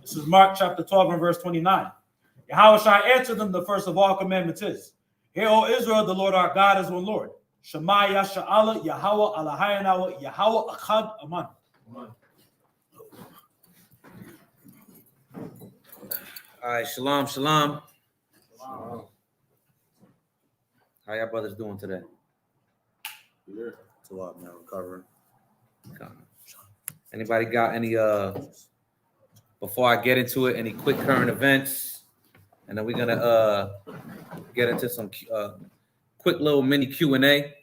This is Mark chapter 12 and verse 29. Yahwasap answered them, the first of all commandments is, Hear, O Israel, the Lord our God is one Lord. Shema Yasha'ala, Yahweh Alahayanawa, Yahweh Achad Aman. All right, shalom, shalom. How y'all brothers doing today? Yeah, it's a lot, man. Recovering. Anybody got any before I get into it, any quick current events? And then we're gonna get into some quick little mini Q&A.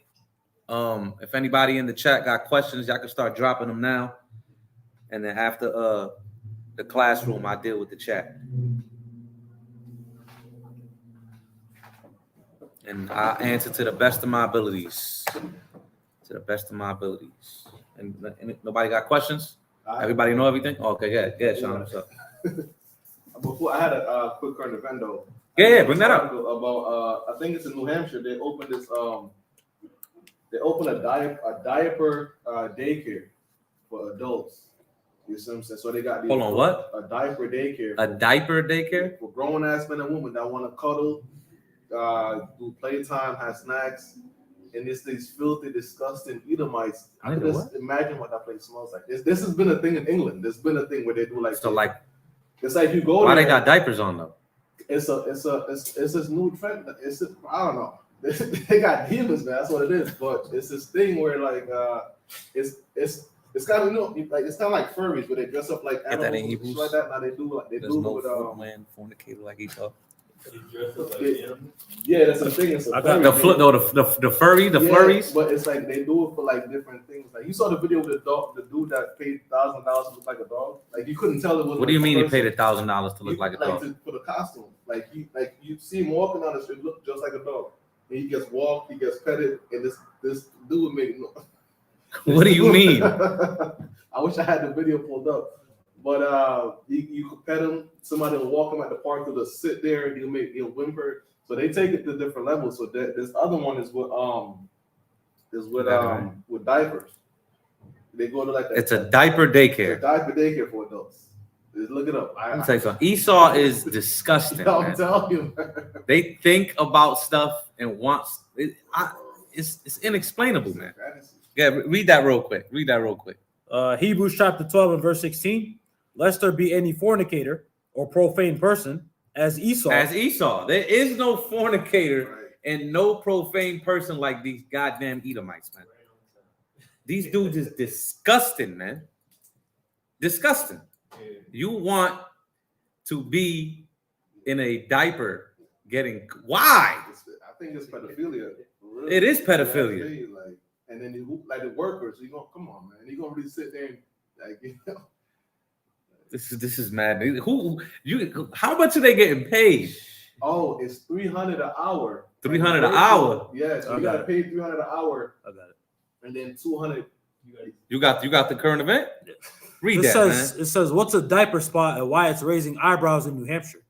If anybody in the chat got questions, y'all can start dropping them now. And then after the classroom, I deal with the chat. And I answer to the best of my abilities. To the best of my abilities. And nobody got questions? Everybody know everything? Okay, yeah, Sean, what's up? Before I had a quick current event though. Yeah, bring that up. About I think it's in New Hampshire. They opened this they opened a diaper daycare for adults. You see what I'm saying? So they got these, hold on, what? A diaper daycare. A diaper daycare? For grown ass men and women that want to cuddle, do playtime, have snacks, and it's these filthy, disgusting Edomites. I can just imagine what that place smells like. This has been a thing in England. There's been a thing where they do like so like it's like you go why there, they got diapers on though? It's this new trend. I don't know. They got demons, man. That's what it is. But it's this thing where like it's kind of like it's kind of like furries where they dress up like animals and shit like that. Now they do with man fornicator like each other. Yeah, that's the thing. It's I got the furries. But it's like they do it for like different things. Like you saw the video with the dude that paid $1,000 to look like a dog. Like you couldn't tell it was. What do you mean he paid $1,000 to look like a dog? For the costume. Like you see him walking down the street, look just like a dog. And he gets walked, he gets petted, and this dude made no. What do you mean? I wish I had the video pulled up. But you could pet him. Somebody will walk him at the park. He'll just sit there and he'll whimper. So they take it to different levels. So this other one is with diapers. They go to like it's a diaper daycare. It's a diaper daycare for adults. Just look it up. Let me tell you something. Esau is disgusting. I'm telling you, man. They think about stuff and wants it's inexplainable, man. Yeah, read that real quick. Hebrews chapter 12 and verse 16. Lest there be any fornicator or profane person as Esau. There is no fornicator and no profane person like these goddamn Edomites, man. These dudes is disgusting, man. Disgusting. You want to be in a diaper getting why? I think it's pedophilia. Really. It is pedophilia. Like, and then the workers, you gonna come on, man. You gonna really sit there and like This is mad. How much are they getting paid? Oh, it's $300 an hour. $300 an hour. Yes, you gotta pay $300 an hour. I got it. And then $200. You got the current event? Read it that, says, man. It says, what's a diaper spot and why it's raising eyebrows in New Hampshire?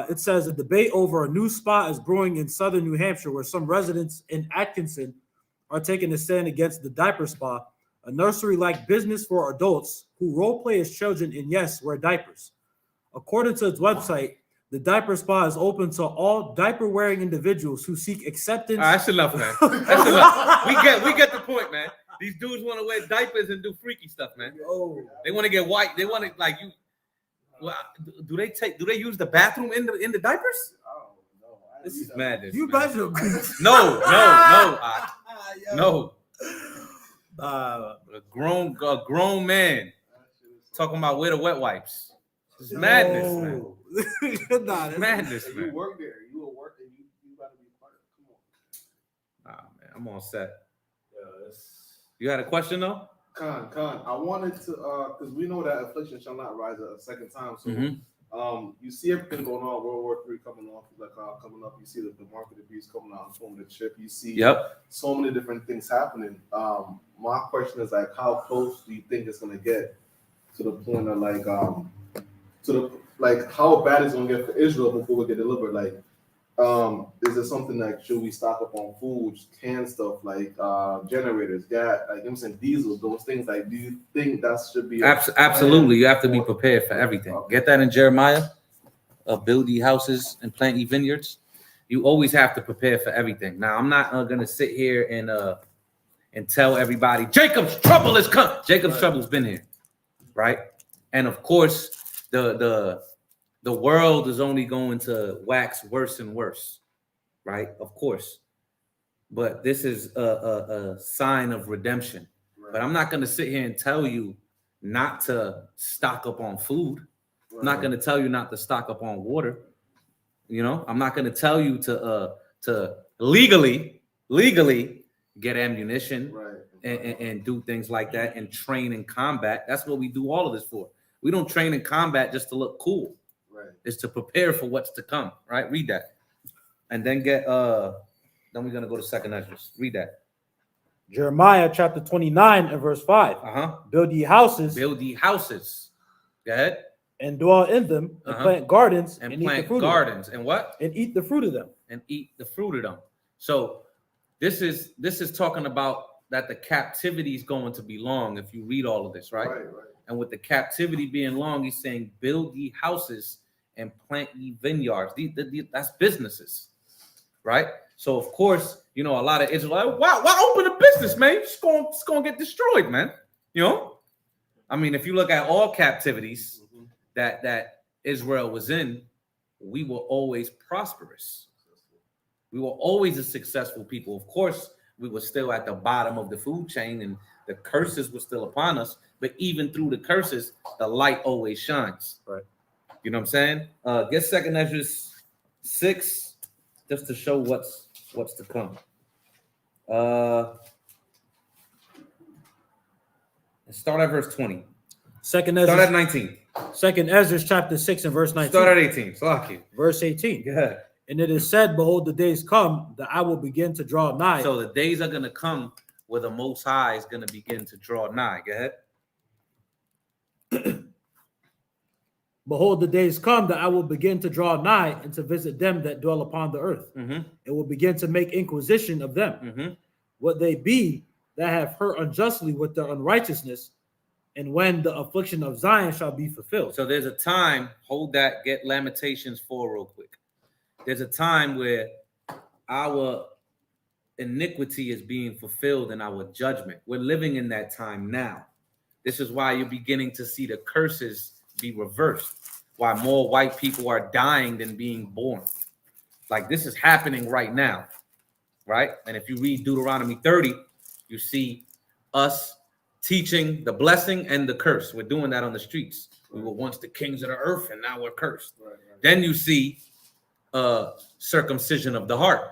It says a debate over a new spot is brewing in southern New Hampshire where some residents in Atkinson are taking a stand against the diaper spa, a nursery-like business for adults who role play as children and, yes, wear diapers. According to its website, the diaper spa is open to all diaper-wearing individuals who seek acceptance. That's enough, man. That's enough. We get the point, man. These dudes want to wear diapers and do freaky stuff, man. They want to get white. They want to like you. Well, do they use the bathroom in the diapers? Oh no, this is madness. You guys are no. A grown man talking about where the wet wipes. This is madness, man. It's madness, man. You work there. You will work and you gotta be part of it. Come on. Nah, man, I'm on set. You had a question though? Khan, I wanted to because we know that affliction shall not rise a second time. So you see everything going on, World War III coming off, coming up. You see the mark of the beast coming out in form of the chip. You see so many different things happening. My question is like, how close do you think it's gonna get to the point of like how bad it's gonna get for Israel before we get delivered? Like, Is it something like should we stock up on food, canned stuff like generators, gas, like I'm saying diesel, those things? Like, do you think that should be Absolutely? You have to be prepared for everything. Okay. Get that in Jeremiah. Build ye houses and plant ye vineyards. You always have to prepare for everything. Now, I'm not gonna sit here and tell everybody Jacob's trouble is coming. Jacob's trouble's been here, right? And of course, the world is only going to wax worse and worse, right? Of course, but this is a sign of redemption. Right. But I'm not gonna sit here and tell you not to stock up on food. Right. I'm not gonna tell you not to stock up on water. You know, I'm not gonna tell you to legally get ammunition, right, and do things like that and train in combat. That's what we do all of this for. We don't train in combat just to look cool. Right. It's to prepare for what's to come. Right. Read that. And then then we're gonna go to 2nd Ezra. Read that. Jeremiah chapter 29 and verse 5. Build ye houses. Build ye houses. Go ahead. And dwell in them, and plant gardens, and plant eat the fruit gardens, of them. And what? And eat the fruit of them. And eat the fruit of them. So this is talking about that the captivity is going to be long if you read all of this, right? Right. And with the captivity being long, he's saying, build ye houses and plant ye vineyards. That's businesses, right? So of course, you know, a lot of Israelites, why open a business, man? It's going to get destroyed, man. You know, I mean, if you look at all captivities that Israel was in, we were always prosperous. We were always a successful people. Of course, we were still at the bottom of the food chain and the curses were still upon us. But even through the curses, the light always shines. Right. You know what I'm saying? Get 2nd Ezra 6 just to show what's to come. Start at verse 20. Start at 19. 2nd Ezra chapter 6 and verse 19. Start at 18. Slocky. Verse 18. Yeah. And it is said, behold, the days come that I will begin to draw nigh. So the days are going to come where the Most High is going to begin to draw nigh. Go ahead. Behold, the days come that I will begin to draw nigh and to visit them that dwell upon the earth. And will begin to make inquisition of them. What they be that have hurt unjustly with their unrighteousness, and when the affliction of Zion shall be fulfilled. So there's a time, hold that, get Lamentations 4 real quick. There's a time where our iniquity is being fulfilled in our judgment. We're living in that time now. This is why you're beginning to see the curses be reversed, why more white people are dying than being born. Like this is happening right now, right? And if you read Deuteronomy 30, you see us teaching the blessing and the curse. We're doing that on the streets. We were once the kings of the earth and now we're cursed. Right. Then you see circumcision of the heart,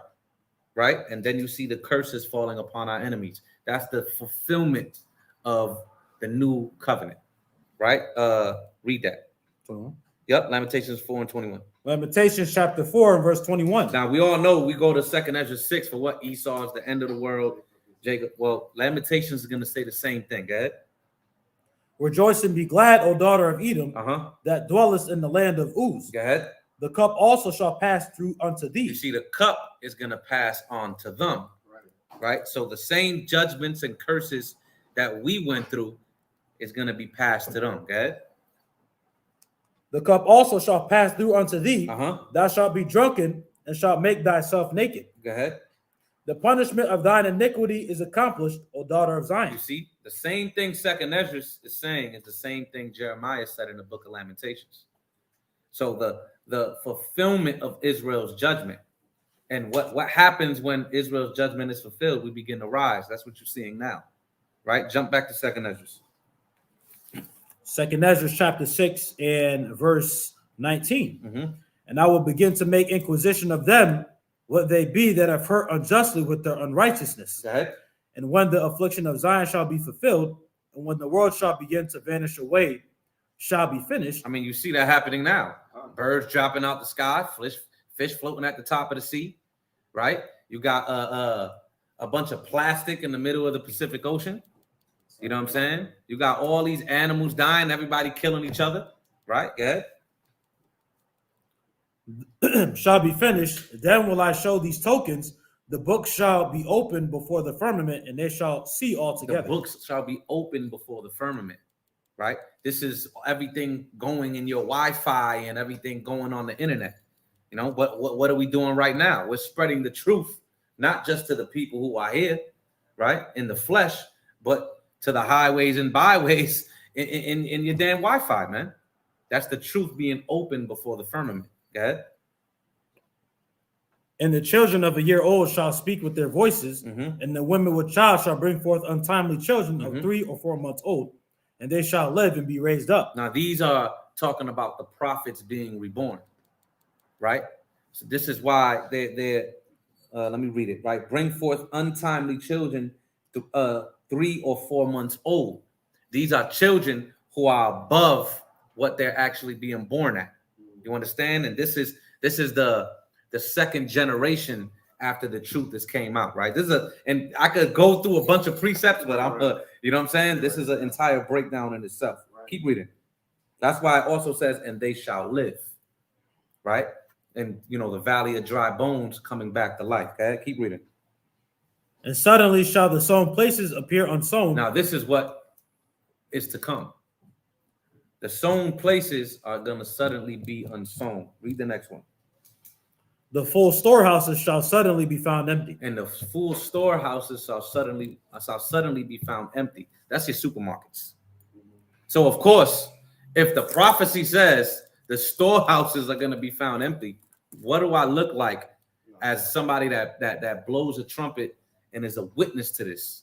right? And then you see the curses falling upon our enemies. That's the fulfillment of the new covenant, right? Read that. 21. Yep, Lamentations 4 and 21. Lamentations chapter 4 and verse 21. Now, we all know we go to 2nd Ezra 6 for what Esau is the end of the world. Jacob, well, Lamentations is going to say the same thing. Go ahead. Rejoice and be glad, O daughter of Edom, that dwellest in the land of Uz. Go ahead. The cup also shall pass through unto thee. You see, the cup is going to pass on to them, right? So the same judgments and curses that we went through is going to be passed to them. Go ahead. The cup also shall pass through unto thee. Thou shalt be drunken and shalt make thyself naked. Go ahead. The punishment of thine iniquity is accomplished, O daughter of Zion. You see, the same thing 2nd Ezra is saying is the same thing Jeremiah said in the book of Lamentations. So the fulfillment of Israel's judgment and what happens when Israel's judgment is fulfilled, we begin to rise. That's what you're seeing now, right? Jump back to 2nd Ezra. 2nd Ezra chapter 6 and verse 19. And I will begin to make inquisition of them, what they be that have hurt unjustly with their unrighteousness. And when the affliction of Zion shall be fulfilled, and when the world shall begin to vanish away, shall be finished. I mean, you see that happening now. Birds dropping out the sky, fish floating at the top of the sea, right? You got a bunch of plastic in the middle of the Pacific Ocean. You know what I'm saying? You got all these animals dying, everybody killing each other, right? Go ahead. shall be finished, then will I show these tokens. The book shall be opened before the firmament, and they shall see altogether. The books shall be open before the firmament, right? This is everything going in your Wi-Fi and everything going on the internet. You know, what are we doing right now? We're spreading the truth, not just to the people who are here, right, in the flesh, but to the highways and byways in your damn Wi-Fi, man. That's the truth being open before the firmament. Go ahead. And the children of a year old shall speak with their voices, and the women with child shall bring forth untimely children of 3 or 4 months old, and they shall live and be raised up. Now, these are talking about the prophets being reborn, right? So this is why they're let me read it, right? Bring forth untimely children 3 or 4 months old. These are children who are above what they're actually being born at. You understand? And this is the second generation after the truth has came out, right? And I could go through a bunch of precepts, but I'm you know what I'm saying? This is an entire breakdown in itself. Keep reading. That's why it also says, and they shall live, right? And you know, the valley of dry bones coming back to life. Okay, keep reading. And suddenly shall the sown places appear unsown. Now, this is what is to come. The sown places are going to suddenly be unsown. Read the next one. The full storehouses shall suddenly be found empty. And the full storehouses shall suddenly be found empty. That's your supermarkets. So, of course, if the prophecy says the storehouses are going to be found empty, what do I look like as somebody that blows a trumpet and is a witness to this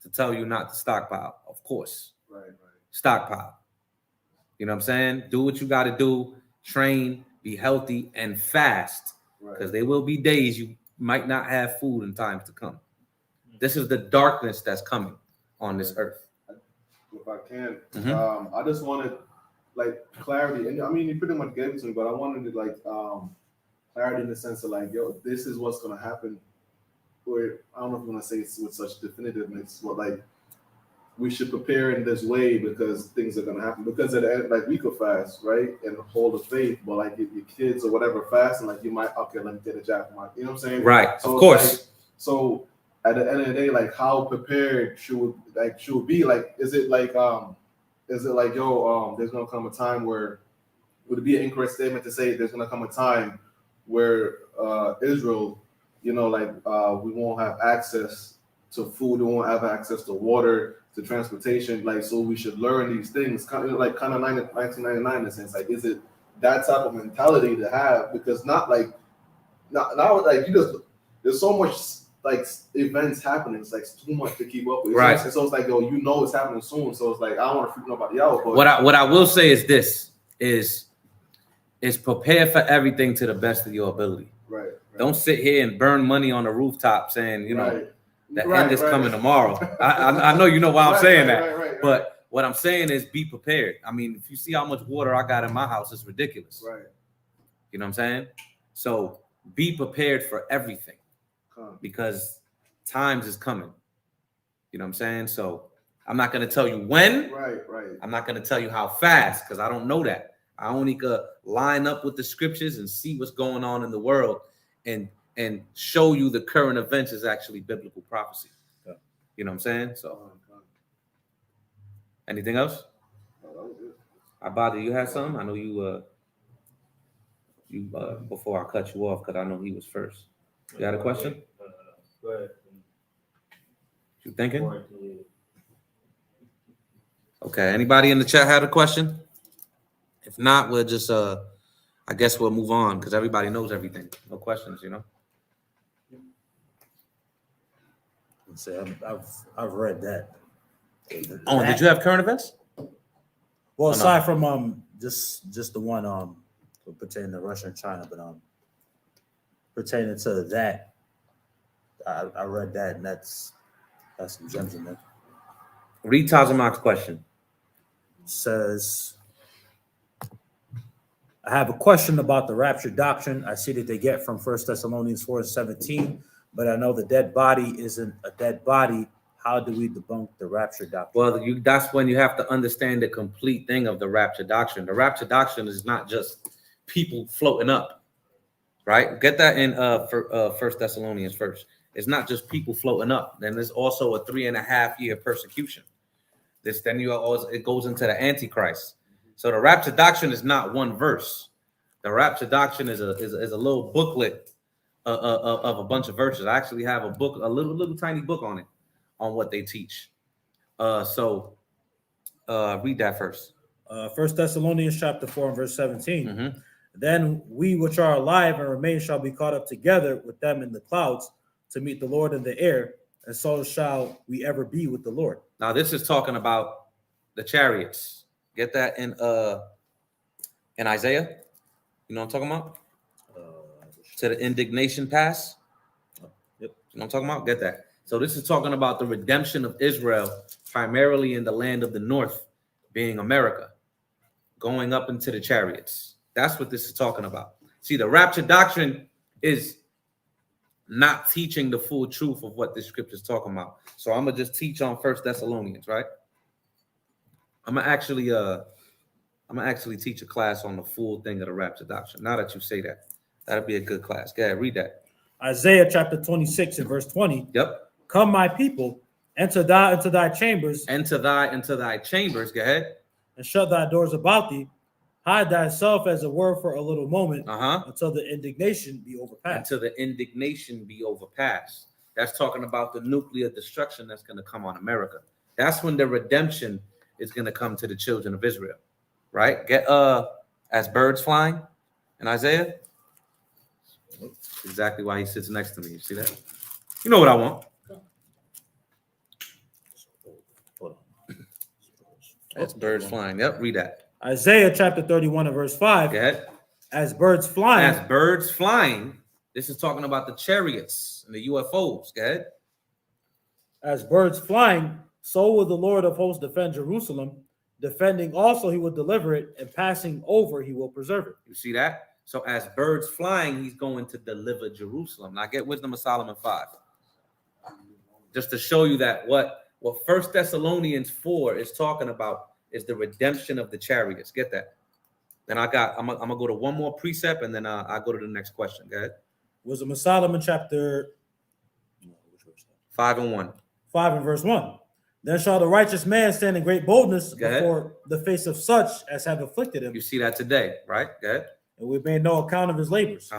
to tell you not to stockpile? Of course. Right. Stockpile. You know what I'm saying? Do what you got to do. Train, be healthy, and fast. Because there will be days you might not have food in times to come. This is the darkness that's coming on this earth. If I can, I just wanted like clarity, and I mean you pretty much gave it to me, but I wanted like clarity in the sense of like, yo, this is what's gonna happen. Or I don't know if you want to say it with such definitiveness, but like we should prepare in this way because things are gonna happen. Because at the end, like we could fast, right, and hold the faith, but like if your kids or whatever fast, and like you might, okay, let me get a job for my, you know what I'm saying? Right, so of course. Like, so at the end of the day, like how prepared should be? Like, is it like yo, there's gonna come a time where, would it be an incorrect statement to say there's gonna come a time where Israel, you know, like we won't have access to food, we won't have access to water, to transportation, like, so we should learn these things, kind of 1999 in a sense. Like, is it that type of mentality to have? Because not like you just, there's so much like events happening, it's like too much to keep up with. Right. So it's like, yo, you know it's happening soon. So it's like, I don't want to freak nobody out. But What I will say is this is prepare for everything to the best of your ability. Right. Don't sit here and burn money on the rooftop saying, you know, the end is coming tomorrow. I know you know why I'm saying that. But what I'm saying is be prepared. I mean, if you see how much water I got in my house, it's ridiculous. Right. You know what I'm saying? So be prepared for everything because times is coming. You know what I'm saying? So I'm not going to tell you when. Right. I'm not going to tell you how fast because I don't know that. I only could line up with the scriptures and see what's going on in the world and show you the current events is actually biblical prophecy. Yeah. You know what I'm saying? So anything else? Abadi, you had something? I know you before I cut you off because I know he was first. You had a question? Go ahead. You thinking? Okay. Anybody in the chat had a question? If not, we'll just I guess we'll move on because everybody knows everything. No questions, you know. I've read that. Oh, did you have current events? Well, aside from just the one pertaining to Russia and China, but pertaining to that, I read that, and that's some gems in there. Read Tazamak's question. Says, I have a question about the rapture doctrine. I see that they get from 1 Thessalonians 4:17, but I know the dead body isn't a dead body. How do we debunk the rapture doctrine? Well, that's when you have to understand the complete thing of the rapture doctrine. The rapture doctrine is not just people floating up. right? Get that in First Thessalonians first. It's not just people floating up. Then there's also a 3.5 year persecution. Then it goes into the Antichrist. So the rapture doctrine is not one verse. The rapture doctrine is a little booklet of a bunch of verses. I actually have a book, a little tiny book on it, on what they teach. So read that first. 1 Thessalonians chapter 4 and verse 17. Mm-hmm. Then we which are alive and remain shall be caught up together with them in the clouds to meet the Lord in the air, and so shall we ever be with the Lord. Now this is talking about the chariots. Get that in Isaiah. You know what I'm talking about? To the indignation pass. Yep. You know what I'm talking about? Get that. So this is talking about the redemption of Israel, primarily in the land of the north, being America, going up into the chariots. That's what this is talking about. See, the rapture doctrine is not teaching the full truth of what this scripture is talking about. So I'm gonna just teach on 1 Thessalonians, right? I'm gonna actually teach a class on the full thing of the rapture doctrine. Now that you say that, that'll be a good class. Go ahead, read that. Isaiah chapter 26 and verse 20. Yep. Come, my people, enter thou into thy chambers. Enter thy chambers. Go ahead. And shut thy doors about thee. Hide thyself as it were for a little moment, until the indignation be overpassed. Until the indignation be overpassed. That's talking about the nuclear destruction that's going to come on America. That's when the redemption is going to come to the children of Israel, right? Get as birds flying in Isaiah. That's exactly why he sits next to me. You see that? You know what I want. That's birds flying. Yep, read that. Isaiah chapter 31 and verse 5. Go ahead. As birds flying. As birds flying. This is talking about the chariots and the UFOs. Go ahead. As birds flying, so will the Lord of hosts defend Jerusalem. Defending also, he will deliver it, and passing over, he will preserve it. You see that? So as birds flying, he's going to deliver Jerusalem. Now get Wisdom of Solomon 5. Just to show you that what 1 Thessalonians 4 is talking about is the redemption of the chariots. Get that? Then I'm gonna go to one more precept, and then I'll go to the next question. Go ahead. Wisdom of Solomon chapter 5 and 1. 5 and verse 1. Then shall the righteous man stand in great boldness before the face of such as have afflicted him. You see that today, right? Go ahead. And we made no account of his labors.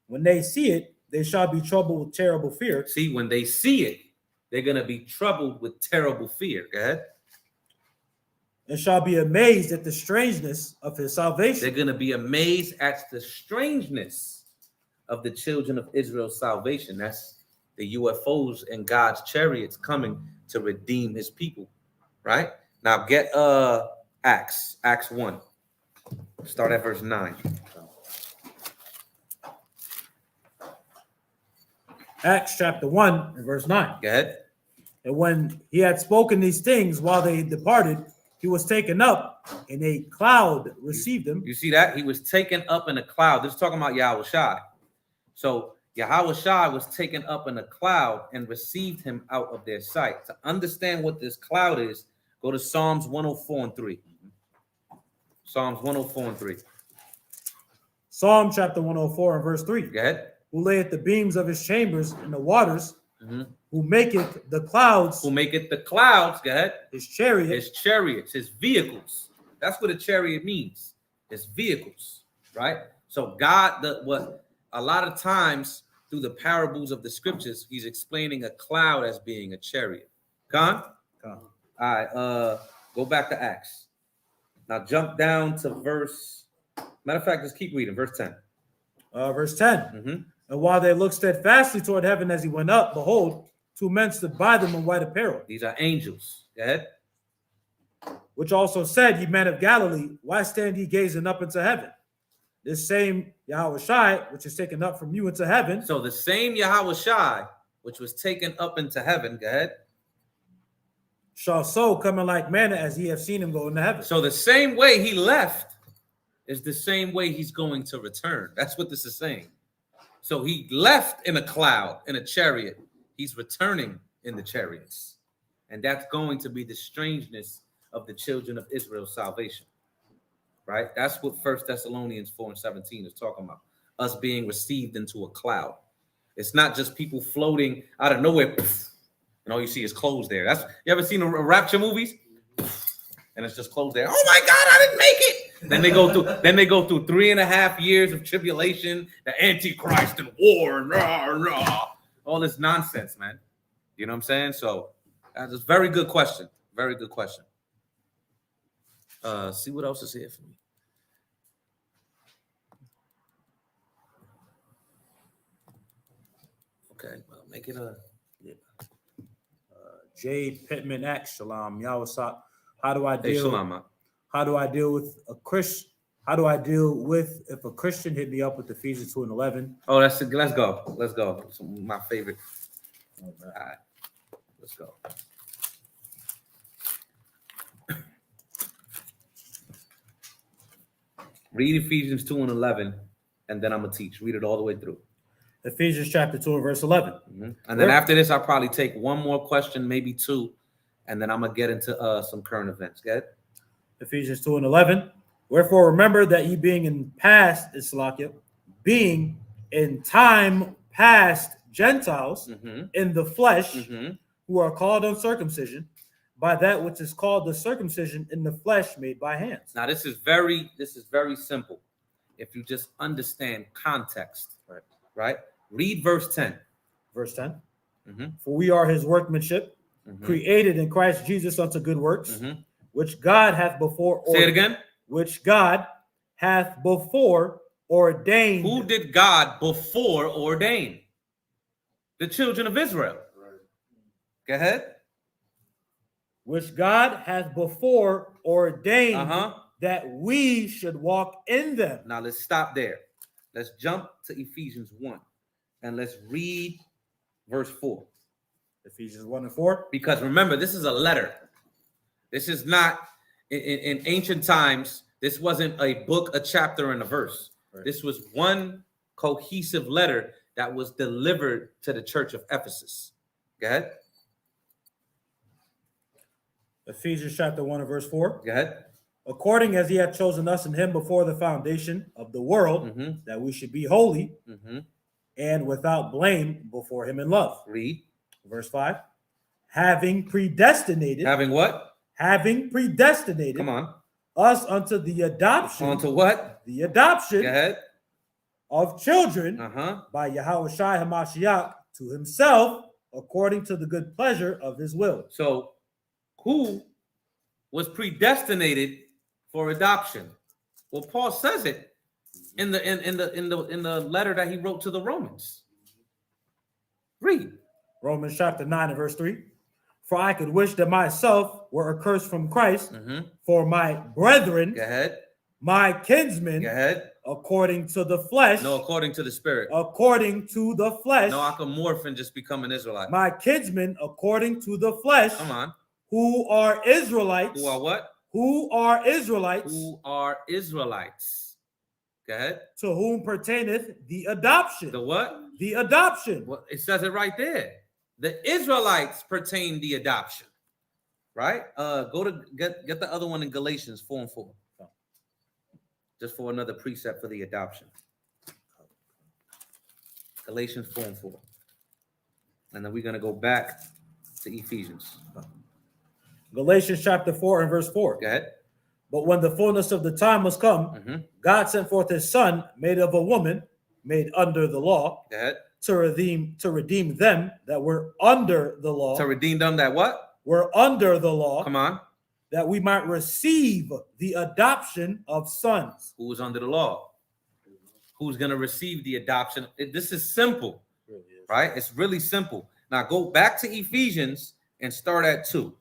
When they see it, they shall be troubled with terrible fear. See, when they see it, they're gonna be troubled with terrible fear. Go ahead. And shall be amazed at the strangeness of his salvation. They're going to be amazed at the strangeness of the children of Israel's salvation. That's the UFOs and God's chariots coming to redeem his people, right? Now get Acts 1. Start at verse 9. Acts chapter 1 and verse 9. Go ahead. And when he had spoken these things while they departed, he was taken up, and a cloud received him. You see that? He was taken up in a cloud. This is talking about Yahushua. So Yahushua was taken up in a cloud and received him out of their sight. To understand what this cloud is, go to Psalms 104 and 3. Psalms 104 and 3. Psalm chapter 104 and verse 3. Go ahead. Who layeth the beams of his chambers in the waters, who maketh the clouds. Who maketh the clouds, go ahead. His chariot. His chariots, his vehicles. That's what a chariot means. His vehicles, right? So God, what a lot of times through the parables of the scriptures, he's explaining a cloud as being a chariot. Con? All right, go back to Acts. Now jump down to verse, matter of fact, just keep reading, verse 10. Verse 10. And while they looked steadfastly toward heaven as he went up, behold, two men stood by them in white apparel. These are angels. Go ahead. Which also said, ye men of Galilee, why stand ye gazing up into heaven? This same Yahushua, which is taken up from you into heaven. So the same Yahushua, which was taken up into heaven, go ahead, shall so come in like manner as ye have seen him go into heaven. So the same way he left is the same way he's going to return. That's what this is saying. So he left in a cloud, in a chariot. He's returning in the chariots. And that's going to be the strangeness of the children of Israel's salvation. Right? That's what 1 Thessalonians 4 and 17 is talking about. us being received into a cloud. It's not just people floating out of nowhere, and all you see is clothes there. That's you ever seen a rapture movies? And it's just clothes there. Oh my God, I didn't make it. Then they go through 3.5 years of tribulation, the Antichrist and war, and all this nonsense, man. You know what I'm saying? So that's a very good question. Very good question. See what else is here for me. Okay, well, make it a. Yeah. J. Pittman X, Shalom, Yawasap. How do I deal? Hey, Shalom. How do I deal with a Christian? How do I deal with if a Christian hit me up with Ephesians 2:11? Oh, that's it. Let's go. Let's go. It's my favorite. All right, let's go. Read Ephesians 2:11, and then I'm gonna teach. Read it all the way through. Ephesians chapter 2 and verse 11. Mm-hmm. And then after this, I'll probably take one more question, maybe two, and then I'm gonna get into some current events. Get it? Ephesians 2 and 11. Wherefore remember that ye being in past, Islakia, being in time past Gentiles in the flesh, who are called uncircumcision, by that which is called the circumcision in the flesh made by hands. Now this is very simple. If you just understand context, right? Read verse 10. Verse 10. For we are his workmanship, created in Christ Jesus unto good works, which God hath before Say it again. Which God hath before ordained. Who did God before ordain? The children of Israel. Right. Go ahead. Which God hath before ordained that we should walk in them. Now let's stop there. Let's jump to Ephesians 1 and let's read verse 4. Ephesians 1 and 4. Because remember, this is a letter. This is not in ancient times. This wasn't a book, a chapter, and a verse. Right. This was one cohesive letter that was delivered to the church of Ephesus. Go ahead. Ephesians chapter 1 and verse 4. Go ahead. According as he had chosen us in him before the foundation of the world, that we should be holy and without blame before him in love. Read. Verse 5. Having predestinated. Having what? Having predestinated. Come on. Us unto the adoption. Unto what? The adoption. Go ahead. Of children by Yahushua HaMashiach to himself according to the good pleasure of his will. So who was predestinated for adoption? Well, Paul says it in the letter that he wrote to the Romans. Read. Romans chapter 9 and verse 3. For I could wish that myself were accursed from Christ for my brethren, go ahead, my kinsmen, go ahead, according to the flesh. No, according to the spirit. According to the flesh. No, I can morph and just become an Israelite. My kinsmen, according to the flesh. Come on. Who are Israelites. Who are what? Who are Israelites. Who are Israelites. Go ahead. To whom pertaineth the adoption. The what? The adoption. Well, it says it right there. The Israelites pertain the adoption. Right? Go to get the other one in Galatians 4 and 4. Just for another precept for the adoption. Galatians 4 and 4. And then we're going to go back to Ephesians. Galatians chapter 4 and verse 4. Go ahead. But when the fullness of the time was come, God sent forth his son, made of a woman, made under the law, go ahead, to redeem them that were under the law. To redeem them that what? Were under the law. Come on. That we might receive the adoption of sons. Who was under the law? Who's going to receive the adoption? This is simple, it really is. Right? It's really simple. Now go back to Ephesians and start at 2.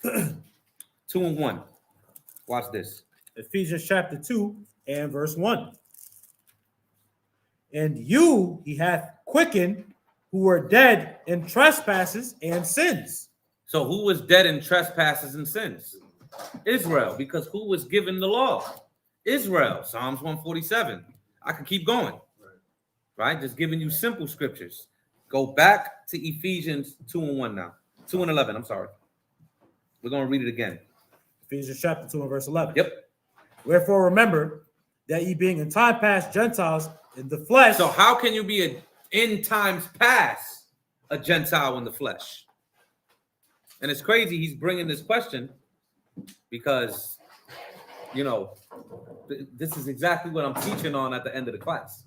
2 and 1. Watch this. Ephesians chapter 2 and verse 1. And you he hath quickened who were dead in trespasses and sins. So who was dead in trespasses and sins? Israel, because who was given the law? Israel, Psalms 147. I could keep going, right? Just giving you simple scriptures. Go back to Ephesians 2 and 1 now. 2 and 11, I'm sorry. We're going to read it again. Ephesians chapter 2 and verse 11. Yep. Wherefore remember that ye being in time past Gentiles in the flesh. So how can you be in times past a Gentile in the flesh? And it's crazy he's bringing this question because, you know, this is exactly what I'm teaching on at the end of the class,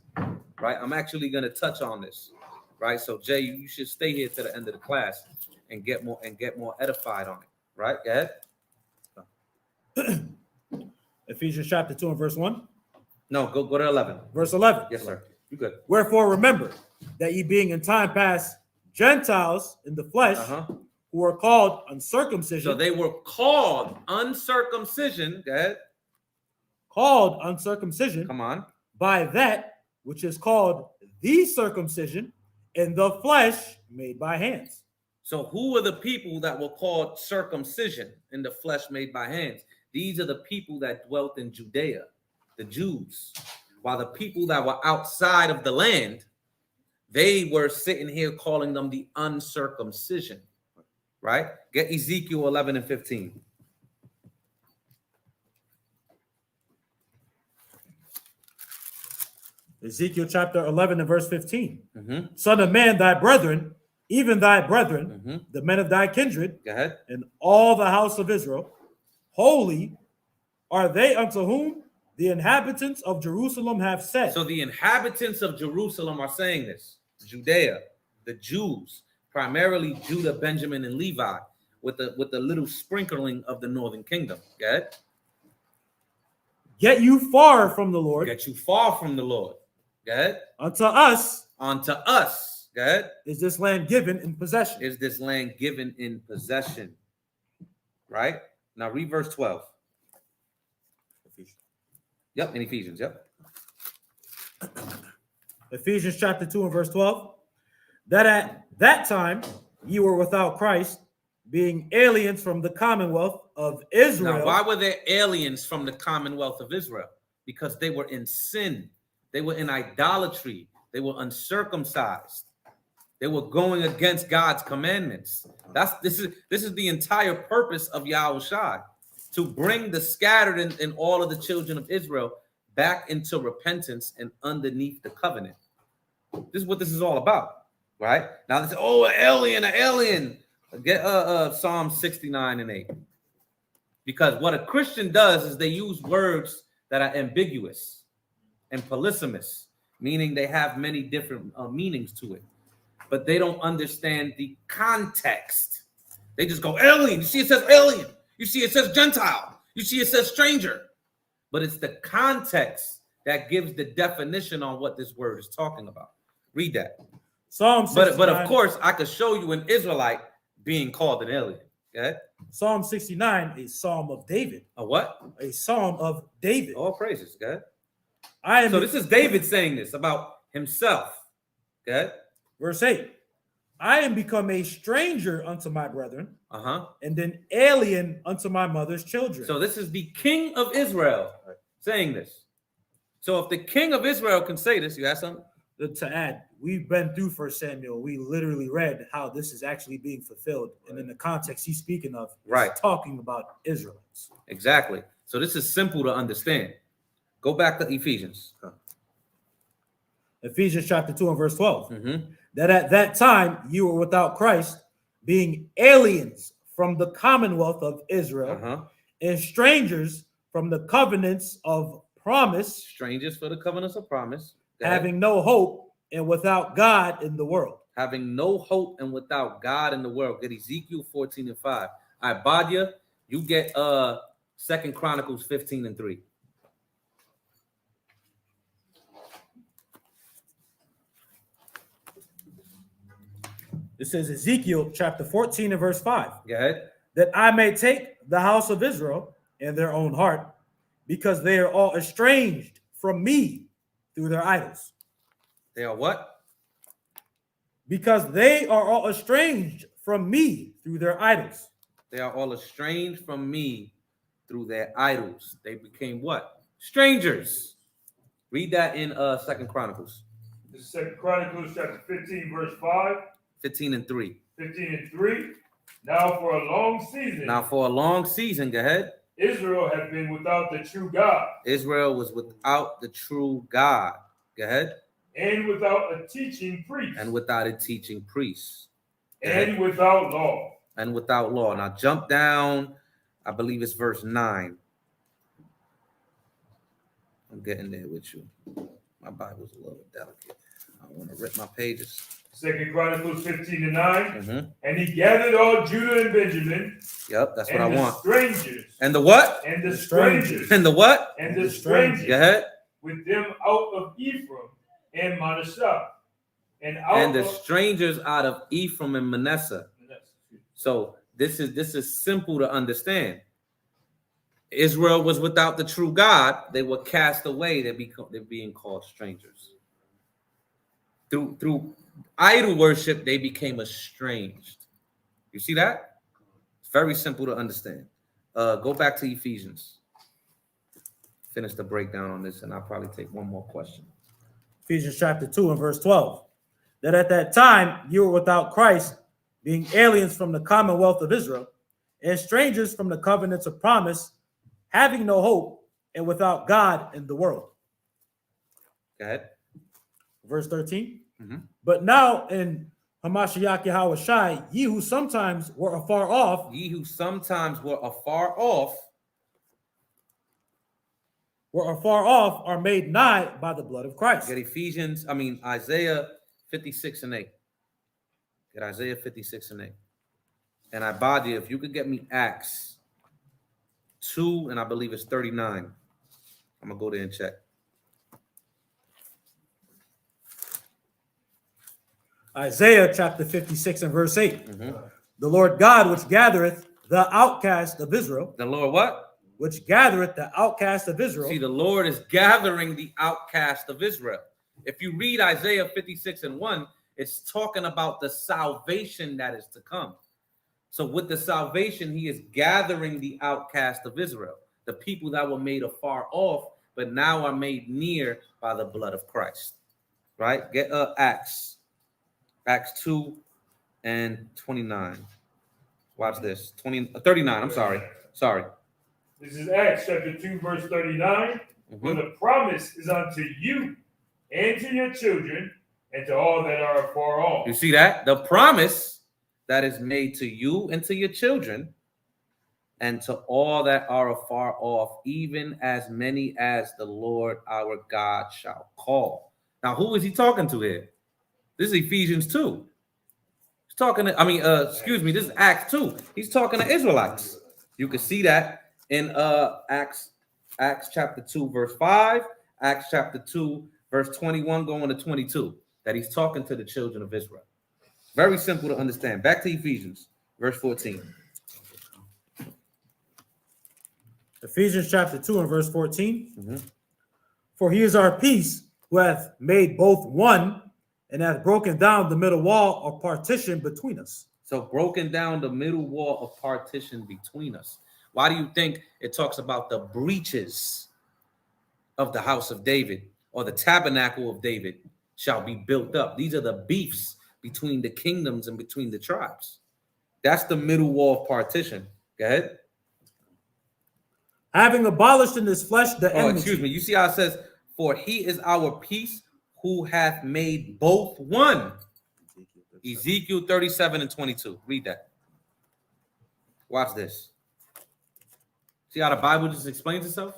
right? I'm actually going to touch on this, right? So Jay, you should stay here to the end of the class and get more edified on it, right? Go ahead. Ephesians chapter 2 and verse 1. No, go to 11. Verse 11. Yes, sir. You good. Wherefore remember that ye being in time past Gentiles in the flesh, who are called uncircumcision. So they were called uncircumcision. Go ahead. Called uncircumcision. Come on. By that which is called the circumcision in the flesh made by hands. So who are the people that were called circumcision in the flesh made by hands? These are the people that dwelt in Judea, the Jews. While the people that were outside of the land, they were sitting here calling them the uncircumcision, right? Get Ezekiel 11 and 15. Ezekiel chapter 11 and verse 15. Son of man, thy brethren, even thy brethren, the men of thy kindred, Go ahead. and all the house of Israel, holy are they unto whom the inhabitants of Jerusalem have said. So the inhabitants of Jerusalem are saying this. Judea, the Jews, primarily Judah, Benjamin, and Levi, with the little sprinkling of the northern kingdom. Go ahead. Get you far from the Lord. Get you far from the Lord. Go ahead. Unto us. Unto us. Go ahead. Is this land given in possession? Is this land given in possession? Right? Now read verse 12. Yep, in Ephesians, yep. Ephesians chapter 2 and verse 12. That at that time ye were without Christ, being aliens from the commonwealth of Israel. Now, why were there aliens from the commonwealth of Israel? Because they were in sin. They were in idolatry. They were uncircumcised. They were going against God's commandments. This is the entire purpose of Yawasap, to bring the scattered and all of the children of Israel back into repentance and underneath the covenant. This is what this is all about, right? Now, this an alien. Get Psalm 69 and 8. Because what a Christian does is they use words that are ambiguous and polysemous, meaning they have many different meanings to it, but they don't understand the context. They just go alien. You see, it says alien. You see, it says Gentile. You see, it says stranger. But it's the context that gives the definition on what this word is talking about. Read that. Psalm 69. But of course, I could show you an Israelite being called an alien. Okay? Psalm 69, a psalm of David. A what? A psalm of David. All praises. Okay? So this is David saying this about himself. Okay? Verse 8. I am become a stranger unto my brethren, and an alien unto my mother's children. So this is the king of Israel saying this. So if the king of Israel can say this, you have something? To add, we've been through 1 Samuel. We literally read how this is actually being fulfilled. And in the context he's speaking of, he's talking about Israelites. Exactly. So this is simple to understand. Go back to Ephesians. Ephesians chapter 2 and verse 12. That at that time you were without Christ, being aliens from the commonwealth of Israel, and strangers from the covenants of promise. Strangers for the covenants of promise. Having no hope and without God in the world. Having no hope and without God in the world. Get Ezekiel 14 and 5. All right, Badia, you get 2 Chronicles 15 and 3. This is Ezekiel chapter 14 and verse 5. Go ahead. That I may take the house of Israel in their own heart, because they are all estranged from me through their idols. They are what? Because they are all estranged from me through their idols. They are all estranged from me through their idols. They became what? Strangers. Read that in 2 Chronicles. This is 2 Chronicles chapter 15, verse 5. 15 and 3. 15 and 3. Now for a long season. Now for a long season, go ahead. Israel had been without the true God. Israel was without the true God. Go ahead. And without a teaching priest. And without a teaching priest. And without law. And without law. Now jump down, I believe it's verse 9. I'm getting there with you. My Bible's a little delicate. I don't want to rip my pages. 2 Chronicles 15:9. And he gathered all Judah and Benjamin. Yep, that's what I want. Strangers. And the what? And the strangers. And the what? And the strangers. Go ahead. With them out of Ephraim and Manasseh. And the strangers out of Ephraim and Manasseh. So this is simple to understand. Israel was without the true God. They were cast away. They're being called strangers. Through idol worship, they became estranged. You see that? It's very simple to understand. Go back to Ephesians. Finish the breakdown on this, and I'll probably take one more question. Ephesians chapter 2 and verse 12. That at that time you were without Christ, being aliens from the commonwealth of Israel, and strangers from the covenants of promise, having no hope, and without God in the world. Go ahead. Verse 13. But now in Hamashiach Yahawashi, ye who sometimes were afar off. Ye who sometimes were afar off. Are made nigh by the blood of Christ. Get Isaiah 56 and 8. Get Isaiah 56 and 8. And I bought you, if you could get me Acts 2, and I believe it's 39. I'm going to go there and check. Isaiah chapter 56 and verse 8. The Lord God, which gathereth the outcast of Israel. The Lord what? Which gathereth the outcast of Israel. See, the Lord is gathering the outcast of Israel. If you read Isaiah 56 and 1, it's talking about the salvation that is to come. So with the salvation, he is gathering the outcast of Israel, the people that were made afar off, but now are made near by the blood of Christ. Right? Get Acts 2 and 29. Watch this. 39. I'm sorry. This is Acts chapter 2, verse 39. For the promise is unto you and to your children and to all that are afar off. You see that? The promise that is made to you and to your children and to all that are afar off, even as many as the Lord our God shall call. Now, who is he talking to here? This is Ephesians 2. He's talking to, this is Acts 2. He's talking to Israelites. You can see that in Acts chapter 2, verse 5, Acts chapter 2, verse 21 going to 22, that he's talking to the children of Israel. Very simple to understand. Back to Ephesians, verse 14. Ephesians chapter 2 and verse 14. For he is our peace, who hath made both one, and hath broken down the middle wall of partition between us. So broken down the middle wall of partition between us. Why do you think it talks about the breaches of the house of David, or the tabernacle of David shall be built up? These are the beefs between the kingdoms and between the tribes. That's the middle wall of partition. Go ahead. Having abolished in his flesh the enmity. Excuse me. You see how it says, for he is our peace, who hath made both one. Ezekiel 37 and 22. Read that. Watch this. See how the Bible just explains itself?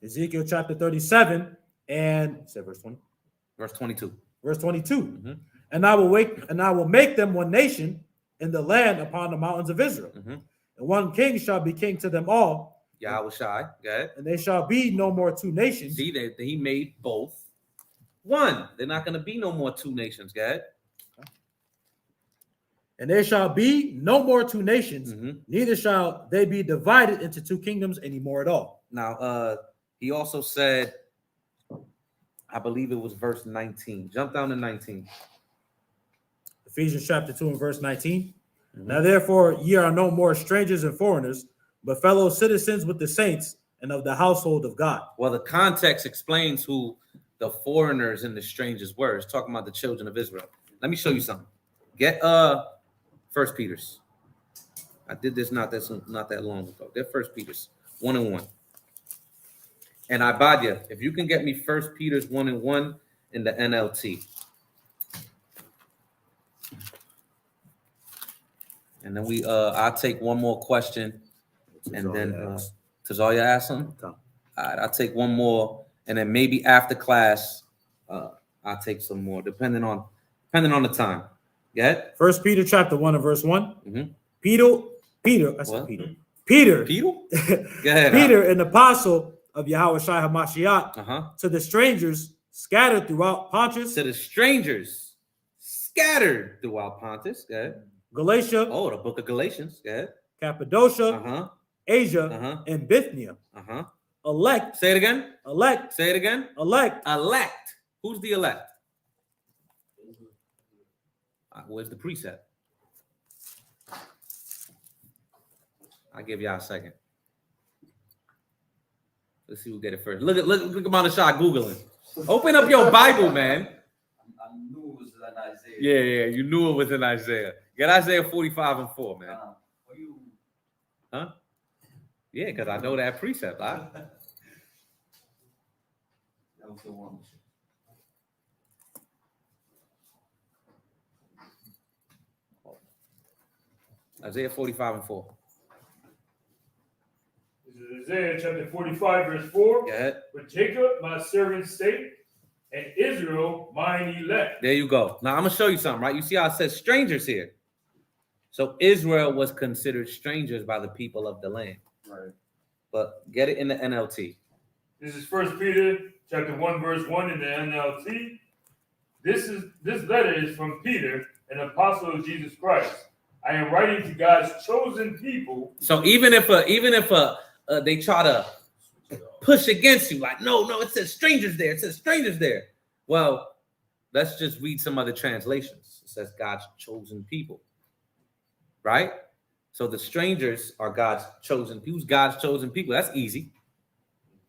Ezekiel chapter 37 and verse 20. Verse 22. Verse 22. And I will make them one nation in the land upon the mountains of Israel. And one king shall be king to them all. Yahweh. Go ahead. And they shall be no more two nations. See that he made both one. They're not going to be no more two nations. Go ahead. And there shall be no more two nations, neither shall they be divided into two kingdoms anymore at all. Now, he also said, I believe it was verse 19. Jump down to 19. Ephesians chapter 2 and verse 19. Now, therefore, ye are no more strangers and foreigners, but fellow citizens with the saints and of the household of God. Well, the context explains who the foreigners and the strangers were. It's talking about the children of Israel. Let me show you something. Get First Peter's. I did this not that long ago. They're 1 Peter's 1:1. And Ibadia, if you can get me 1 Peter's 1:1 in the NLT. And then I'll take one more question. And then Tazaria ask something? All right, I'll take one more. And then maybe after class, I'll take some more, depending on the time. Yeah. 1 Peter chapter 1 and verse 1. Mm-hmm. Peter. I said Peter. Peter. Go ahead, Peter, an apostle of Yahweh Hamashiach, to the strangers scattered throughout Pontus. To the strangers scattered throughout Pontus. Go ahead. Galatia. Oh, the book of Galatians. Go ahead. Cappadocia. Asia. And Bithynia. Elect. Say it again. Elect. Say it again. Elect. Elect. Who's the elect? Where's the precept? I'll give y'all a second. Let's see who get it first. Look at Manashah Googling. Open up your Bible, man. I knew it was in Isaiah. Yeah, you knew it was in Isaiah. Get Isaiah 45:4, man. Huh? Yeah, because I know that precept. That was the one. Isaiah 45:4. This is Isaiah chapter 45, verse 4. Yeah. For Jacob, my servant's sake, and Israel, mine elect. There you go. Now I'm gonna show you something, right? You see how it says strangers here. So Israel was considered strangers by the people of the land. Right. But get it in the NLT. This is 1 Peter chapter 1, verse 1 in the NLT. This letter is from Peter, an apostle of Jesus Christ. I am writing to God's chosen people. So even if they try to push against you, like, no, it says strangers there. It says strangers there. Well, let's just read some other translations. It says God's chosen people, right? So the strangers are God's chosen people. Who's God's chosen people? That's easy.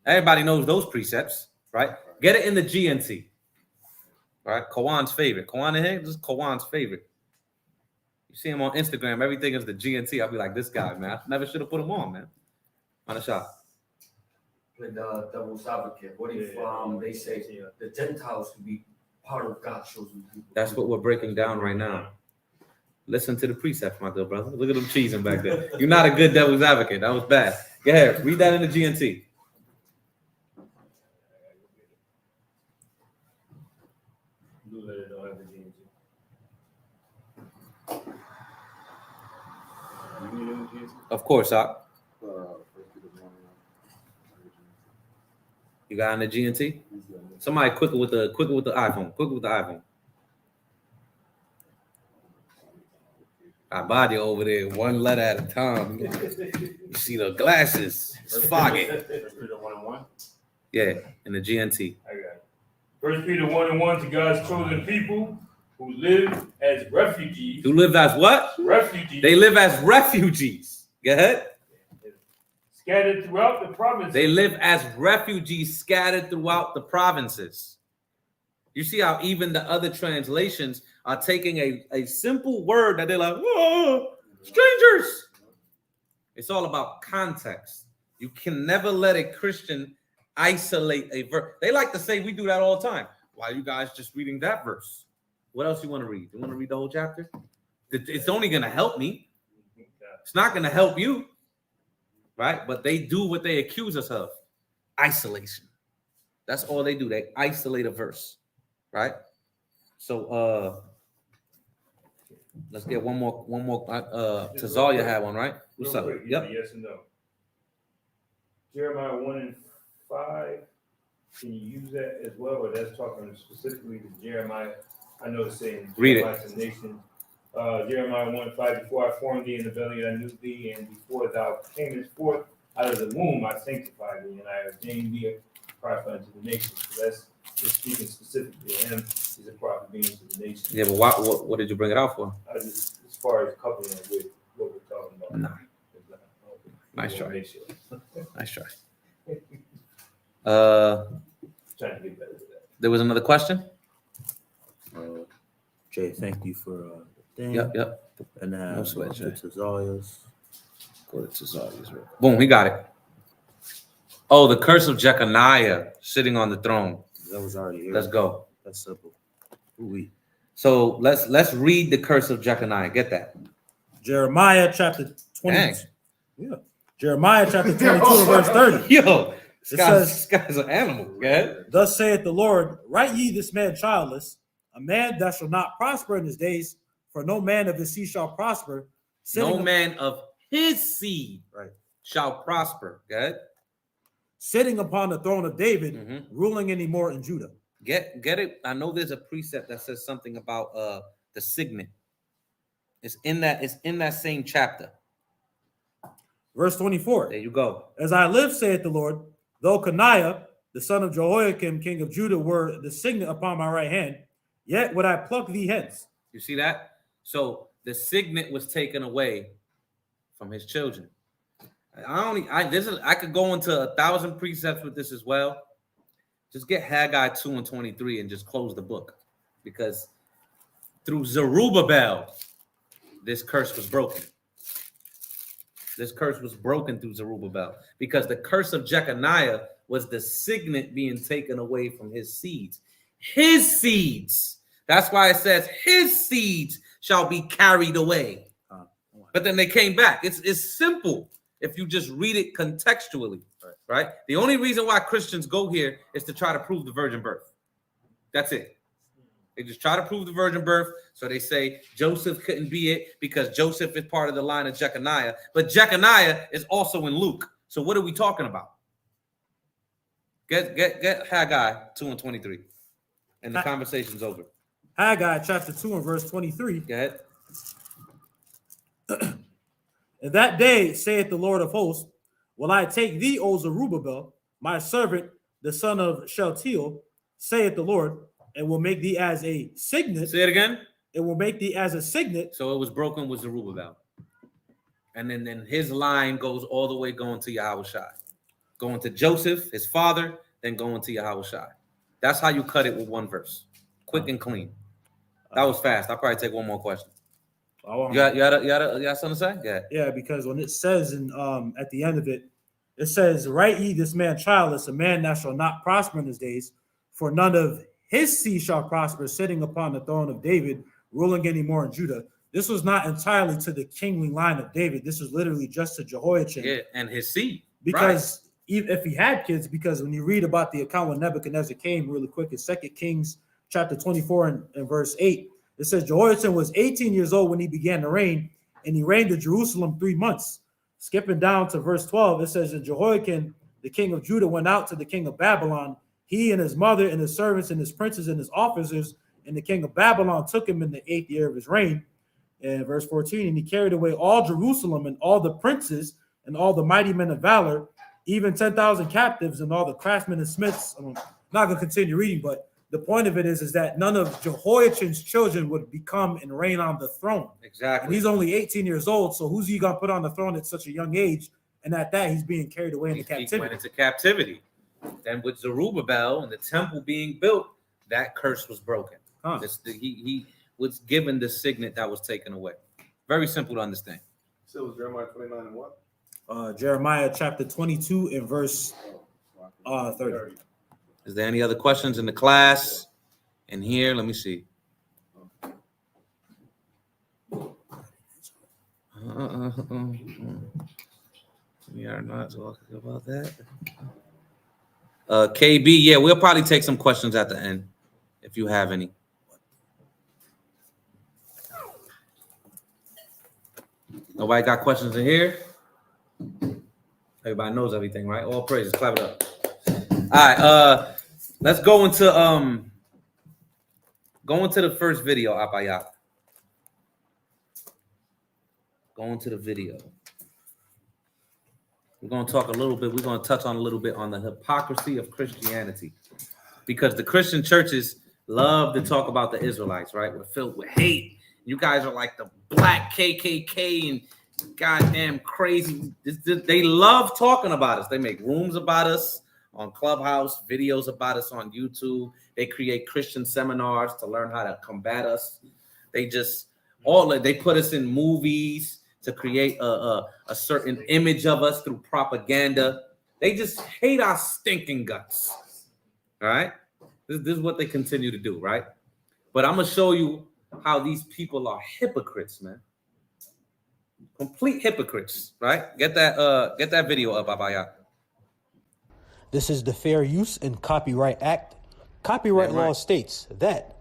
Everybody knows those precepts, right? Get it in the GNT, right? Kawan's favorite. Kawan in here, this is Kawan's favorite. You see him on Instagram, everything is the GNT. I'll be like, this guy, man. I never should have put him on, man. On a shot. With devil's advocate. What if they say the Gentiles could be part of God's chosen people? That's what we're breaking down right now. Listen to the precepts, my good brother. Look at them cheesing back there. You're not a good devil's advocate. That was bad. Go ahead. Read that in the GNT. Of course, you got on the GNT? Somebody quicker with the iPhone. Quicker with the iPhone. Our body over there, one letter at a time. You see the glasses. It's foggy. Yeah, in the GNT. I got it. 1 Peter 1:1 to God's chosen people who live as refugees. Who live as what? Refugees. They live as refugees. Go ahead. Scattered throughout the provinces. They live as refugees scattered throughout the provinces. You see how even the other translations are taking a simple word that they're like, whoa, strangers. It's all about context. You can never let a Christian isolate a verse. They like to say we do that all the time. Why are you guys just reading that verse? What else you want to read? You want to read the whole chapter? It's only going to help me. It's not going to help you. Right? But they do what they accuse us of. Isolation. That's all they do. They isolate a verse. Right? So let's get one more. Tazalia had one, right? What's up? Quick, Yep. Yes and no. Jeremiah 1:5. Can you use that as well? Or that's talking specifically to Jeremiah. I know it's saying read Jeremiah to nation. Jeremiah 1:5, before I formed thee in the belly, I knew thee, and before thou camest forth out of the womb, I sanctified thee, and I ordained thee a prophet unto the nations. So that's just speaking specifically to him. He's a prophet being to the nations. Yeah, but what did you bring it out for? Just as far as coupling it with what we're talking about. No. Nice try. Sure. Nice try. Trying to get better with that. There was another question? Jay, thank you for the thing. Yep. And No sweat, Jay. Tazalia's. Go to Thessalonians. Boom, he got it. Oh, the curse of Jeconiah sitting on the throne. That was already here. Let's go. That's simple. Ooh-wee. So let's read the curse of Jeconiah. Get that? Jeremiah chapter 20. Dang. Yeah. Jeremiah chapter 22 and verse 30. Yo, It this guy's an animal, man. Thus saith the Lord, write ye this man childless, a man that shall not prosper in his days, for no man of his seed shall prosper. No man of his seed Right. shall prosper. Good. Sitting upon the throne of David, ruling anymore in Judah. Get it. I know there's a precept that says something about the signet. It's in that same chapter. Verse 24. There you go. As I live, saith the Lord, though Coniah, the son of Jehoiakim, king of Judah, were the signet upon my right hand, yet would I pluck thee hence. You see that? So the signet was taken away from his children. I could go into 1,000 precepts with this as well. Just get Haggai 2 and 23 and just close the book, because through Zerubbabel, this curse was broken. This curse was broken through Zerubbabel, because the curse of Jeconiah was the signet being taken away from his seeds. His seeds. That's why it says his seeds shall be carried away. But then they came back. It's simple if you just read it contextually, right? The only reason why Christians go here is to try to prove the virgin birth. That's it. They just try to prove the virgin birth. So they say Joseph couldn't be it because Joseph is part of the line of Jeconiah. But Jeconiah is also in Luke. So what are we talking about? Get Haggai 2 and 23. And the conversation's over. Haggai chapter 2 and verse 23. Go ahead. In that day, saith the Lord of hosts, will I take thee, O Zerubbabel, my servant, the son of Shealtiel, saith the Lord, and will make thee as a signet. Say it again. It will make thee as a signet. So it was broken with Zerubbabel. And then his line goes all the way going to Yahushai. Going to Joseph, his father, then going to Yahushai. That's how you cut it with one verse. Quick and clean. That was fast. I'll probably take one more question. You got something to say? Yeah. Yeah, because when it says in at the end of it, it says, write ye this man childless, a man that shall not prosper in his days, for none of his seed shall prosper, sitting upon the throne of David, ruling anymore in Judah. This was not entirely to the kingly line of David. This was literally just to Jehoiachin. Yeah, and his seed. Because if he had kids, because when you read about the account when Nebuchadnezzar came really quick in 2 Kings chapter 24 and verse 8, it says Jehoiachin was 18 years old when he began to reign, and he reigned in Jerusalem 3 months. Skipping down to verse 12, it says that Jehoiakim, the king of Judah, went out to the king of Babylon. He and his mother and his servants and his princes and his officers, and the king of Babylon took him in the 8th year of his reign. And verse 14, and he carried away all Jerusalem and all the princes and all the mighty men of valor, even 10,000 captives and all the craftsmen and smiths. I'm not going to continue reading, but the point of it is that none of Jehoiachin's children would become and reign on the throne. Exactly. And he's only 18 years old, so who's he going to put on the throne at such a young age? And at that, he's being carried away into captivity. He went into captivity. Then with Zerubbabel and the temple being built, that curse was broken. He was given the signet that was taken away. Very simple to understand. So it was Jeremiah 29 and what? Jeremiah chapter 22 and verse 30. Is there any other questions in the class? In here, let me see. We are not talking about that. KB, yeah, we'll probably take some questions at the end if you have any. Nobody got questions in here? Everybody knows everything, right? All praises. Clap it up. All right, let's go into the first video, Apayat. Go into the video. We're going to talk a little bit. We're going to touch on a little bit on the hypocrisy of Christianity, because the Christian churches love to talk about the Israelites, right? We're filled with hate. You guys are like the black KKK and goddamn crazy. They love talking about us. They make rooms about us on Clubhouse, videos about us on YouTube. They create Christian seminars to learn how to combat us. They put us in movies to create a certain image of us through propaganda. They just hate our stinking guts. All right? This is what they continue to do, right? But I'm going to show you how these people are hypocrites, man. Complete hypocrites, right? Get that video up, Abaya. This is the Fair Use and Copyright Act. Copyright law states that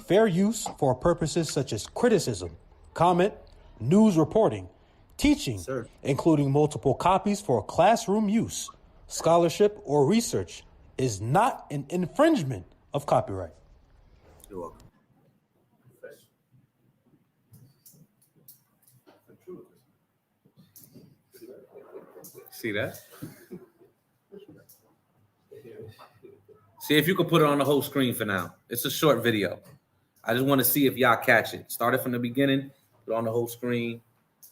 fair use for purposes such as criticism, comment, news reporting, teaching, including multiple copies for classroom use, scholarship, or research, is not an infringement of copyright. You're welcome. See that? See if you can put it on the whole screen for now. It's a short video. I just want to see if y'all catch it. Start it from the beginning, put it on the whole screen.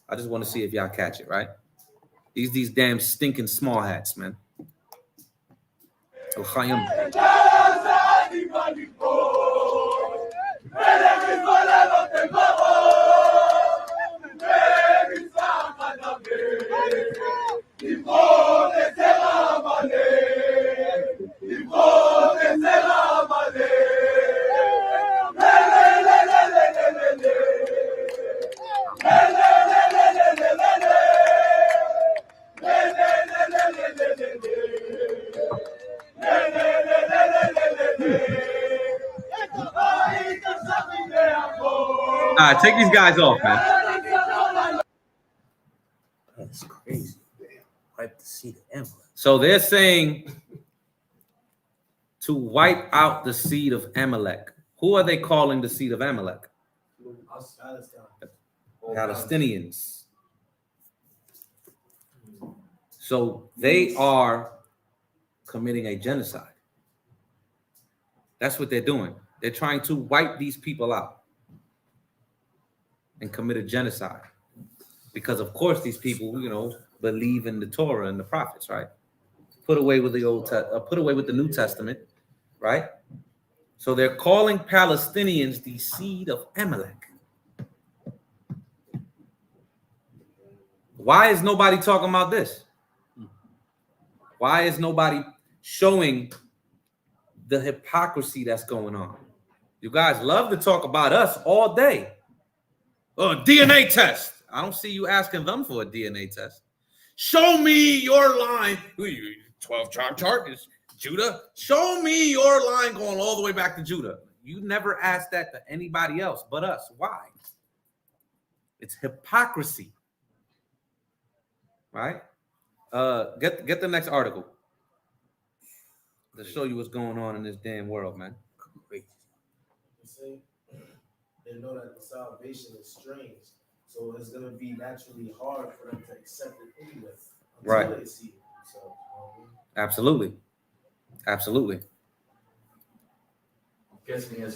I just want to see if y'all catch it, right? These damn stinking small hats, man. All right, take these guys off, man. That's crazy. Wipe the seed of Amalek. So they're saying to wipe out the seed of Amalek. Who are they calling the seed of Amalek? Palestinians. So they are committing a genocide. That's what they're doing. They're trying to wipe these people out and commit a genocide. Because of course these people, believe in the Torah and the prophets, right? Put away with the New Testament, right? So they're calling Palestinians the seed of Amalek. Why is nobody talking about this? Why is nobody showing the hypocrisy that's going on? You guys love to talk about us all day. Oh, DNA test. I don't see you asking them for a DNA test. Show me your line. 12 tribe chart is Judah. Show me your line going all the way back to Judah. You never asked that to anybody else but us. Why? It's hypocrisy. Right? Get the next article to show you what's going on in this damn world, man. Crazy. You see, they know that the salvation is strange, so it's gonna be naturally hard for them to accept it anyway. Right. They see it. So, Absolutely. Absolutely. I'm guessing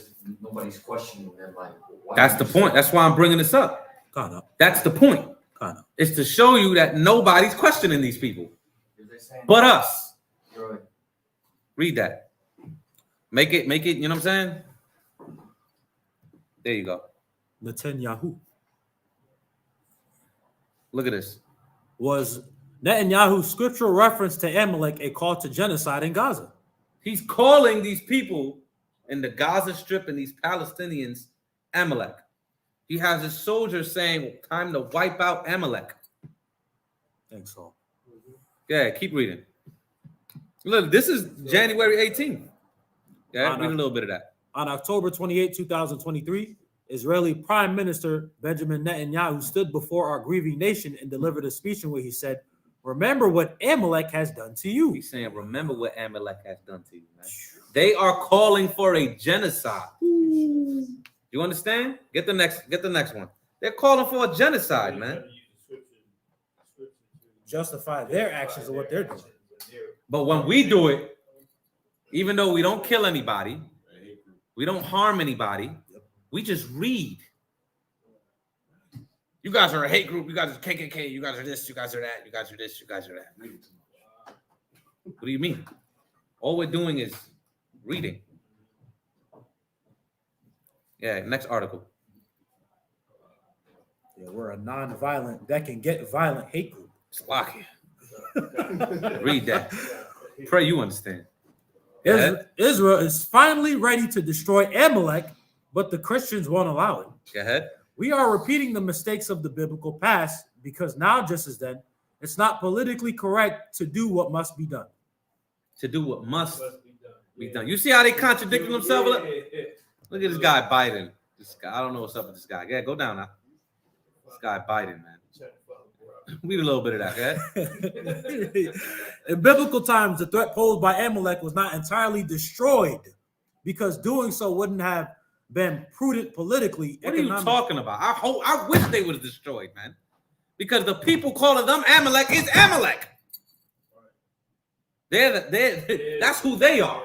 nobody's questioning them. Like, That's the point. That's why I'm bringing this up. Kind of. That's the point. Kind of. It's to show you that nobody's questioning these people but us. Right. Read that. Make it, you know what I'm saying? There you go. Netanyahu. Look at this. Was Netanyahu's scriptural reference to Amalek a call to genocide in Gaza? He's calling these people in the Gaza Strip and these Palestinians Amalek. He has his soldiers saying, time to wipe out Amalek. Thanks, so. Yeah, keep reading. Look, this is January 18th. Yeah, read a little bit of that. On October 28, 2023, Israeli Prime Minister Benjamin Netanyahu stood before our grieving nation and delivered a speech in which he said, "Remember what Amalek has done to you." He's saying, remember what Amalek has done to you, man. They are calling for a genocide. You understand? Get the next one. They're calling for a genocide, man. Justify their actions of what they're doing. But when we do it, even though we don't kill anybody, we don't harm anybody, we just read. You guys are a hate group. You guys are KKK. You guys are this. You guys are that. You guys are this. You guys are that. What do you mean? All we're doing is reading. Yeah, next article. Yeah, we're a non-violent that can get violent hate group. Slocky. Read that. Pray you understand. Israel is finally ready to destroy Amalek, but the Christians won't allow it. Go ahead. We are repeating the mistakes of the biblical past because now, just as then, it's not politically correct to do what must be done. To do what must be done. You see how they contradicting themselves? Look at this guy Biden. This guy, I don't know what's up with this guy. Yeah, go down now. This guy Biden, man. Read a little bit of that, okay? In biblical times, the threat posed by Amalek was not entirely destroyed because doing so wouldn't have been prudent politically. What are you talking about? I wish they would have destroyed, man. Because the people calling them Amalek is Amalek. That's who they are.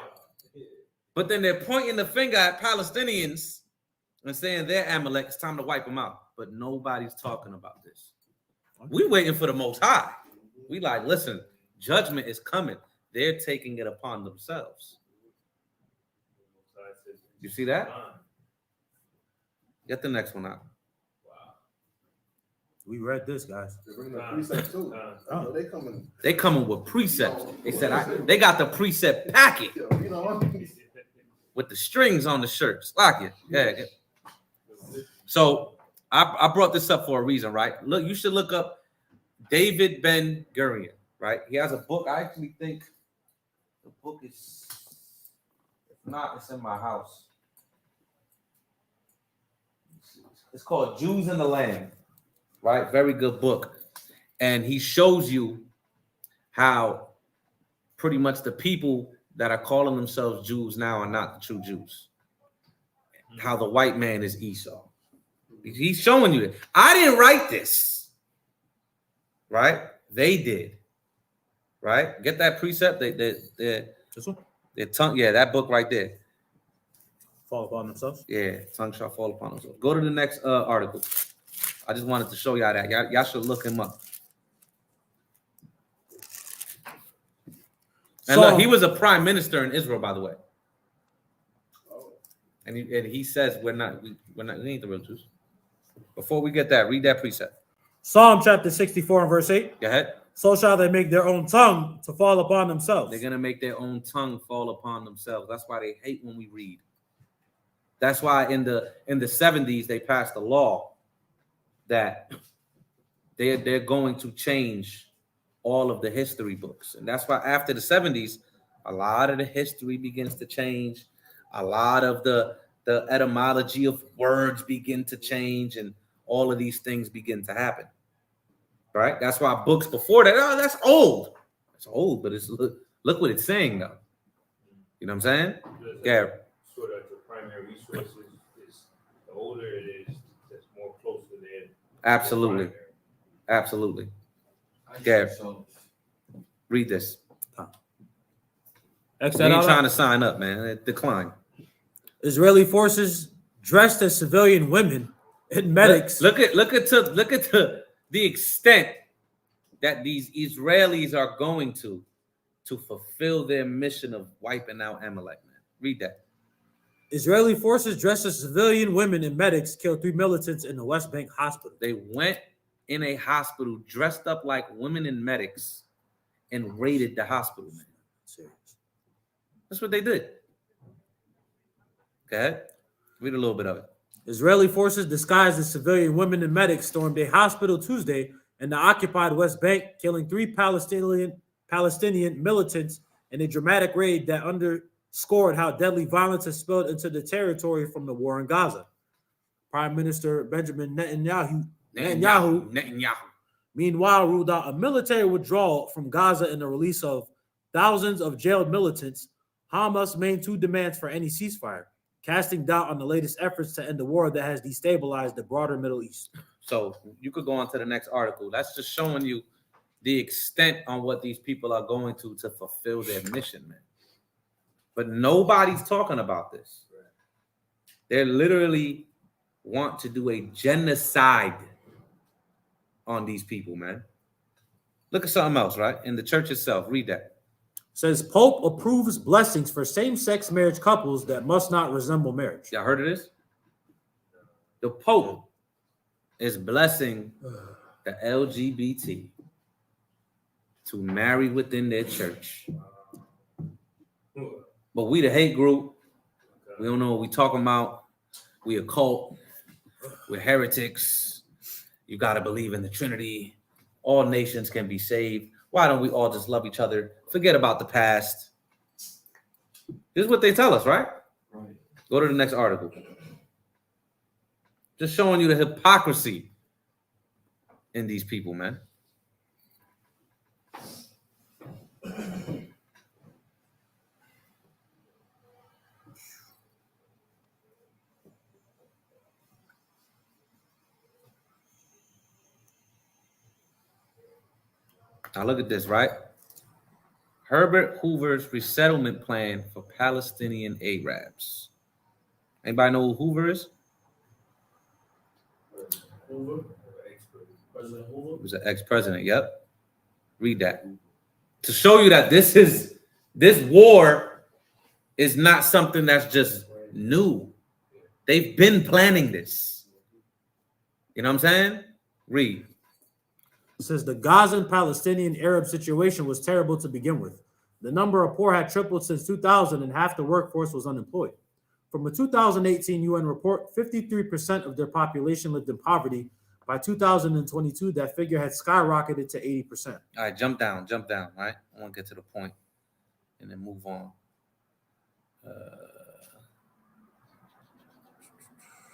But then they're pointing the finger at Palestinians and saying they're Amalek. It's time to wipe them out. But nobody's talking about this. We waiting for the Most High. We like, listen, judgment is coming. They're taking it upon themselves. You see that? Get the next one out. We read this, guys. They're bringing the precept too. Oh. They coming with precepts. They said they got the precept packet with the strings on the shirts. Like it. Yeah. So I brought this up for a reason, right? Look, you should look up David Ben Gurion, right? He has a book. I actually think the book is, if not, it's in my house. It's called Jews in the Land, right? Very good book. And he shows you how pretty much the people that are calling themselves Jews now are not the true Jews. How the white man is Esau. He's showing you that. I didn't write this, right? They did, right? Get that precept. This one? Their tongue, yeah, that book right there. Fall upon themselves. Yeah, tongue shall fall upon themselves. Go to the next article. I just wanted to show y'all that. Y'all should look him up. And So, look, he was a prime minister in Israel, by the way. And he says we ain't the real Jews. Before we get that, read that precept. Psalm chapter 64 and verse 8. Go ahead. So shall they make their own tongue to fall upon themselves. They're gonna make their own tongue fall upon themselves. That's why they hate when we read. That's why in the 70s they passed a law that they're going to change all of the history books. And that's why after the 70s, a lot of the history begins to change. A lot of the etymology of words begin to change, and all of these things begin to happen. Right? That's why books before that, oh, that's old. It's old, but it's look what it's saying though. You know what I'm saying? Yeah. Sort of the primary resources is the older it is, that's more close to their Absolutely. primary. Absolutely. I Yeah. think so. Read this. X We that ain't out. trying to sign up, man. Decline. Israeli forces dressed as civilian women and medics. Look at the extent that these Israelis are going to fulfill their mission of wiping out Amalek, man. Read that. Israeli forces dressed as civilian women and medics killed 3 militants in the West Bank hospital. They went in a hospital dressed up like women and medics and raided the hospital, man. Serious. That's what they did. Go ahead. Read a little bit of it. Israeli forces disguised as civilian women and medics stormed a hospital Tuesday in the occupied West Bank, killing 3 Palestinian militants in a dramatic raid that underscored how deadly violence has spilled into the territory from the war in Gaza. Prime Minister Benjamin Netanyahu, meanwhile, ruled out a military withdrawal from Gaza and the release of thousands of jailed militants. Hamas made 2 demands for any ceasefire, casting doubt on the latest efforts to end the war that has destabilized the broader Middle East. So you could go on to the next article. That's just showing you the extent on what these people are going to fulfill their mission, man. But nobody's talking about this. They literally want to do a genocide on these people, man. Look at something else, right? In the church itself, read that. Says Pope approves blessings for same-sex marriage couples that must not resemble marriage. Y'all heard of this? The Pope is blessing the LGBT to marry within their church. But we the hate group. We don't know what we talking about. We a cult. We're heretics. You got to believe in the Trinity. All nations can be saved. Why don't we all just love each other? Forget about the past. This is what they tell us, right? Right. Go to the next article. Just showing you the hypocrisy in these people, man. Now look at this, right? Herbert Hoover's resettlement plan for Palestinian Arabs. Anybody know who Hoover is? Hoover, President Hoover. He was an ex-president. Yep. Read that. To show you that this war is not something that's just new. They've been planning this. You know what I'm saying? Read. It says the Gaza Palestinian Arab situation was terrible to begin with. The number of poor had tripled since 2000 and half the workforce was unemployed. From a 2018 UN report, 53% of their population lived in poverty. By 2022, that figure had skyrocketed to 80%. All right, jump down, right? I want to get to the point and then move on.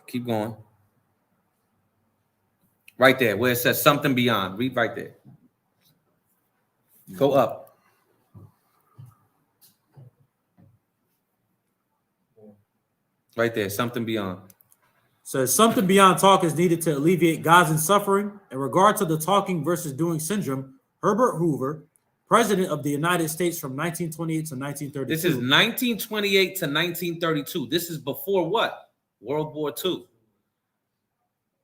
Keep going. Right there, where it says something beyond. Read right there. Go up. Right there, something beyond. Says something beyond talk is needed to alleviate Gazan suffering. In regard to the talking versus doing syndrome, Herbert Hoover, President of the United States from 1928 to 1932. This is 1928 to 1932. This is before what? World War II.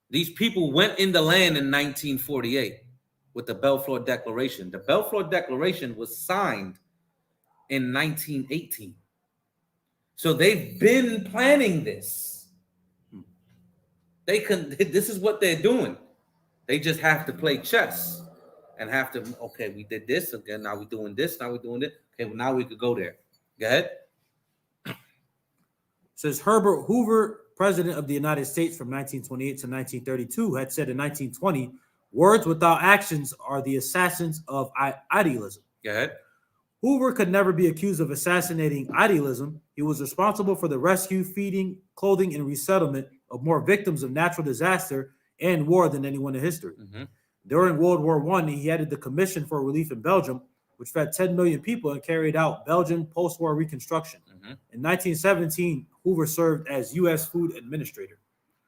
These people went in the land in 1948 with the Balfour Declaration. The Balfour Declaration was signed in 1918. So they've been planning this. This is what they're doing. They just have to play chess and have to, okay, we did this, again, now we're doing this, now we're doing this. Okay, well, now we could go there. Go ahead. Says Herbert Hoover, President of the United States from 1928 to 1932, had said in 1920, words without actions are the assassins of idealism. Go ahead. Hoover could never be accused of assassinating idealism. He was responsible for the rescue, feeding, clothing, and resettlement of more victims of natural disaster and war than anyone in history. Mm-hmm. During World War I, he headed the Commission for Relief in Belgium, which fed 10 million people and carried out Belgian post-war reconstruction. Mm-hmm. In 1917, Hoover served as U.S. Food Administrator.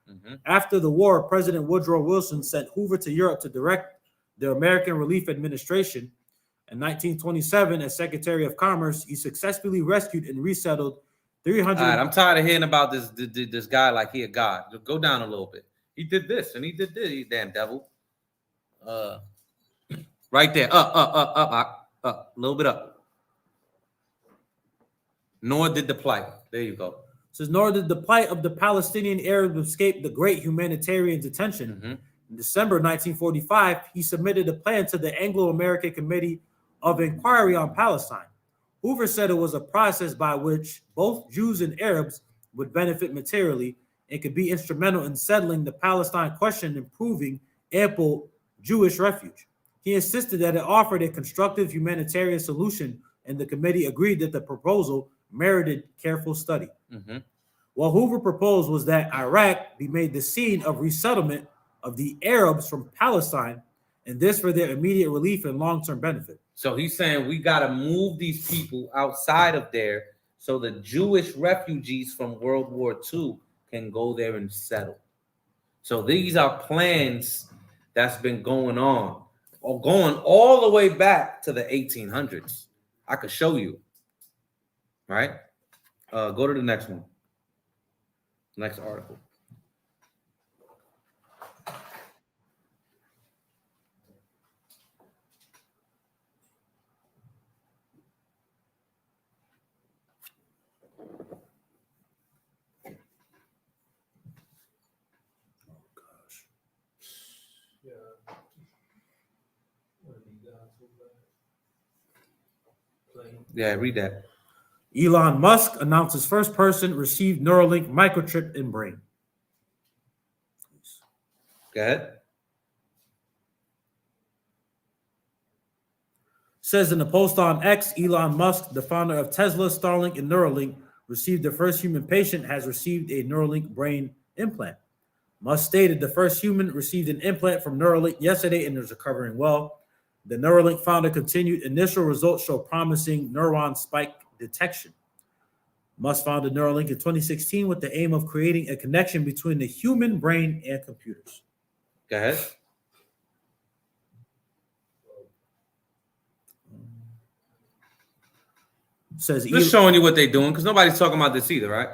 Mm-hmm. After the war, President Woodrow Wilson sent Hoover to Europe to direct the American Relief Administration. In 1927, as Secretary of Commerce, he successfully rescued and resettled 300. All right, I'm tired of hearing about this guy like he a god. Go down a little bit. He did this and he did this. You damn devil. Right there. Up. A little bit up. Nor did the plight. There you go. Says, nor did the plight of the Palestinian Arabs escape the great humanitarian detention. Mm-hmm. In December 1945, he submitted a plan to the Anglo-American Committee of Inquiry on Palestine. Hoover said it was a process by which both Jews and Arabs would benefit materially and could be instrumental in settling the Palestine question and improving ample Jewish refuge. He insisted that it offered a constructive humanitarian solution, and the committee agreed that the proposal merited careful study. Mm-hmm. What Hoover proposed was that Iraq be made the scene of resettlement of the Arabs from Palestine, and this for their immediate relief and long-term benefit. So he's saying we got to move these people outside of there so the Jewish refugees from World War II can go there and settle. So these are plans that's been going on, or going all the way back to the 1800s. I could show you. Right? Go to the next one. Next article. Yeah, read that. Elon Musk announces first person received Neuralink microchip in brain. Go ahead. Says in the post on X, Elon Musk, the founder of Tesla, Starlink, and Neuralink, received the first human patient has received a Neuralink brain implant. Musk stated the first human received an implant from Neuralink yesterday and is recovering well. The Neuralink founder continued, initial results show promising neuron spike detection. Musk founded Neuralink in 2016 with the aim of creating a connection between the human brain and computers. Go ahead. Says Just showing you what they're doing, because nobody's talking about this either, right?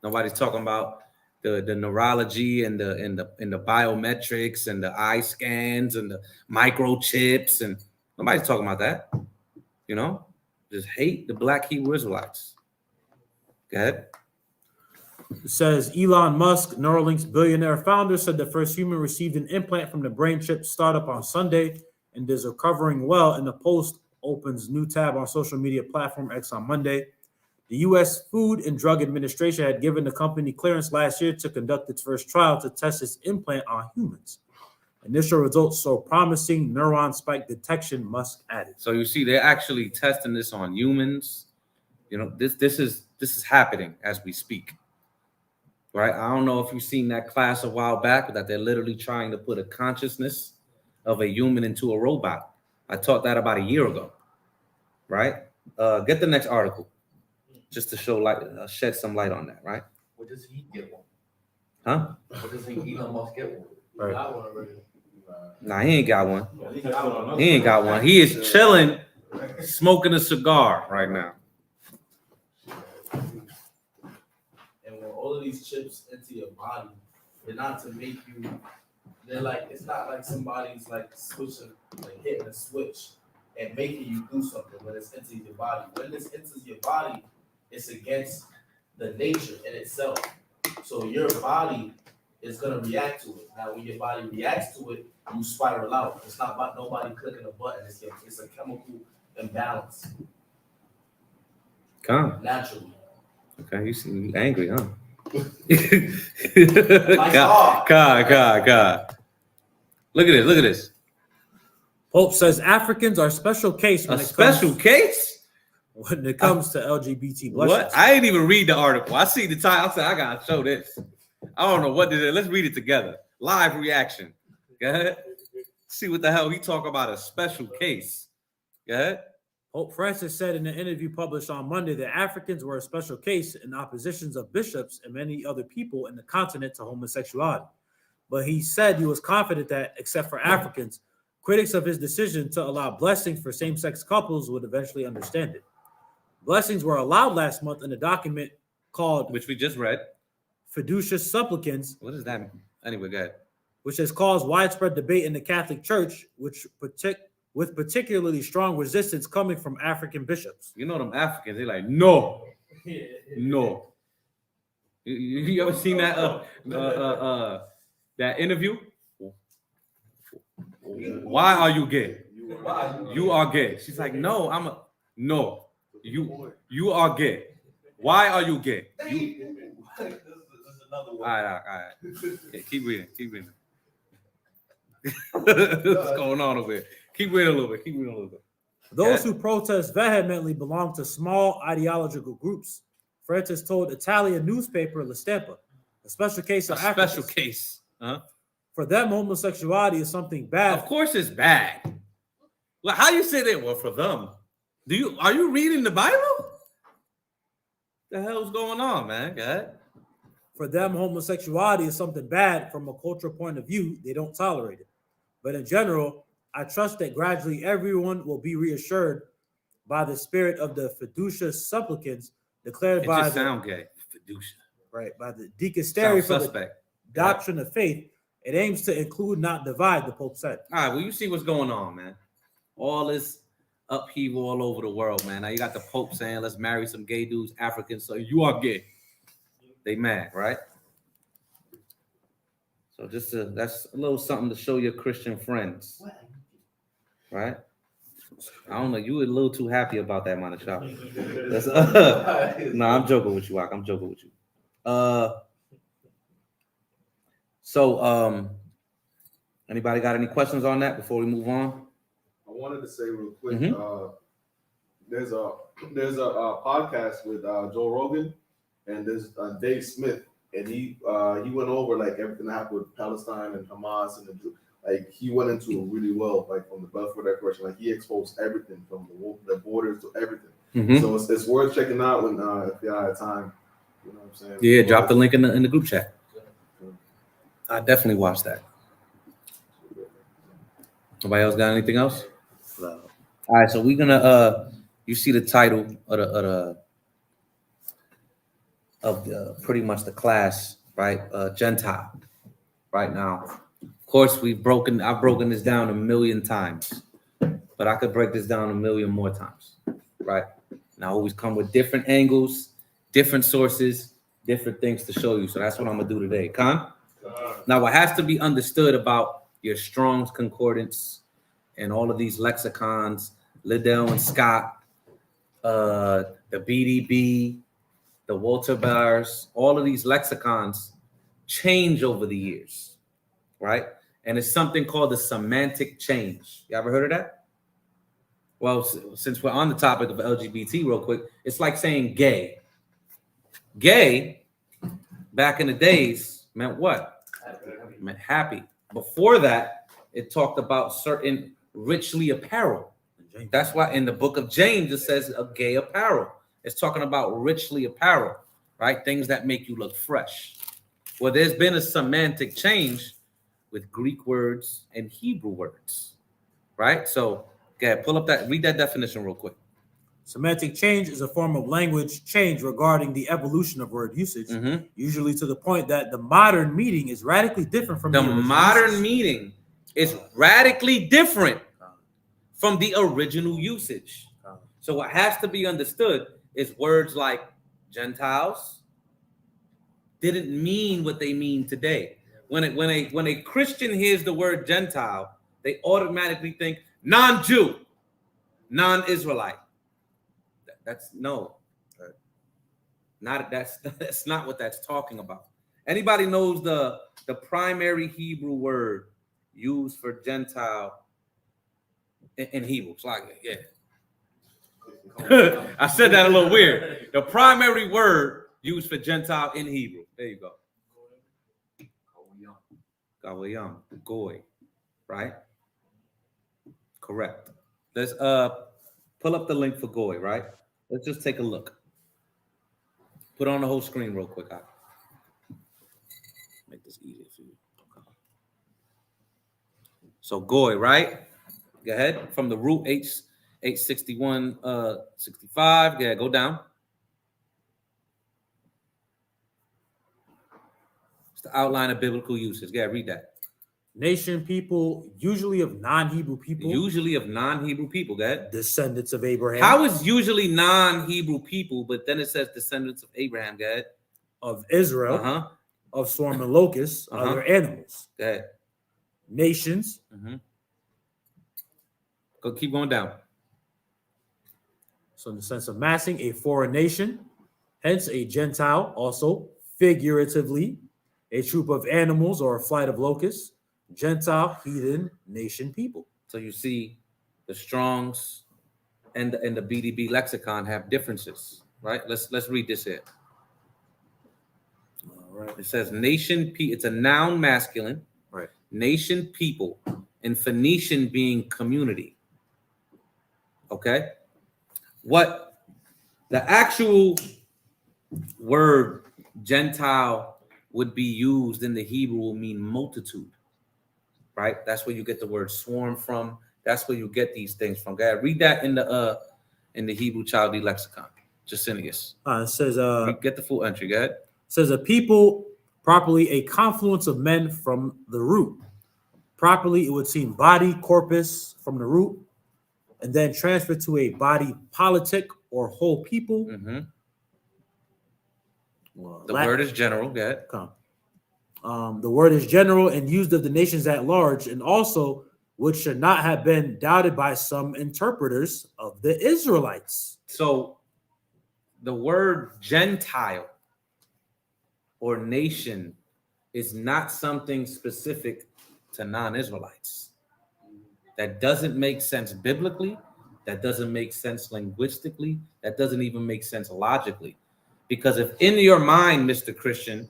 Nobody's talking about the neurology and the biometrics and the eye scans and the microchips, and nobody's talking about that. You know, just hate the black Hebrew Israelites. Go ahead. Says Elon Musk, Neuralink's billionaire founder, said the first human received an implant from the brain chip startup on Sunday and is recovering well. In the post opens new tab on social media platform X on Monday. The U.S. Food and Drug Administration had given the company clearance last year to conduct its first trial to test its implant on humans. Initial results show promising neuron spike detection, Musk added. So you see, they're actually testing this on humans. You know, this is happening as we speak. Right? I don't know if you've seen that class a while back that they're literally trying to put a consciousness of a human into a robot. I taught that about a year ago. Right? Get the next article just to show light, shed some light on that. Right? What does he get one? Huh? What does Elon Musk get one? Right. Nah, he ain't got one. He ain't got one. He is chilling, smoking a cigar right now. And when all of these chips into your body, they're not to make you. They're like, it's not like somebody's like switching, like hitting a switch and making you do something when it's into your body. When this enters your body, it's against the nature in itself. So your body is gonna react to it. Now, when your body reacts to it, you spiral out. It's not about nobody clicking a button. It's a chemical imbalance Come. naturally. Okay, you seem angry, huh? God. God. Look at this. Pope says Africans are a special case when it comes to LGBT blushes. What? I didn't even read the article. I see the title. I said, I gotta show this. I don't know what this is. Let's read it together. Live reaction. Go ahead. See what the hell he talk about, a special case. Go ahead. Pope Francis said in an interview published on Monday that Africans were a special case in oppositions of bishops and many other people in the continent to homosexuality. But he said he was confident that, except for Africans, critics of his decision to allow blessings for same-sex couples would eventually understand it. Blessings were allowed last month in a document called, which we just read, Fiducia Supplicans. What does that mean? Anyway, go ahead. Which has caused widespread debate in the Catholic Church, with particularly strong resistance coming from African bishops. You know them Africans, they're like, no. You ever seen that that interview? Why are you gay? You are gay. She's like, no, no. You are gay. Why are you gay? All right. Yeah, keep reading. What's going on over here? Keep reading a little bit. Those who protest vehemently belong to small ideological groups. Francis told Italian newspaper La Stampa, a special case of Africans. Special case. Huh? For them, homosexuality is something bad. Of course it's bad. Well, how you say that? Well, for them. Are you reading the Bible? The hell's going on, man? Go ahead. For them, homosexuality is something bad from a cultural point of view. They don't tolerate it. But in general, I trust that gradually everyone will be reassured by the spirit of the Fiducia Supplicans declared by gay. Fiducia. Right, by the Dicastery for the Doctrine of Faith. It aims to include, not divide, the Pope said. All right, well, you see what's going on, man. All this upheaval all over the world, man. Now you got the Pope saying, let's marry some gay dudes, Africans, so you are gay. They mad, right? So that's a little something to show your Christian friends, right? I don't know. You were a little too happy about that, Manachal. That's no, I'm joking with you, Ak. I'm joking with you. So anybody got any questions on that before we move on? I wanted to say real quick. Mhm. There's a podcast with Joe Rogan and there's Dave Smith, and he went over like everything that happened with Palestine and Hamas and like he went into it really well, like from the Balfour Declaration. Like he exposed everything from the borders to everything. Mhm. So it's worth checking out when if you have time. You know what I'm saying? Yeah, drop the link in the group chat. I definitely watched that. Nobody else got anything else? No. All right, so we're gonna you see the title of the pretty much the class, right? Gentile. Right now, of course, I've broken this down a million times, but I could break this down a million more times, right? And I always come with different angles, different sources, different things to show you. So that's what I'm gonna do today. Khan? Now, what has to be understood about your Strong's Concordance and all of these lexicons, Liddell and Scott, the BDB, the Walter Bars, all of these lexicons change over the years, right? And it's something called the semantic change. You ever heard of that? Well, since we're on the topic of LGBT real quick, it's like saying gay. Gay, back in the days, meant what? It meant happy. Before that, it talked about certain richly apparel. That's why in the book of James, it says a gay apparel. It's talking about richly apparel, right? Things that make you look fresh. Well, there's been a semantic change with Greek words and Hebrew words, right? So, go ahead, read that definition real quick. Semantic change is a form of language change regarding the evolution of word usage, usually to the point that the modern meaning is radically different from the modern meaning is radically different from the original usage. So what has to be understood is words like Gentiles didn't mean what they mean today. When a Christian hears the word Gentile, they automatically think non-Jew, non-Israelite. That's not what that's talking about. Anybody knows the primary Hebrew word used for Gentile in Hebrew? It's like, yeah. I said that a little weird. The primary word used for Gentile in Hebrew. There you go. Goyim. Goy. Right? Correct. Let's pull up the link for Goy, right? Let's just take a look. Put on the whole screen real quick. Make this easier for you. Okay. So Goy, right? Go ahead. From the root 861 65. Yeah, go down. It's the outline of biblical usage. Yeah, read that. Nation, people, usually of non-Hebrew people. Usually of non-Hebrew people. Go ahead. Descendants of Abraham. How is usually non-Hebrew people, but then it says descendants of Abraham? Go ahead. Of Israel. Of swarming locusts, other animals. Go ahead. Nations. Go keep going down. So in the sense of massing, a foreign nation, hence a Gentile, also figuratively, a troop of animals or a flight of locusts, Gentile, heathen, nation, people. So you see the Strong's and the BDB lexicon have differences, right? Let's read this here. All right. It says nation, it's a noun masculine, right? Nation, people, and Phoenician being community. Okay? What the actual word Gentile would be used in the Hebrew will mean multitude, right? That's where you get the word swarm from. That's where you get these things from. Go ahead, read that in the Hebrew Chaldee lexicon. Jusinius. It says get the full entry. Go ahead. It says a people, properly a confluence of men from the root. Properly, it would seem body, corpus from the root, and then transfer to a body politic or whole people. Well, the word is general. Go ahead. The word is general and used of the nations at large, and also which should not have been doubted by some interpreters of the Israelites. So the word Gentile or nation is not something specific to non-Israelites. That doesn't make sense biblically. That doesn't make sense linguistically. That doesn't even make sense logically. Because if in your mind, Mr. Christian,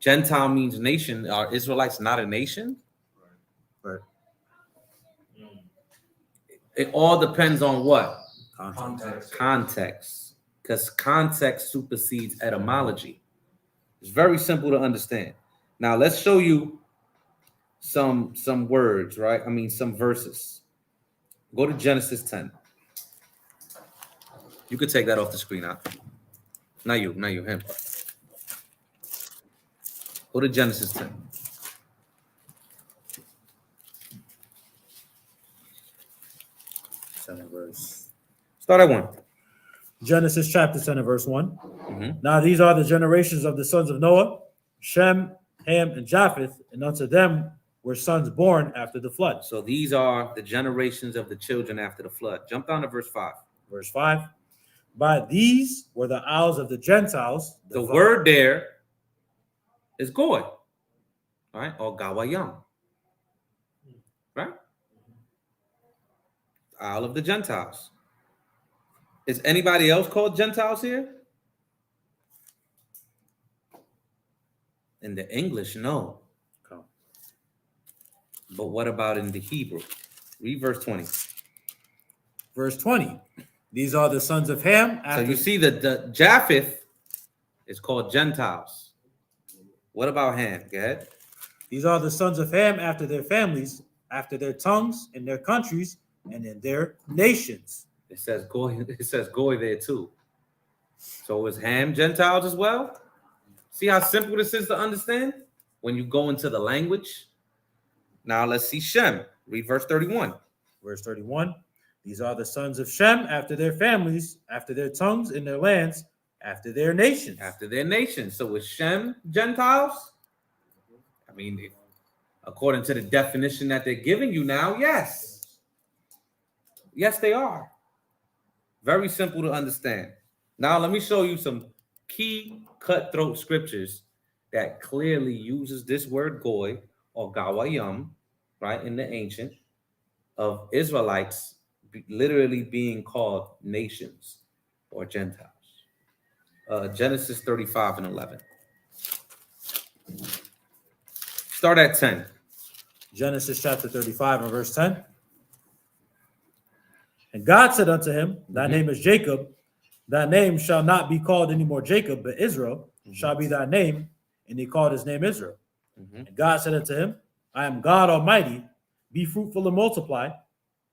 Gentile means nation, are Israelites not a nation? Right. It all depends on what? Context. Because context supersedes etymology. It's very simple to understand. Now let's show you some words, right? I mean, some verses. Go to Genesis 10. You could take that off the screen out. Not you, him. Go to Genesis 10. Start at 1. Genesis chapter 10 and verse 1. Mhm. Now these are the generations of the sons of Noah, Shem, Ham, and Japheth, and unto them were sons born after the flood. So these are the generations of the children after the flood. Jump down to verse 5. Verse 5. By these were the isles of the Gentiles. The word there is Goy, right? Or Gawayam, right? Isle of the Gentiles. Is anybody else called Gentiles here? In the English, no. But what about in the Hebrew? Read verse 20. Verse 20. These are the sons of Ham. So you see that the Japheth is called Gentiles. What about Ham? Go ahead. These are the sons of Ham after their families, after their tongues, in their countries, and in their nations. It says Goy there too. So is Ham Gentiles as well? See how simple this is to understand when you go into the language? Now let's see Shem. Read verse 31. Verse 31. These are the sons of Shem after their families, after their tongues, in their lands, after their nations. After their nations. So is Shem Gentiles? I mean, according to the definition that they're giving you now, yes. Yes, they are. Very simple to understand. Now let me show you some key cutthroat scriptures that clearly uses this word Goy or Gawayam, right, in the ancient, of Israelites literally being called nations or Gentiles. Genesis 35 and 11. Start at 10. Genesis chapter 35 and verse 10. And God said unto him, thy name is Jacob. Thy name shall not be called any more Jacob, but Israel shall be thy name. And he called his name Israel. And God said unto him, I am God Almighty. Be fruitful and multiply.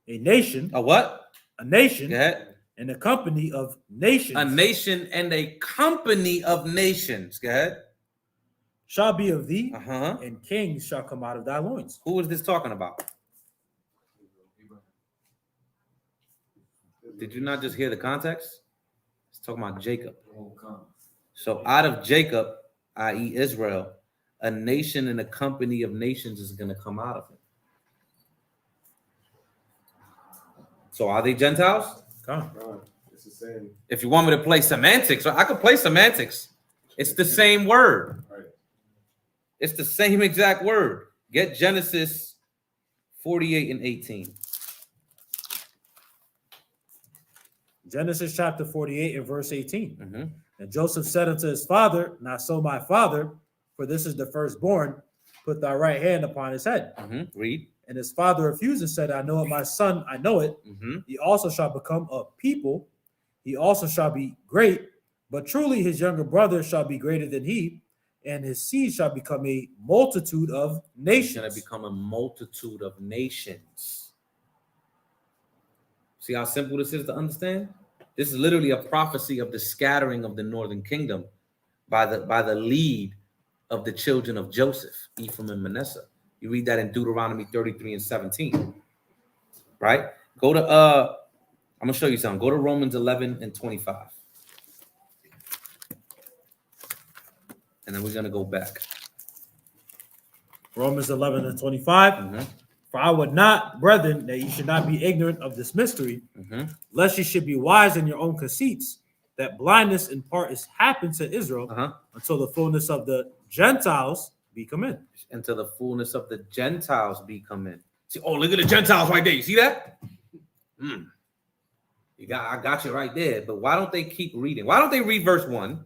A nation. A what? A nation. Go ahead. And a company of nations. A nation and a company of nations. Go ahead. Shall be of thee, Uh-huh. and kings shall come out of thy loins. Who is this talking about? Did you not just hear the context? It's talking about Jacob. So out of Jacob, i.e. Israel, a nation and a company of nations is going to come out of him. So are they Gentiles? It's the same. If you want me to play semantics, I could play semantics. It's the same word. Right. It's the same exact word. Get Genesis 48 and 18. Genesis chapter 48 and verse 18. And Joseph said unto his father, not so my father, for this is the firstborn, put thy right hand upon his head. Read. And his father refused and said, I know it, my son, I know it. He also shall become a people. He also shall be great, but truly his younger brother shall be greater than he, and his seed shall become a multitude of nations. He's going to become a multitude of nations. See how simple this is to understand? This is literally a prophecy of the scattering of the northern kingdom by the lead of the children of Joseph, Ephraim and Manasseh. You read that in Deuteronomy 33 and 17, right? Go to, I'm going to show you something. Go to Romans 11 and 25. And then we're going to go back. Romans 11 and 25. For I would not, brethren, that ye should not be ignorant of this mystery, lest ye should be wise in your own conceits, that blindness in part is happened to Israel until the fullness of the Gentiles be come in. Until the fullness of the Gentiles be come in. See, oh, look at the Gentiles right there. You see that? I got you right there. But why don't they keep reading? Why don't they read verse 1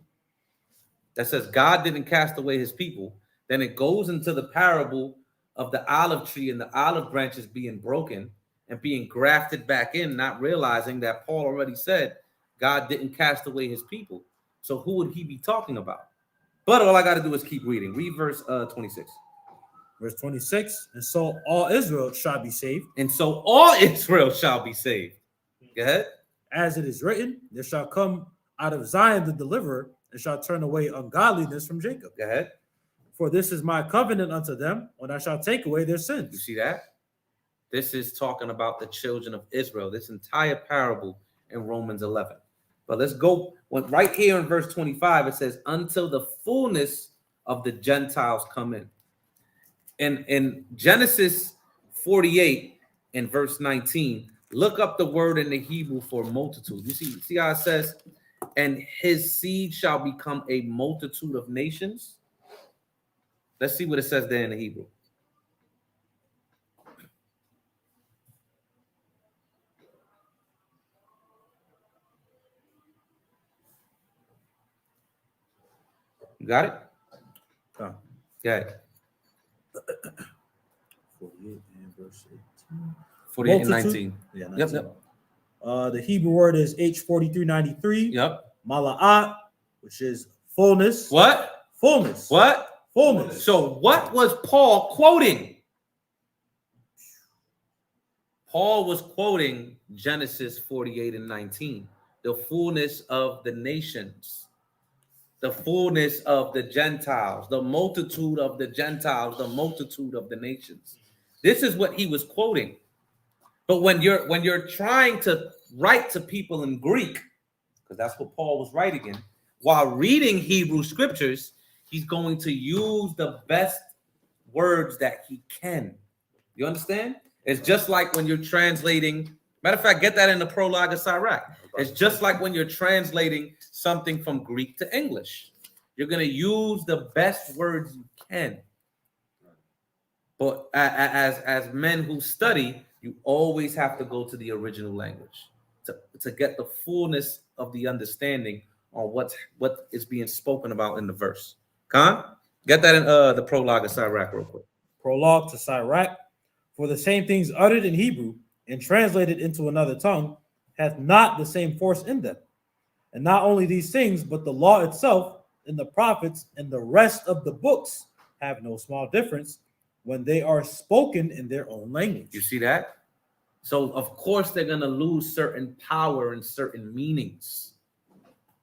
that says God didn't cast away his people? Then it goes into the parable of the olive tree and the olive branches being broken and being grafted back in, not realizing that Paul already said God didn't cast away his people. So who would he be talking about? But all I got to do is keep reading. Read verse 26. Verse 26, and so all Israel shall be saved. And so all Israel shall be saved. Go ahead. As it is written, there shall come out of Zion the deliverer, and shall turn away ungodliness from Jacob. Go ahead. For this is my covenant unto them, when I shall take away their You sins. see that? This is talking about the children of Israel. This entire parable in Romans 11. But let's go right here in verse 25. It says, until the fullness of the Gentiles come in. In Genesis 48 and verse 19, look up the word in the Hebrew for multitude. You see how it says, and his seed shall become a multitude of nations. Let's see what it says there in the Hebrew. You got it? Oh. Yeah. 48 and verse 18. 48 and Multitude? 19. Yeah, Yep. The Hebrew word is H4393. Yep. Mala'at, which is fullness. What? Fullness. What? Fullness. So what was Paul quoting? Paul was quoting Genesis 48 and 19. The fullness of the nations. The fullness of the Gentiles. The multitude of the Gentiles. The multitude of the nations. This is what he was quoting. But when you're trying to write to people in Greek, because that's what Paul was writing in, while reading Hebrew scriptures, he's going to use the best words that he can. You understand? It's just like when you're translating. Matter of fact, get that in the prologue of Sirach. It's just like when you're translating something from Greek to English. You're going to use the best words you can. But as men who study, you always have to go to the original language to get the fullness of the understanding on what is being spoken about in the verse. Khan, get that in the prologue of Sirach real quick. Prologue to Sirach. For the same things uttered in Hebrew and translated into another tongue hath not the same force in them. And not only these things, but the law itself and the prophets and the rest of the books have no small difference when they are spoken in their own language. You see that? So, of course, they're going to lose certain power and certain meanings,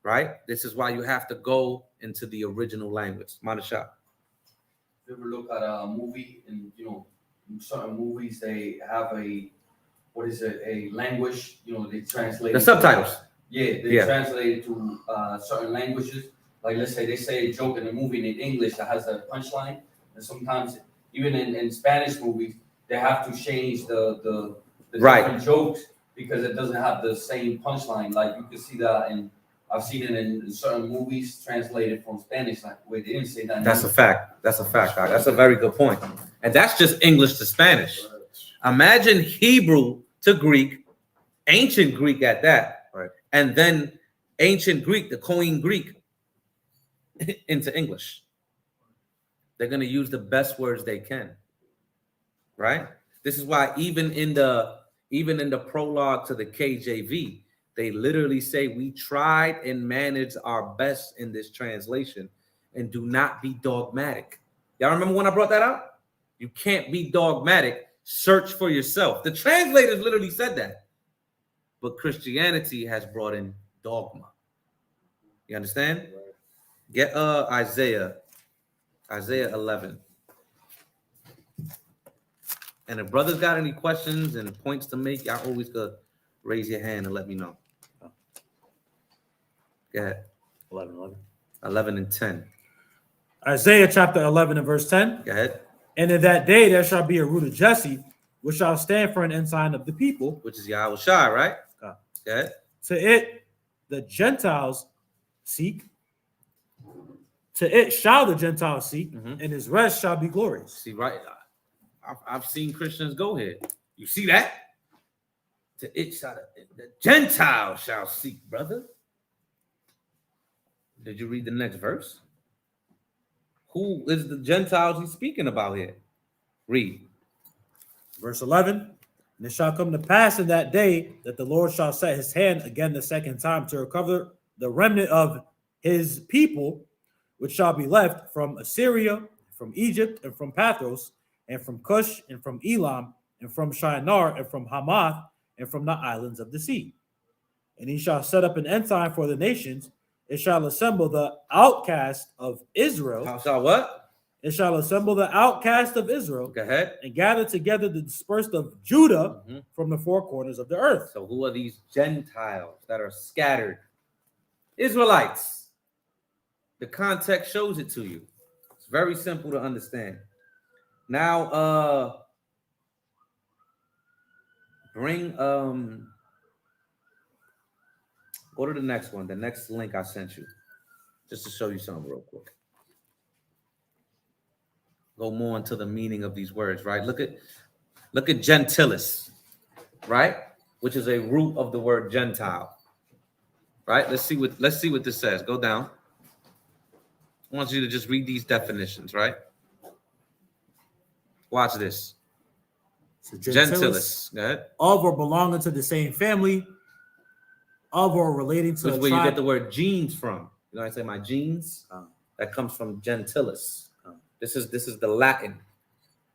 right? This is why you have to go into the original language. Manasha. If you ever look at a movie, and in certain movies they have a language, they translate The subtitles. They translate it to certain languages. Like, let's say they say a joke in a movie in English that has a punchline, and sometimes even in Spanish movies they have to change the different jokes because it doesn't have the same punchline. Like, you can see that, and I've seen it in certain movies translated from Spanish. Like, wait, they didn't say that. That's a fact. That's a fact. That's a very good point. And that's just English to Spanish. Imagine Hebrew to Greek, ancient Greek at that, right? And then ancient Greek, the Koine Greek, into English. They're going to use the best words they can, right? This is why even in the prologue to the KJV, they literally say we tried and managed our best in this translation and do not be dogmatic. Y'all remember when I brought that out? You can't be dogmatic. Search for yourself. The translators literally said that. But Christianity has brought in dogma. You understand? Get Isaiah 11. And if brothers got any questions and points to make, y'all always could raise your hand and let me know. Go ahead. 11 and 10. Isaiah chapter 11 and verse 10. Go ahead. And in that day there shall be a root of Jesse, which shall stand for an ensign of the people. Which is Yawasap, right? Ah. Okay. To it the Gentiles seek. To it shall the Gentiles seek, Mhm. and his rest shall be glorious. See, right? I've seen Christians go here. You see that? To it shall the Gentile shall seek, brother. Did you read the next verse? Who is the Gentiles he's speaking about here? Read. Verse 11. And it shall come to pass in that day that the Lord shall set his hand again the second time to recover the remnant of his people, which shall be left from Assyria, from Egypt, and from Pathros, and from Cush, and from Elam, and from Shinar, and from Hamath, and from the islands of the sea. And he shall set up an ensign for the nations. It shall assemble the outcast of Israel. How shall what? It shall assemble the outcast of Israel, Go ahead. and gather together the dispersed of Judah Mhm. from the four corners of the earth. So who are these Gentiles that are scattered? Israelites. The context shows it to you. It's very simple to understand. Now, bring go to the next one, the next link I sent you, just to show you something real quick. Go more into the meaning of these words, right? Look at gentilis, right? Which is a root of the word Gentile, right? Let's see what this says. Go down. I want you to just read these definitions, right? Watch this. So Gentilis. Go ahead. of or belonging to the same family, of or relating to Which a where you tribe. get the word genes from. You know, I say my genes. That comes from gentilis. This is the Latin,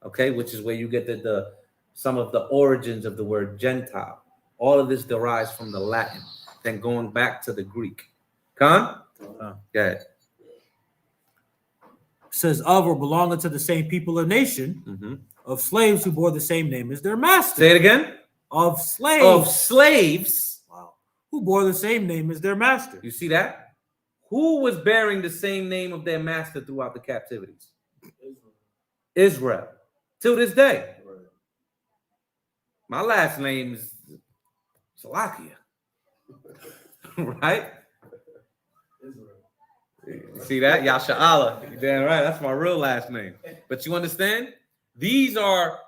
okay, which is where you get the some of the origins of the word Gentile. All of this derives from the Latin, then going back to the Greek. Con? Go ahead. Says of or belonging to the same people or nation, Mm-hmm. of slaves who bore the same name as their master. Say it again. Of slaves. Of slaves. Wow. Who bore the same name as their master. You see that? Who was bearing the same name of their master throughout the captivities? Israel. Till this day. My last name is Salakia. Right? You see that? Yasha'Allah. You're damn right. That's my real last name. But you understand? These are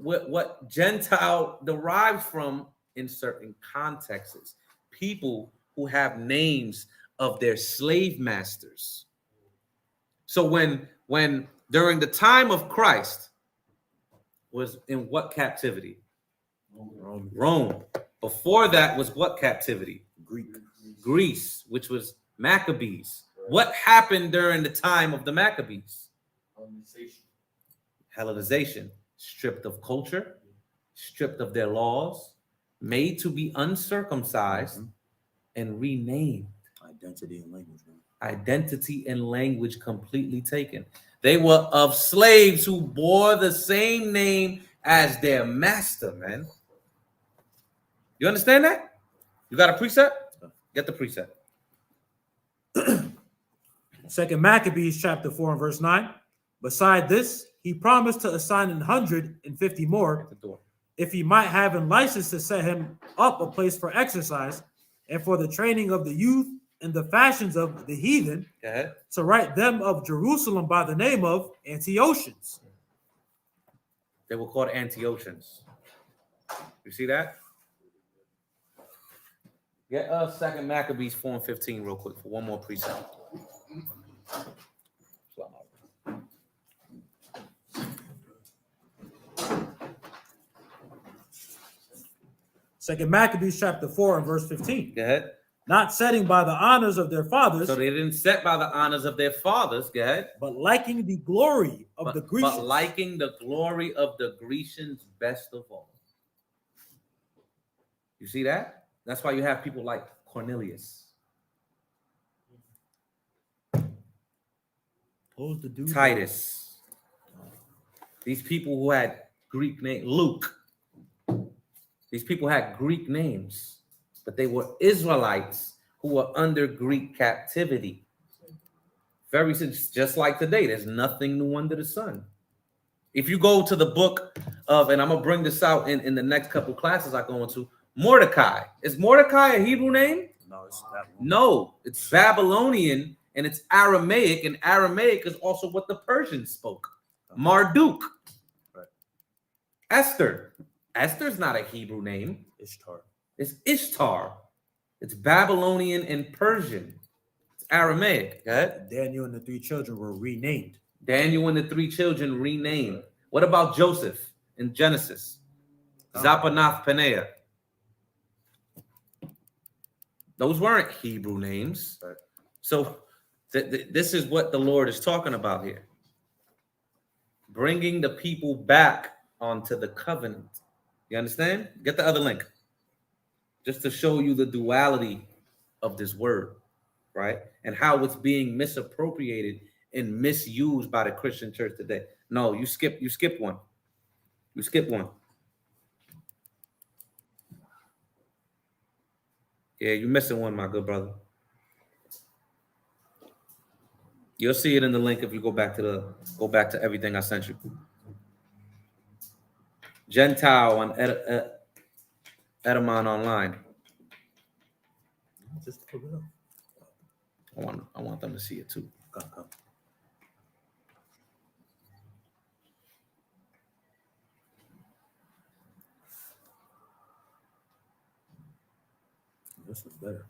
what Gentile derives from in certain contexts. People who have names of their slave masters. So when during the time of Christ was in what captivity? Rome. Before that was what captivity? Greece, which was Maccabees. What happened during the time of the Maccabees? Hellenization. Stripped of culture, stripped of their laws, made to be uncircumcised, and renamed. Identity and language. Man. Identity and language completely taken. They were of slaves who bore the same name as their master, man. You understand that? You got a precept? Get the precept. Second Maccabees chapter 4 and verse 9. Beside this, he promised to assign 150 more if he might have in license to set him up a place for exercise and for the training of the youth and the fashions of the heathen, to write them of Jerusalem by the name of Antiochians. They were called Antiochians. You see that? Get Second Maccabees 4 and 15 real quick for one more precept. Second Maccabees chapter 4 and verse 15. Go ahead. Not setting by the honors of their fathers, So they didn't set by the honors of their fathers. Go ahead. but liking the glory of the Grecians. But liking the glory of the Grecians best of all. You see that? That's why you have people like Cornelius, Titus. These people who had Greek name, Luke. These people had Greek names, but they were Israelites who were under Greek captivity. Just like today, there's nothing new under the sun. If you go to the book of, and I'm gonna bring this out in the next couple classes I go into, Mordecai. Is Mordecai a Hebrew name? No, it's that one. No, it's Babylonian and it's Aramaic, and Aramaic is also what the Persians spoke. Marduk. Right. Esther. Esther's not a Hebrew name. Ishtar. It's Ishtar. It's Babylonian and Persian. It's Aramaic. Okay? Daniel and the 3 children were renamed. Daniel and the 3 children renamed. What about Joseph in Genesis? Zapanath Paneah. Those weren't Hebrew names. Right. So this is what the Lord is talking about here. Bringing the people back onto the covenant. You understand? Get the other link. Just to show you the duality of this word, right? And how it's being misappropriated and misused by the Christian church today. No, you skipped one. You skipped one. Yeah, you're missing one, my good brother. You'll see it in the link if you go back to everything I sent you. Gentile on Edamon Online. Just put it up. I want them to see it too. Come. This is better.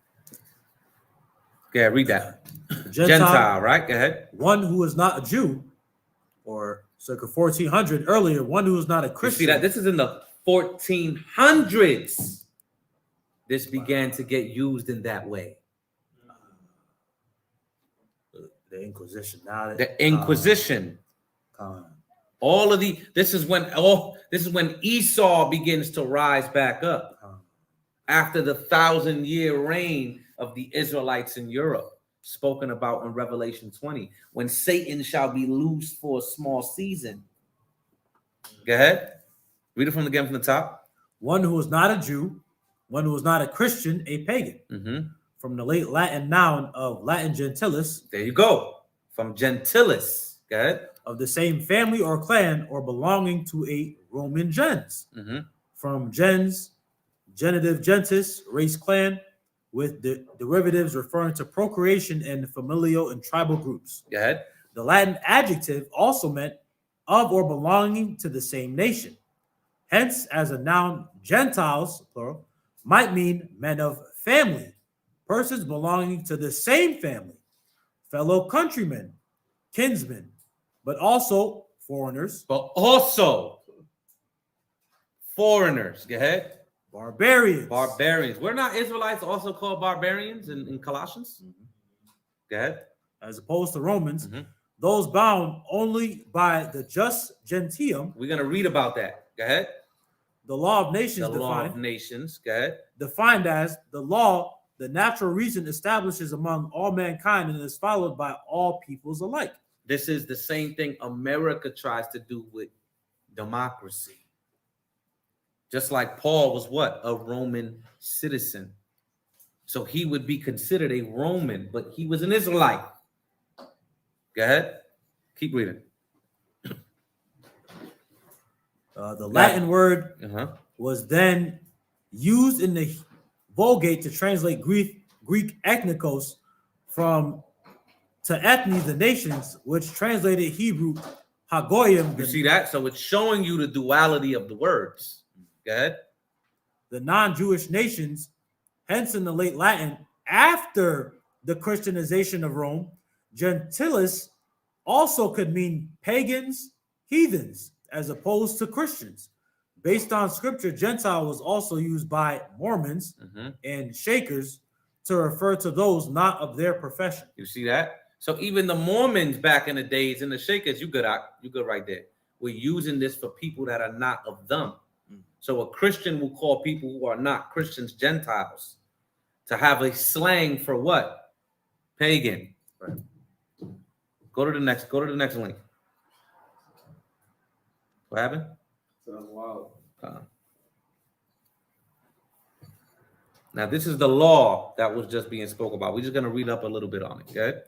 Yeah, read that. Gentile, right? Go ahead. One who is not a Jew, or circa 1400 earlier, one who is not a Christian. You see that? This is in the 1400s. This began to get used in that way. The Inquisition. Now The Inquisition. All of this is when Esau begins to rise back up after the 1,000-year reign of the Israelites in Europe, spoken about in Revelation 20, when Satan shall be loosed for a small season. Go ahead. Read it again from the top. One who is not a Jew, one who is not a Christian, a pagan. Mm-hmm. From the late Latin noun of Latin gentilis. There you go. From gentilis. Go ahead. Of the same family or clan or belonging to a Roman gens. Mm-hmm. From gens, genitive gentis, race clan, with the derivatives referring to procreation and familial and tribal groups. Go ahead. The Latin adjective also meant of or belonging to the same nation. Hence, as a noun, Gentiles, plural, might mean men of family, persons belonging to the same family, fellow countrymen, kinsmen, but also foreigners. But also foreigners. Go ahead. Barbarians. Barbarians. We're not Israelites also called barbarians in Colossians? Mm-hmm. Go ahead. As opposed to Romans, Mm-hmm. those bound only by the just gentium. We're going to read about that. Go ahead. The law of nations The law of nations. Go ahead. defined as the law, the natural reason establishes among all mankind and is followed by all peoples alike. This is the same thing America tries to do with democracy. Just like Paul was what? A Roman citizen. So he would be considered a Roman, but he was an Israelite. Go ahead. Keep reading. The Latin word Uh-huh. was then used in the Vulgate to translate Greek ethnikos to ethnes, the nations, which translated Hebrew Goyim. You see that? So it's showing you the duality of the words. Go ahead. The non-Jewish nations. Hence, in the late Latin, after the Christianization of Rome, gentilis also could mean pagans, heathens, as opposed to Christians. Based on scripture, Gentile was also used by Mormons and Shakers to refer to those not of their profession. You see that? So even the Mormons back in the days and the Shakers, you good right there. We're using this for people that are not of them. So a Christian will call people who are not Christians Gentiles, to have a slang for what? Pagan. Right. Go to the next link. What happened? Sounds wild. Now this is the law that was just being spoke about. We're just going to read up a little bit on it. Okay?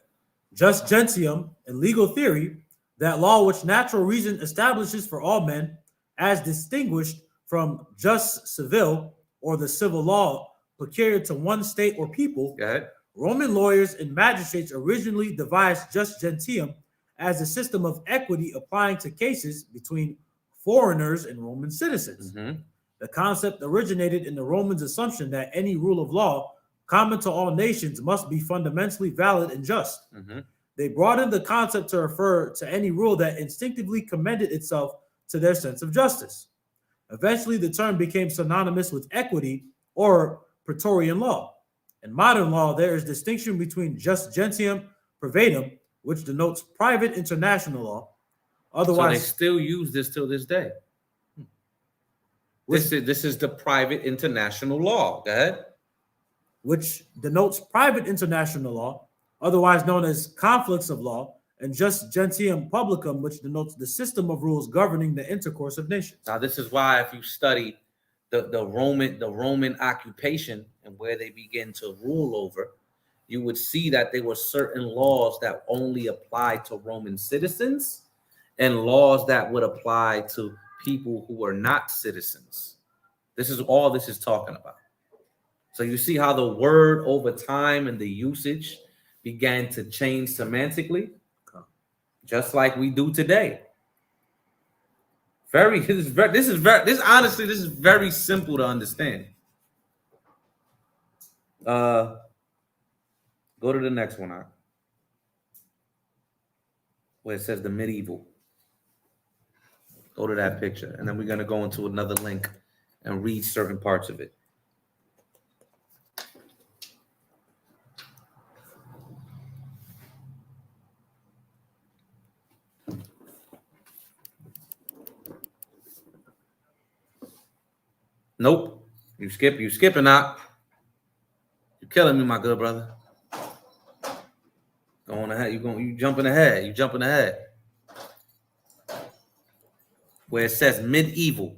Just gentium, in legal theory, that law which natural reason establishes for all men, as distinguished from jus civil, or the civil law peculiar to one state or people. Go ahead. Roman lawyers and magistrates originally devised jus gentium as a system of equity applying to cases between foreigners and Roman citizens. Mm-hmm. The concept originated in the Romans' assumption that any rule of law common to all nations must be fundamentally valid and just. Mm-hmm. They broadened the concept to refer to any rule that instinctively commended itself to their sense of justice. Eventually, the term became synonymous with equity or Praetorian law. In modern law, there is distinction between jus gentium privatum, which denotes private international law. Otherwise, so they still use this till this day. This is the private international law. Go ahead. Which denotes private international law, otherwise known as conflicts of law, and jus gentium publicum, which denotes the system of rules governing the intercourse of nations. Now, this is why if you study the Roman occupation and where they begin to rule over, you would see that there were certain laws that only applied to Roman citizens and laws that would apply to people who are not citizens. This is all this is talking about. So you see how the word over time and the usage began to change semantically, just like we do today. This is very simple to understand. Go to the next one, where it says the medieval. Go to that picture, and then we're going to go into another link and read certain parts of it. Nope. You skipping out. You're killing me, my good brother. Going ahead. You jumping ahead. Where it says medieval.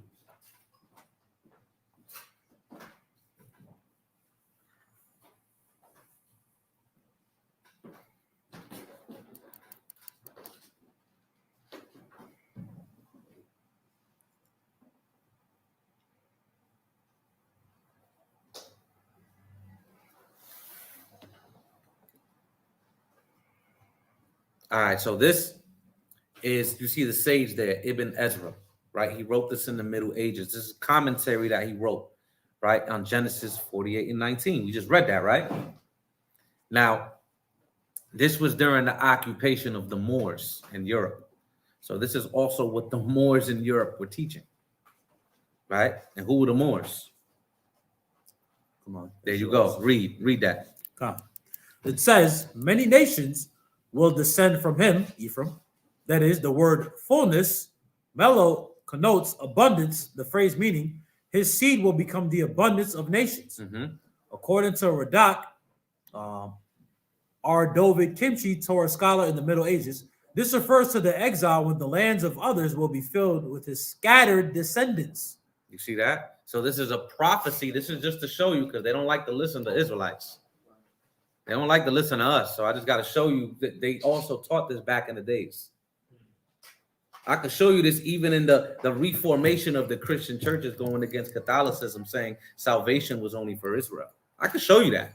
All right, so this is, you see the sage there, Ibn Ezra, right? He wrote this in the Middle Ages. This is commentary that he wrote, right, on Genesis 48 and 19. We just read that, right? Now, this was during the occupation of the Moors in Europe. So this is also what the Moors in Europe were teaching, right? And who were the Moors? Come on, there you go. Read that. Come. It says, many nations will descend from him, Ephraim. That is, the word fullness, mellow, connotes abundance, the phrase meaning, his seed will become the abundance of nations. Mm-hmm. According to Radak, R. David Kimchi, Torah scholar in the Middle Ages, this refers to the exile when the lands of others will be filled with his scattered descendants. You see that? So this is a prophecy. This is just to show you, because they don't like to listen to Israelites. They don't like to listen to us. So I just got to show you that they also taught this back in the days. I could show you this even in the reformation of the Christian churches going against Catholicism, saying salvation was only for Israel. I could show you that,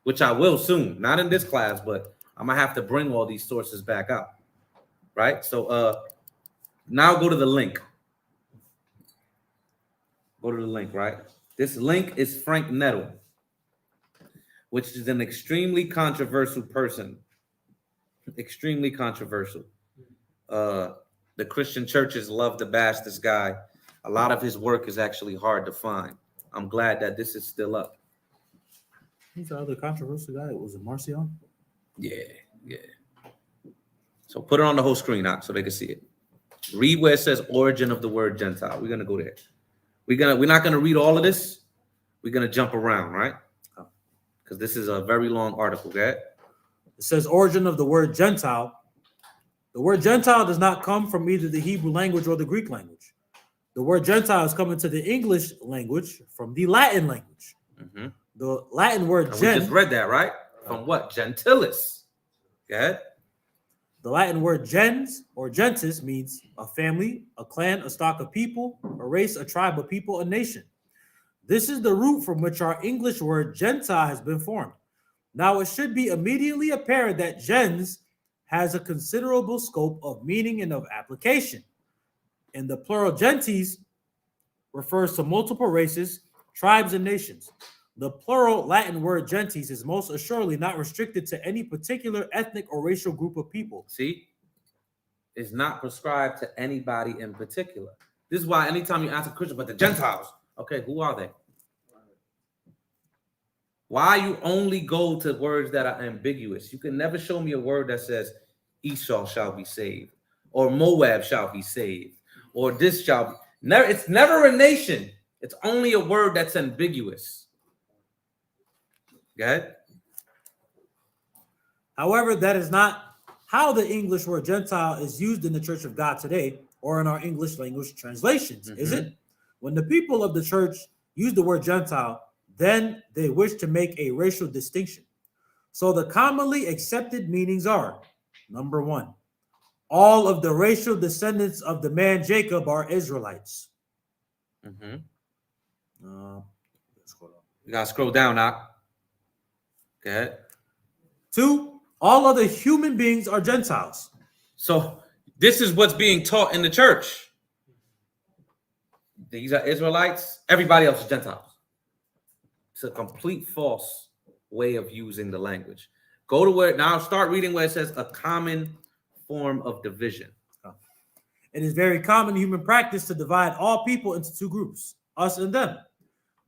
which I will soon. Not in this class, but I'm going to have to bring all these sources back out. Right? So now go to the link. Go to the link, right? This link is Frank Nettle, which is an extremely controversial person. Extremely controversial. The Christian churches love to bash this guy. A lot of his work is actually hard to find. I'm glad that this is still up. Who's the other controversial guy? Was it Marcion? Yeah. So put it on the whole screen out so they can see it. Read where it says origin of the word Gentile. We're gonna go there. We're not gonna read all of this. We're gonna jump around, right? Because this is a very long article, okay? It says origin of the word Gentile. The word Gentile does not come from either the Hebrew language or the Greek language. The word Gentile is coming to the English language from the Latin language. Mm-hmm. The Latin word We gen. just read that, right? From what? Gentilis. Go ahead. The Latin word gens or gentis means a family, a clan, a stock of people, a race, a tribe of people, a nation. This is the root from which our English word Gentile has been formed. Now, it should be immediately apparent that gens has a considerable scope of meaning and of application. And the plural gentes refers to multiple races, tribes, and nations. The plural Latin word gentes is most assuredly not restricted to any particular ethnic or racial group of people. See, it's not prescribed to anybody in particular. This is why anytime you ask a Christian, but the Gentiles, okay, who are they? Why you only go to words that are ambiguous? You can never show me a word that says Esau shall be saved, or Moab shall be saved, or this shall be. Never, it's never a nation. It's only a word that's ambiguous. Go ahead. However, that is not how the English word Gentile is used in the Church of God today or in our English language translations, is it? When the people of the church use the word Gentile, then they wish to make a racial distinction. So the commonly accepted meanings are, number one, all of the racial descendants of the man Jacob are Israelites. You gotta scroll down now. Go ahead. Two, all other human beings are Gentiles. So this is what's being taught in the church. These are Israelites. Everybody else is Gentiles. It's a complete false way of using the language. Go to where now. Start reading where it says a common form of division. It is very common human practice to divide all people into two groups, us and them.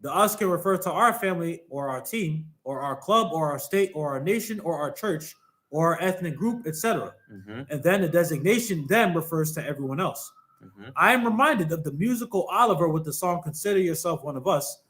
The us can refer to our family or our team or our club or our state or our nation or our church or our ethnic group, etc. And then the designation them refers to everyone else. I am reminded of the musical Oliver with the song Consider Yourself One of Us.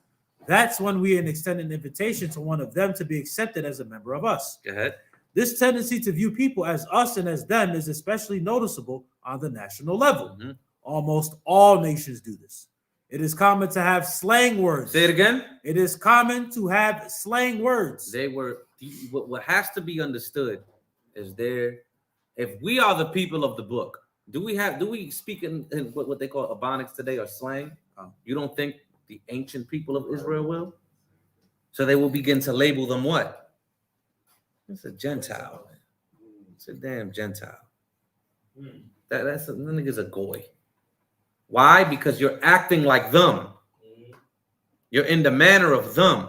That's when we extend an invitation to one of them to be accepted as a member of us. Go ahead. This tendency to view people as us and as them is especially noticeable on the national level. Almost all nations do this. It is common to have slang words. Say it again. It is common to have slang words. They were what has to be understood is there. If we are the people of the book, do we speak in what they call Ebonics today or slang? You don't think the ancient people of Israel will? So they will begin to label them what? It's a Gentile. It's a damn Gentile. That nigga's a goy. Why? Because you're acting like them. You're in the manner of them.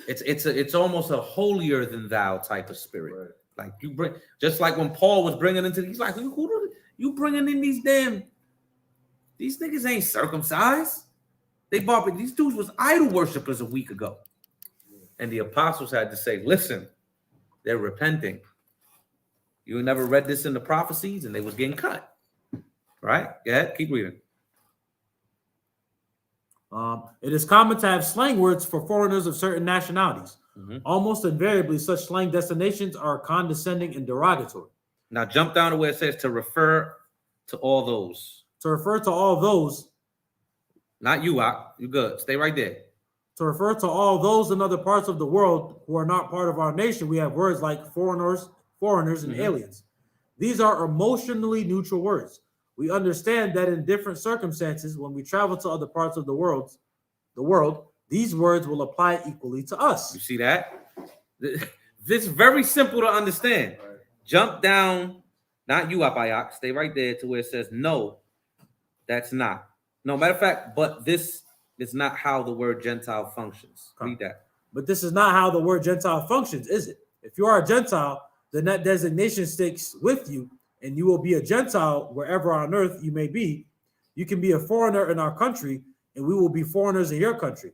It's almost a holier than thou type of spirit. Right. Like you bring, just like when Paul was bringing into, he's like, who you bringing in these niggas ain't circumcised. These dudes was idol worshipers a week ago. And the apostles had to say, listen, they're repenting. You never read this in the prophecies, and they was getting cut. Right? Go ahead, keep reading. It is common to have slang words for foreigners of certain nationalities. Almost invariably, such slang designations are condescending and derogatory. Now jump down to where it says to refer to all those. To refer to all those. Not you, you good. Stay right there. To refer to all those in other parts of the world who are not part of our nation, we have words like foreigners, and aliens. These are emotionally neutral words. We understand that in different circumstances, when we travel to other parts of the world, these words will apply equally to us. You see that? This is very simple to understand. Right. Jump down, not you, Abayak. Stay right there to where it says, no, that's not. No, matter of fact, but this is not how the word Gentile functions. Read that. But this is not how the word Gentile functions, is it? If you are a Gentile, then that designation sticks with you, and you will be a Gentile wherever on earth you may be. You can be a foreigner in our country, and we will be foreigners in your country.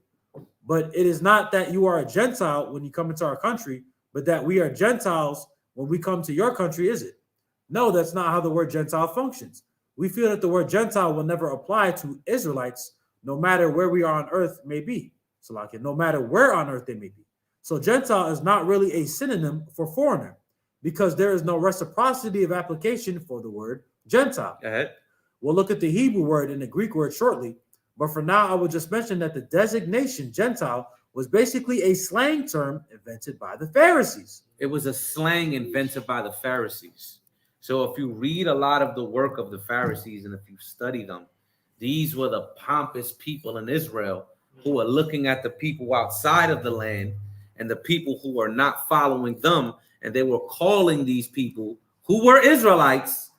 But it is not that you are a Gentile when you come into our country, but that we are Gentiles when we come to your country, is it? No, that's not how the word Gentile functions. We feel that the word Gentile will never apply to Israelites, no matter where we are on earth may be. So like no matter where on earth they may be. So Gentile is not really a synonym for foreigner, because there is no reciprocity of application for the word Gentile. Go ahead. We'll look at the Hebrew word and the Greek word shortly, but for now, I will just mention that the designation Gentile was basically a slang term invented by the Pharisees. It was a slang invented by the Pharisees. So if you read a lot of the work of the Pharisees and if you study them, these were the pompous people in Israel who are looking at the people outside of the land and the people who are not following them. And they were calling these people who were Israelites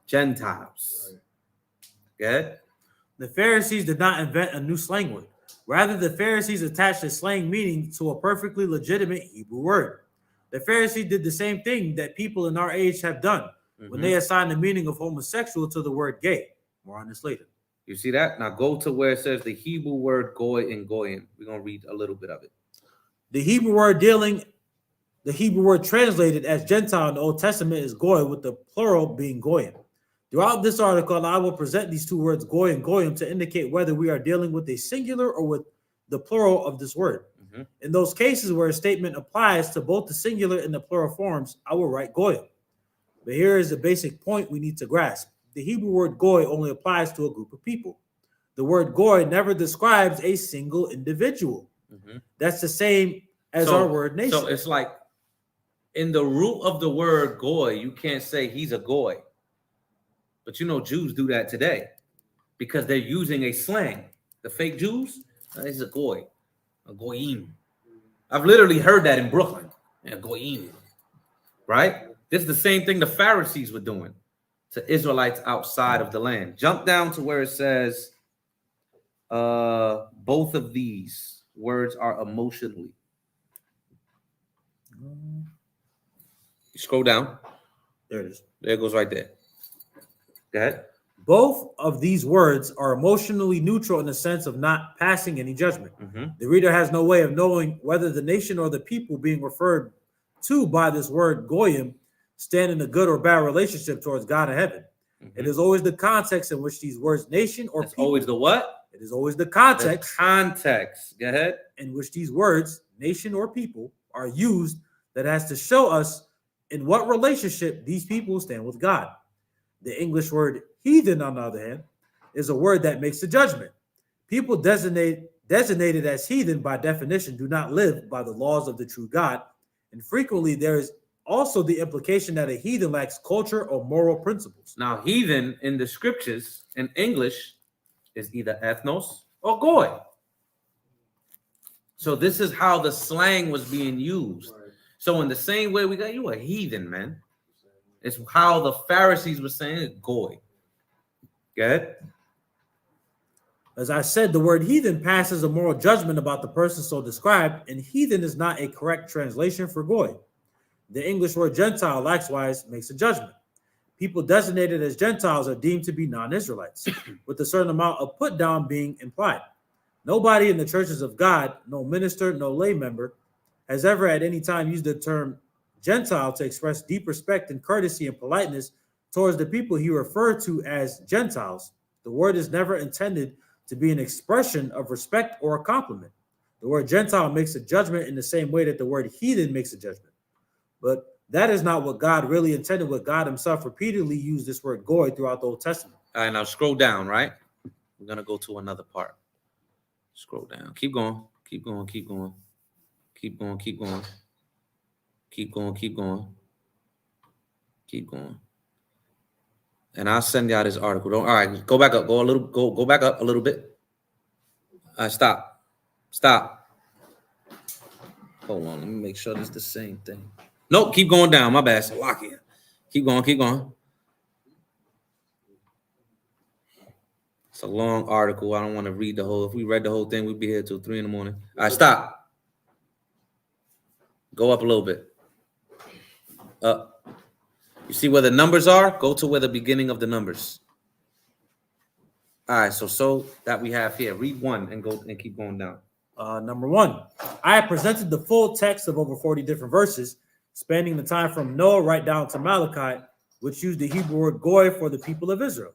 Gentiles. Good? The Pharisees did not invent a new slang word. Rather, the Pharisees attached a slang meaning to a perfectly legitimate Hebrew word. The Pharisees did the same thing that people in our age have done when they assigned the meaning of homosexual to the word gay. More on this later. You see that? Now go to where it says the Hebrew word goy and goyim. We're going to read a little bit of it. The Hebrew word translated as Gentile in the Old Testament is goy, with the plural being goyim. Throughout this article, I will present these two words, goy and goyim, to indicate whether we are dealing with a singular or with the plural of this word. In those cases where a statement applies to both the singular and the plural forms, I will write goyim. But here is the basic point we need to grasp. The Hebrew word goy only applies to a group of people. The word goy never describes a single individual. That's the same as our word nation. So it's like in the root of the word goy, you can't say he's a goy. But you know, Jews do that today because they're using a slang. The fake Jews, he's a goy, a goyim. I've literally heard that in Brooklyn, a goyim, right? This is the same thing the Pharisees were doing to Israelites outside of the land. Jump down to where it says both of these words are emotionally. You scroll down. There it is. There it goes right there. Go ahead. Both of these words are emotionally neutral in the sense of not passing any judgment. The reader has no way of knowing whether the nation or the people being referred to by this word goyim stand in a good or bad relationship towards God in heaven. It is always the context in which these words, nation or people, always the what? It is always the context. The context. Go ahead. In which these words, nation or people, are used that has to show us in what relationship these people stand with God. The English word heathen, on the other hand, is a word that makes a judgment. People designated as heathen by definition do not live by the laws of the true God, and frequently there is also the implication that a heathen lacks culture or moral principles. Now, heathen in the scriptures in English is either ethnos or goy. So this is how the slang was being used. So in the same way we got you a heathen, man. It's how the Pharisees were saying it, goy. Good. As I said, the word heathen passes a moral judgment about the person so described, and heathen is not a correct translation for goy. The English word Gentile likewise makes a judgment. People designated as Gentiles are deemed to be non-Israelites, with a certain amount of put down being implied. Nobody in the churches of God, no minister, no lay member, has ever at any time used the term Gentile to express deep respect and courtesy and politeness towards the people he referred to as Gentiles. The word is never intended to be an expression of respect or a compliment. The word Gentile makes a judgment in the same way that the word heathen makes a judgment. But that is not what God really intended, what God himself repeatedly used this word goy throughout the Old Testament. All right, now scroll down, right? We're going to go to another part. Scroll down. Keep going. Keep going. Keep going. Keep going. Keep going. Keep going. Keep going. Keep going. And I'll send y'all this article. All right, go back up. Go back up a little bit. All right, stop. Stop. Hold on. Let me make sure this is the same thing. Nope, keep going down. My bad. So lock in. Keep going. Keep going. It's a long article. I don't want to read the whole. If we read the whole thing, we'd be here till 3 a.m. All right, stop. Go up a little bit. Up. You see where the numbers are? Go to where the beginning of the numbers. All right, so that we have here. Read one and go and keep going down. Number one, I have presented the full text of over 40 different verses, spanning the time from Noah right down to Malachi, which used the Hebrew word goy for the people of Israel.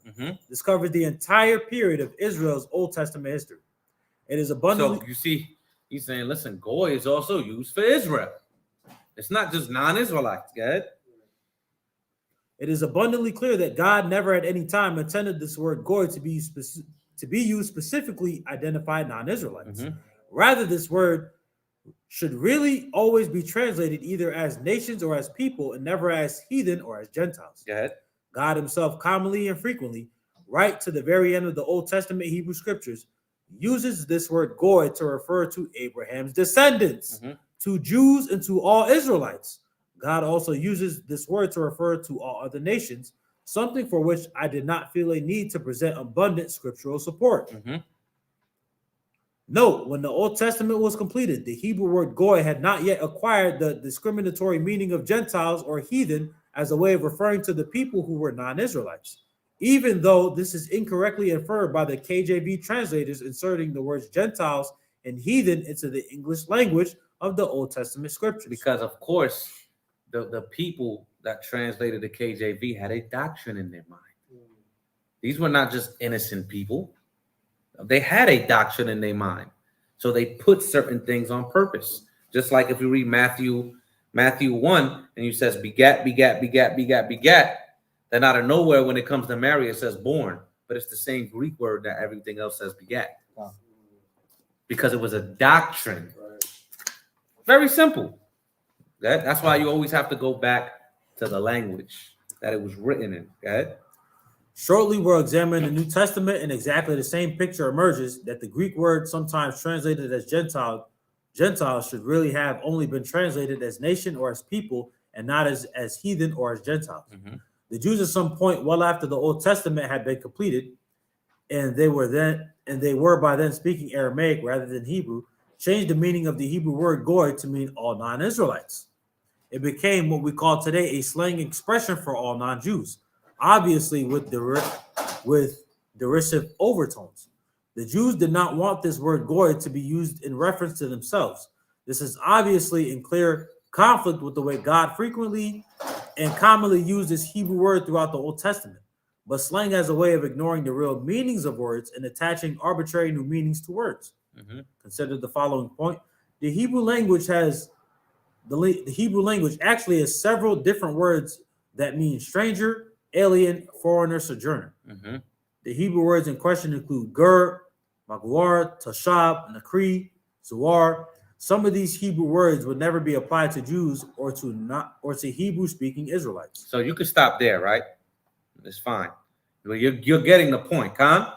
This covers the entire period of Israel's Old Testament history. It is abundantly. So you see, he's saying, listen, goy is also used for Israel. It's not just non-Israelites, good? It is abundantly clear that God never at any time intended this word goy to be used specifically identified non-Israelites. Rather, this word should really always be translated either as nations or as people and never as heathen or as Gentiles. Go ahead. God himself commonly and frequently, right to the very end of the Old Testament Hebrew scriptures, uses this word goy to refer to Abraham's descendants, to Jews and to all Israelites. God also uses this word to refer to all other nations, something for which I did not feel a need to present abundant scriptural support. Note, when the Old Testament was completed, the Hebrew word goy had not yet acquired the discriminatory meaning of Gentiles or heathen as a way of referring to the people who were non-Israelites, even though this is incorrectly inferred by the KJV translators inserting the words Gentiles and heathen into the English language of the Old Testament scriptures. Because, of course, the people that translated the KJV had a doctrine in their mind. These were not just innocent people. They had a doctrine in their mind. So they put certain things on purpose. Just like if you read Matthew 1 and you says begat, begat, begat, begat, begat, then out of nowhere when it comes to Mary, it says born. But it's the same Greek word that everything else says begat. Wow. Because it was a doctrine. Very simple. That's why you always have to go back to the language that it was written in. Go ahead. Shortly, we'll examine the New Testament, and exactly the same picture emerges that the Greek word sometimes translated as Gentile should really have only been translated as nation or as people, and not as heathen or as Gentiles. The Jews at some point, well after the Old Testament had been completed, and they were by then speaking Aramaic rather than Hebrew, changed the meaning of the Hebrew word goy to mean all non-Israelites. It became what we call today a slang expression for all non-Jews, obviously with derisive overtones. The Jews did not want this word goy to be used in reference to themselves. This is obviously in clear conflict with the way God frequently and commonly used this Hebrew word throughout the Old Testament. But slang has a way of ignoring the real meanings of words and attaching arbitrary new meanings to words. Consider the following point. The Hebrew language actually has several different words that mean stranger, alien, foreigner, sojourner. The Hebrew words in question include ger, maguar, tashab, nakri, zuar. Some of these Hebrew words would never be applied to Jews or to Hebrew-speaking Israelites. So you can stop there, right? It's fine. You're getting the point, Khan.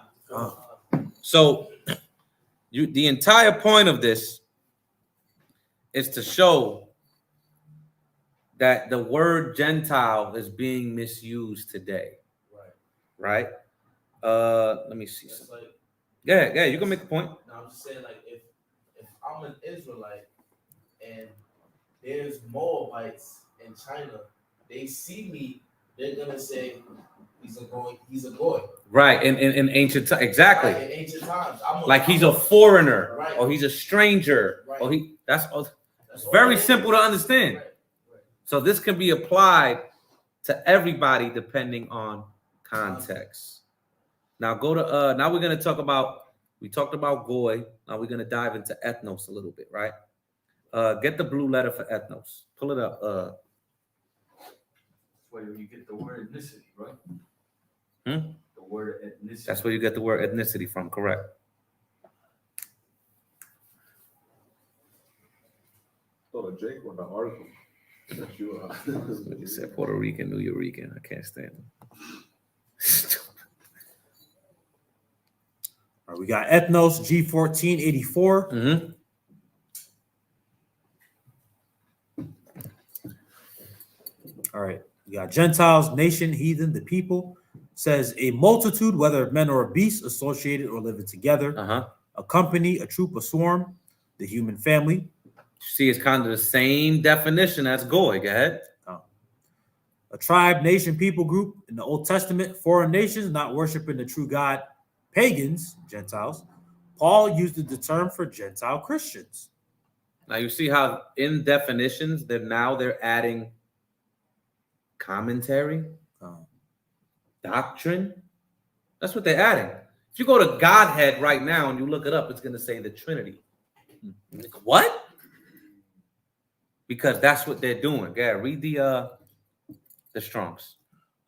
So the entire point of this is to show that the word Gentile is being misused today. Right? Let me see something. Like, Yeah, you can make a point. no, I'm just saying, like, if I'm an Israelite and there's Moabites in China, they see me, they're gonna say he's a goy. Right, in ancient times, exactly. Right, in ancient times, Like he's a foreigner, Right. or he's a stranger, Right. or That's it's all very it is. simple to understand. Right. So this can be applied to everybody depending on context. Now now we're gonna talk about, we talked about goy. Now we're gonna dive into ethnos a little bit, right? Get the blue letter for ethnos. Pull it up. That's where you get the word ethnicity, right? The word ethnicity. That's where you get the word ethnicity from, correct? So Jake on the article that you He said Puerto Rican, New Yorican. I can't stand him. All right, we got ethnos G1484. All right, we got Gentiles, nation, heathen, the people. Says a multitude, whether of men or of beasts, associated or living together. A company, a troop, a swarm, the human family. See, it's kind of the same definition as goy. Go ahead. A tribe, nation, people group. In the Old Testament, foreign nations not worshiping the true God, pagans, Gentiles. Paul used the term for Gentile Christians. Now you see how in definitions they're adding commentary, doctrine. That's what they're adding. If you go to Godhead right now and you look it up, it's going to say the Trinity. Like, what? Because that's what they're doing. Yeah, read the Strongs.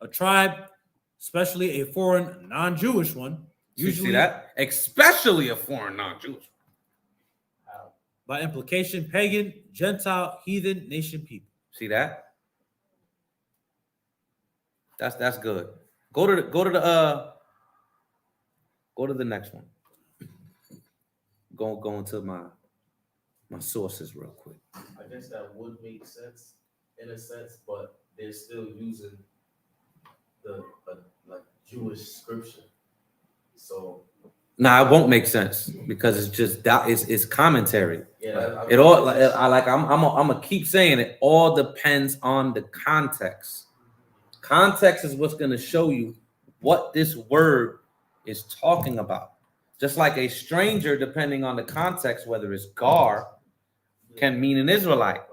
A tribe, especially a foreign non-Jewish one. You see that? Especially a foreign non-Jewish. By implication, pagan, Gentile, heathen, nation people. See that? That's good. Go to the next one. Go into my sources real quick. I guess that would make sense in a sense, but they're still using the like Jewish scripture. So Nah, it won't make sense because it's just that it's commentary. yeah, It all I'm gonna keep saying it. All depends on the context. Context is what's gonna show you what this word is talking about. Just like a stranger, depending on the context, whether it's gar, can mean an Israelite.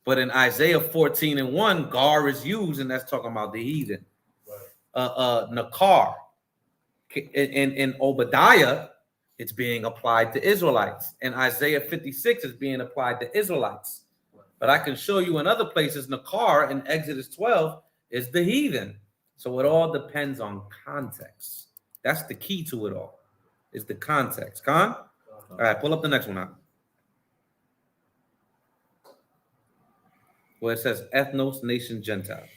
But in Isaiah 14:1, gar is used, and that's talking about the heathen. Nakar. In Obadiah, it's being applied to Israelites. In Isaiah 56, it's being applied to Israelites. But I can show you in other places, Nakar in Exodus 12 is the heathen. So it all depends on context. That's the key to it all, is the context. Con? All right, pull up the next one out. Where it says ethnos, nation, Gentile.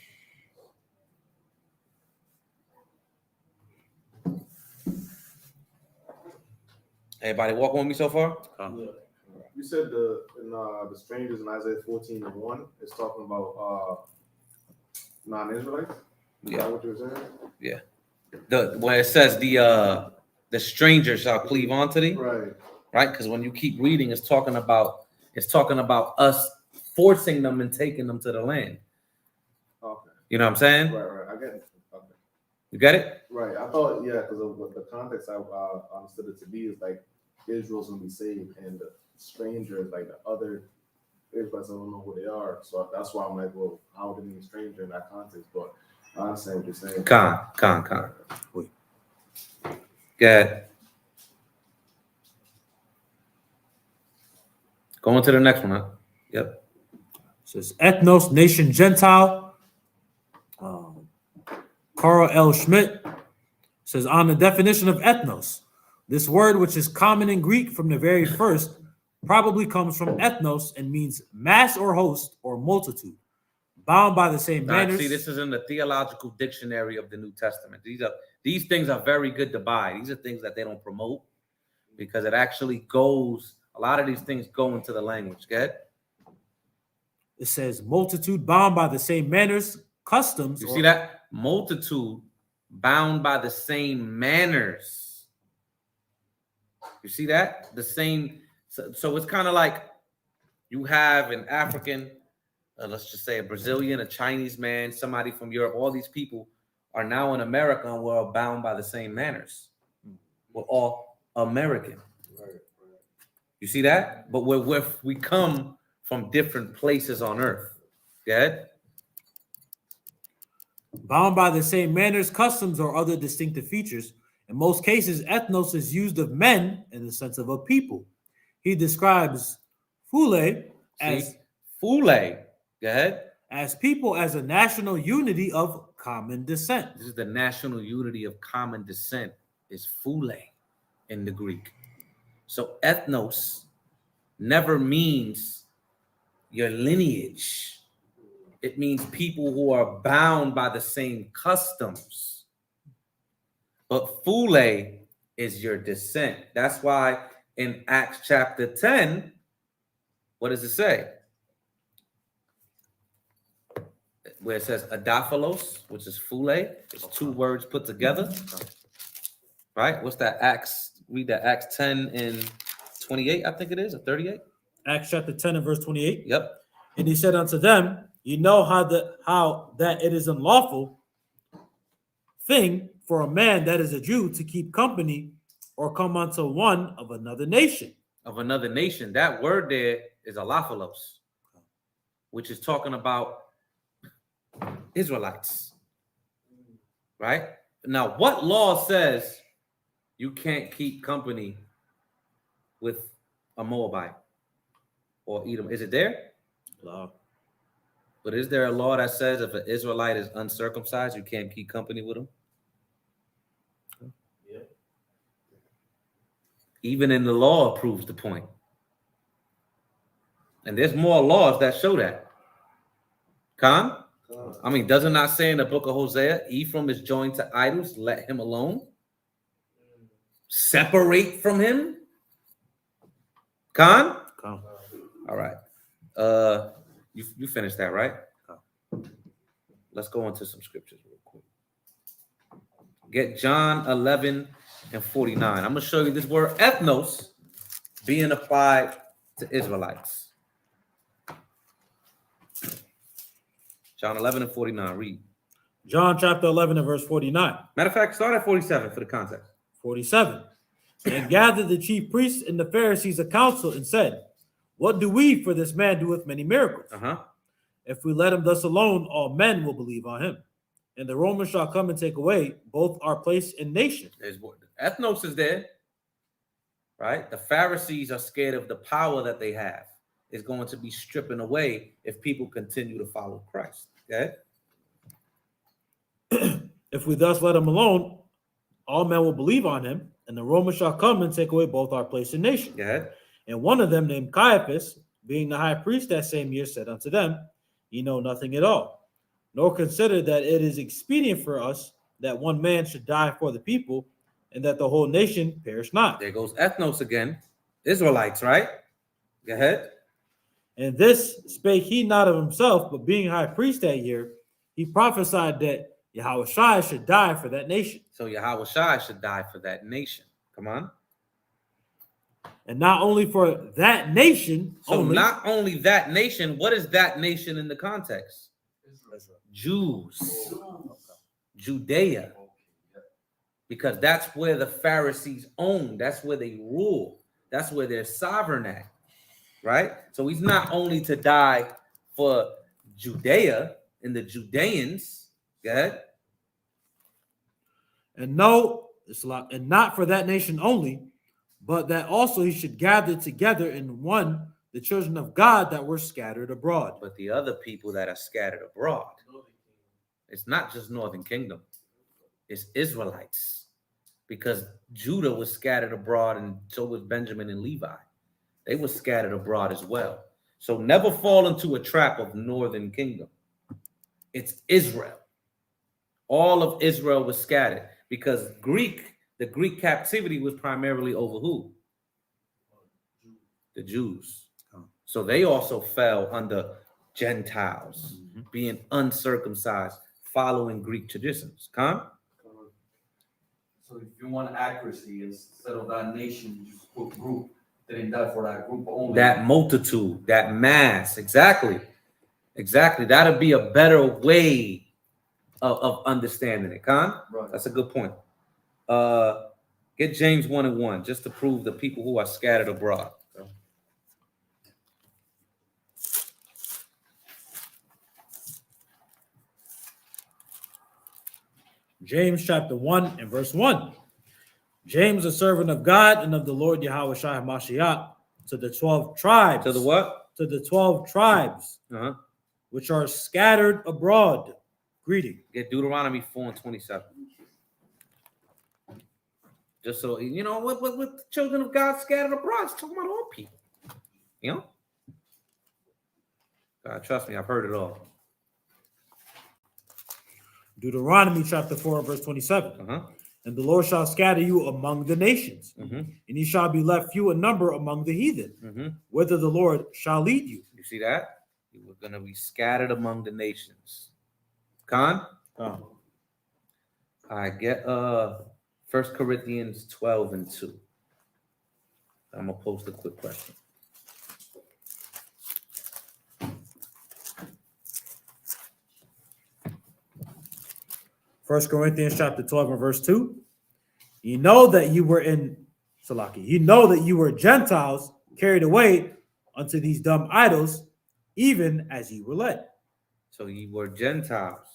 Everybody walking with me so far? You said the strangers in Isaiah 14:1 is talking about non-Israelites. Is that what you were saying? Yeah. Where it says the stranger shall cleave onto thee. Right. Right? Because when you keep reading, it's talking about us forcing them and taking them to the land. Okay. You know what I'm saying? Right. I get it. Okay. You get it? Right. I thought, yeah, because of what the context I understood it to be is like Israel's gonna be saved, and the strangers, like the other Israelites, I don't know who they are. So that's why I'm like, well, how would it mean stranger in that context? But I understand what you're saying. Con. Wait. Go ahead. Going to the next one, huh? Yep. It says ethnos, nation, Gentile. Carl L. Schmidt says on the definition of ethnos, this word, which is common in Greek from the very first, probably comes from ethnos and means mass or host or multitude, bound by the same manners. See, this is in the theological dictionary of the New Testament. These things are very good to buy. These are things that they don't promote because it actually goes. A lot of these things go into the language. Go ahead. It says multitude bound by the same manners, customs. You see that? Multitude bound by the same manners. You see that? The same. So it's kind of like you have an African, let's just say a Brazilian, a Chinese man, somebody from Europe. All these people are now in America and we're all bound by the same manners. We're all American. You see that? But we come from different places on earth. Go ahead. Bound by the same manners, customs, or other distinctive features. In most cases, ethnos is used of men in the sense of a people. He describes Fule as Fule. Go ahead. As people as a national unity of common descent. This is the national unity of common descent. Is Fule in the Greek. So ethnos never means your lineage. It means people who are bound by the same customs. But Fule is your descent. That's why in Acts chapter 10, what does it say? Where it says adophilos, which is Fule. It's two words put together. Right? What's that? Read that Acts 10 and 28, I think it is, or 38. Acts chapter 10 and verse 28. Yep. And he said unto them, you know how that it is unlawful thing for a man that is a Jew to keep company or come unto one of another nation. Of another nation. That word there is alophilos, which is talking about Israelites. Right? Now, what law says you can't keep company with a Moabite or Edom? Is it there? Law. But is there a law that says if an Israelite is uncircumcised, you can't keep company with him? Yeah. Even in the law proves the point. And there's more laws that show that. Khan? I mean, does it not say in the book of Hosea, Ephraim is joined to idols, let him alone? Separate from him? Khan? Khan. All right. You finished that, right? Let's go into some scriptures real quick. Get John 11 and 49. I'm going to show you this word ethnos being applied to Israelites. John 11 and 49. Read. John chapter 11 and verse 49. Matter of fact, start at 47 for the context. 47. And gathered the chief priests and the Pharisees a council and said, what do we, for this man doeth many miracles? If we let him thus alone, all men will believe on him. And the Romans shall come and take away both our place and nation. There's ethnos is there, right? The Pharisees are scared of the power that they have. Is going to be stripping away if people continue to follow Christ. Okay? If we thus let him alone, all men will believe on him, and the Romans shall come and take away both our place and nation. Yeah. And one of them, named Caiaphas, being the high priest that same year, said unto them, ye know nothing at all, nor consider that it is expedient for us that one man should die for the people, and that the whole nation perish not. There goes ethnos again. Israelites, right? Go ahead. And this spake he not of himself, but being high priest that year, he prophesied that Yahushua should die for that nation. So Yahushua should die for that nation. Come on. And not only for that nation. So not only that nation, what is that nation in the context? Israel. Jews. Judea. Because that's where the Pharisees own. That's where they rule. That's where they're sovereign at. Right? So he's not only to die for Judea and the Judeans, go ahead. And no, and not for that nation only, but that also he should gather together in one the children of God that were scattered abroad. But the other people that are scattered abroad, it's not just Northern Kingdom, it's Israelites. Because Judah was scattered abroad, and so was Benjamin and Levi. They were scattered abroad as well. So never fall into a trap of Northern Kingdom. It's Israel. All of Israel was scattered because the Greek captivity was primarily over who? The Jews. So they also fell under Gentiles, being uncircumcised, following Greek traditions. Come? So if you want accuracy, instead of that nation, you just put group. They didn't die for that group only. That multitude, that mass. Exactly. That'll be a better way of understanding it. Con? Right. That's a good point. Get James 1 and 1 just to prove the people who are scattered abroad. James chapter 1 and verse 1. James, a servant of God and of the Lord Yahushua HaMashiach, to the 12 tribes. To the what? To the 12 tribes, which are scattered abroad. Greeting. Get Deuteronomy 4 and 27. Just so, you know, what the children of God scattered abroad. It's talking about all people. You know? God, trust me, I've heard it all. Deuteronomy chapter 4 verse 27. And the Lord shall scatter you among the nations, and ye shall be left few in number among the heathen, whither the Lord shall lead you. You see that? You were going to be scattered among the nations. Con? Oh. I get 1 Corinthians 12 and 2. I'm going to post a quick question. First Corinthians chapter 12 and verse 2. You know that you were in Salaki. You know that you were Gentiles carried away unto these dumb idols, even as you were led. So you were Gentiles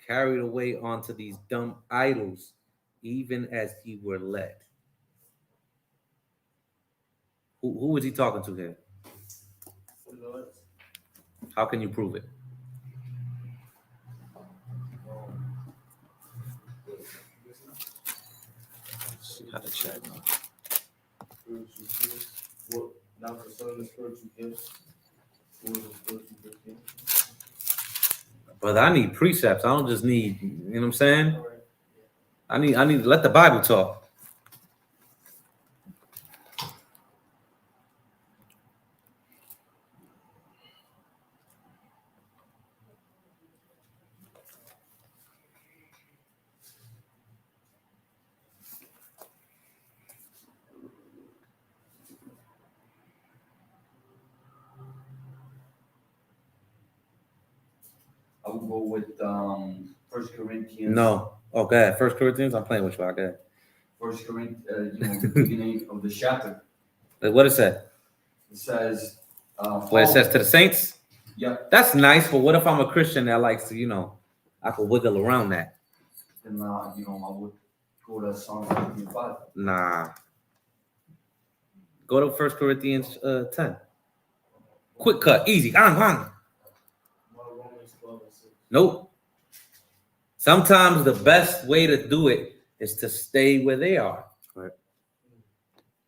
carried away onto these dumb idols, even as ye were led. Who was he talking to here? How can you prove it? How to check. What, not concerning the spiritual gifts But I need precepts. I don't just need, you know what I'm saying? I need to let the Bible talk. I would go with 1 Corinthians. No. Oh, go ahead. 1 Corinthians. I'm playing with you. Go ahead. 1 Corinthians, the beginning of the chapter. What it said? It says. What it says to the saints? Yeah. That's nice, but what if I'm a Christian that likes to, I could wiggle around that? Then, I would go to Psalm 55. Nah. Go to 1 Corinthians 10. Quick cut, easy. Nope. Sometimes the best way to do it is to stay where they are. Right.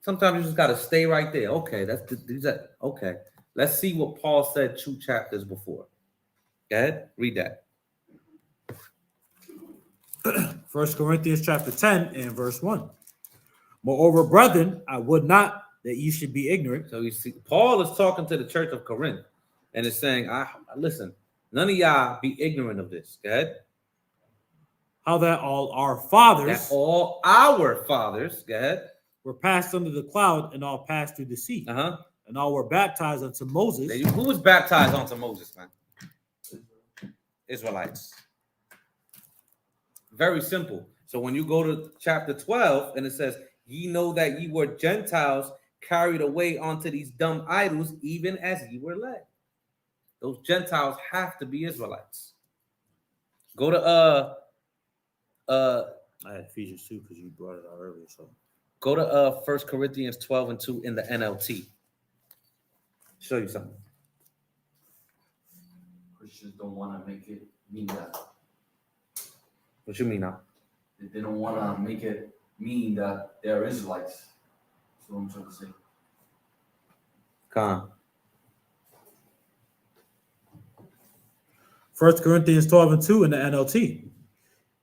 Sometimes you just got to stay right there. Okay, okay. Let's see what Paul said 2 chapters before. Go ahead, read that. 1 Corinthians chapter 10 and verse 1. Moreover, brethren, I would not that ye should be ignorant. So you see, Paul is talking to the church of Corinth and is saying, listen, none of y'all be ignorant of this. Go ahead. How that all our fathers, go ahead, were passed under the cloud and all passed through the sea. And all were baptized unto Moses. Who was baptized unto Moses, man? Israelites. Very simple. So when you go to chapter 12 and it says, ye know that ye were Gentiles carried away onto these dumb idols, even as ye were led. Those Gentiles have to be Israelites. Go to I had Ephesians 2 because you brought it out earlier. So go to 1 Corinthians 12 and 2 in the NLT. Show you something. Christians don't want to make it mean that. What you mean now? They don't want to make it mean that they're Israelites. That's what I'm trying to say. Come on. 1 Corinthians 12 and 2 in the NLT.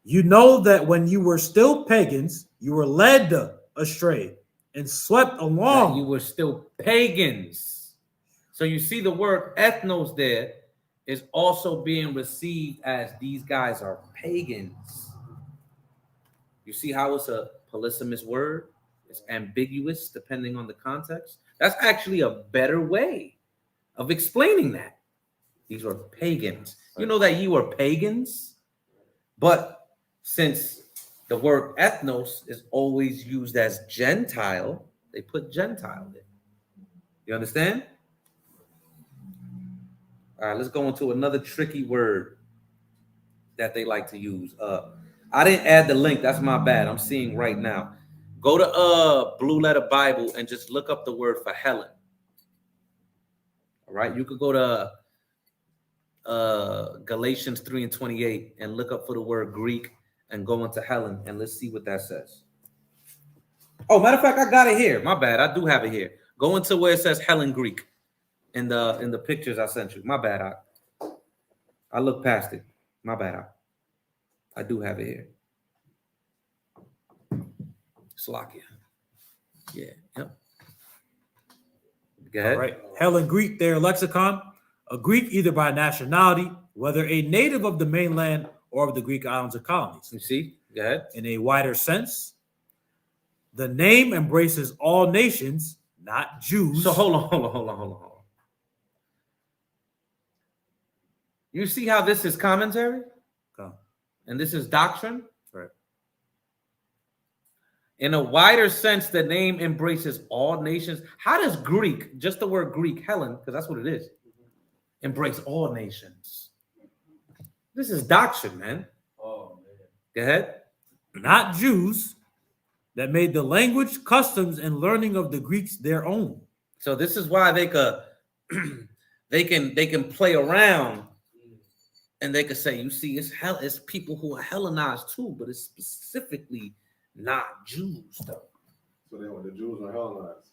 You know that when you were still pagans, you were led astray and swept along. That you were still pagans. So you see the word ethnos there is also being received as these guys are pagans. You see how it's a polysemous word? It's ambiguous depending on the context. That's actually a better way of explaining that. These were pagans. You know that you were pagans, but since the word ethnos is always used as Gentile, they put Gentile there. You understand? All right, let's go into another tricky word that they like to use. I didn't add the link. That's my bad. I'm seeing right now. Go to Blue Letter Bible and just look up the word for Helen. All right, you could go to Galatians 3 and 28 and look up for the word Greek and go into Helen and let's see what that says. Oh, matter of fact, I got it here. My bad. I do have it here. Go into where it says Helen Greek in the pictures I sent you. My bad. I looked past it. My bad. I do have it here. Slovakia. Yeah. Yep. Go ahead. All right. Helen Greek, their lexicon, a Greek either by nationality, whether a native of the mainland or of the Greek islands or colonies. You see? Go ahead. In a wider sense, the name embraces all nations, not Jews. So hold on. You see how this is commentary? Okay. And this is doctrine? Right. In a wider sense, the name embraces all nations. How does Greek, just the word Greek, Helen, because that's what it is, embrace all nations? This is doctrine, man. Oh, man. Go ahead. Not Jews, that made the language, customs, and learning of the Greeks their own. So this is why they could they can play around and they could say, you see, it's people who are Hellenized too, but it's specifically not Jews though. So they want the Jews are Hellenized.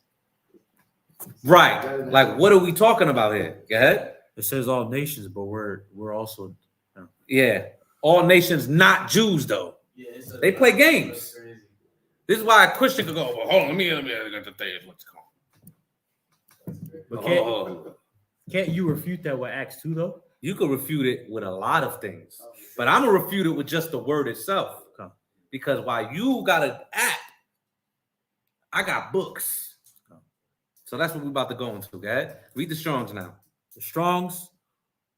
Right. Like, what are we talking about here? Go ahead. It says all nations, but we're also Yeah. All nations, not Jews, though. Yeah, it's They play games. That's crazy. This is why a Christian could go, well, hold on, let me get the thing. What's called. But Oh. can't you refute that with Acts 2 though? You could refute it with a lot of things, but I'm gonna refute it with just the word itself. Okay. Because while you got an app, I got books. So that's what we're about to go into. Okay, read the Strongs now. The Strongs,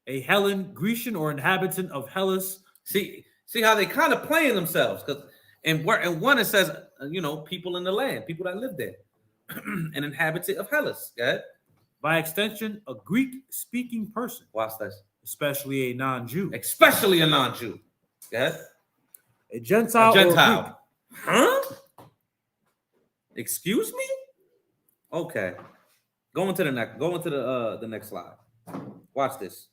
a Hellen, Grecian, or inhabitant of Hellas. See how they kind of playing themselves, because and one it says people in the land, people that live there, an inhabitant of Hellas. Okay. By extension, a Greek-speaking person. Watch this. Especially a non-Jew. Especially a non-Jew. Okay. A Gentile. A Gentile. Or Greek. Huh? Excuse me? Okay. Go into the next slide. Watch this.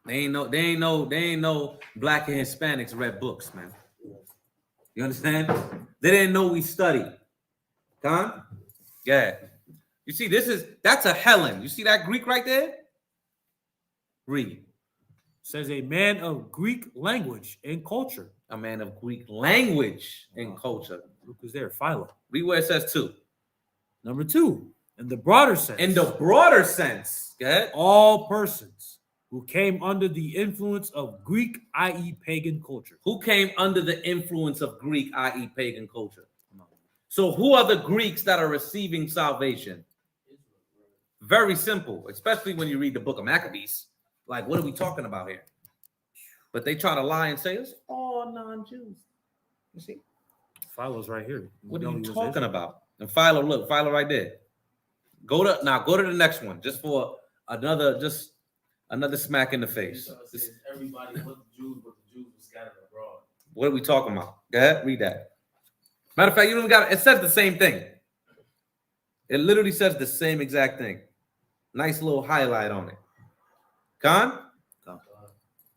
They ain't no black and Hispanics read books, man. You understand? They didn't know we studied. Con? Yeah. You see, that's a Hellen. You see that Greek right there? Read. Says a man of Greek language and culture. A man of Greek language and culture. Look who's there, Philo. Read where it says 2. Number 2, in the broader sense. In the broader sense, all persons who came under the influence of Greek, i.e. pagan culture. Who came under the influence of Greek, i.e. pagan culture? So who are the Greeks that are receiving salvation? Very simple, especially when you read the book of Maccabees. Like, what are we talking about here? But they try to lie and say it's all non-Jews. You see? Philo's right here. What are you talking about? And Philo, look, Philo right there. Go to the next one, just for another smack in the face. Everybody but the Jews were scattered abroad. What are we talking about? Go ahead, read that. Matter of fact, you don't got it. It says the same thing. It literally says the same exact thing. Nice little highlight on it. Con? All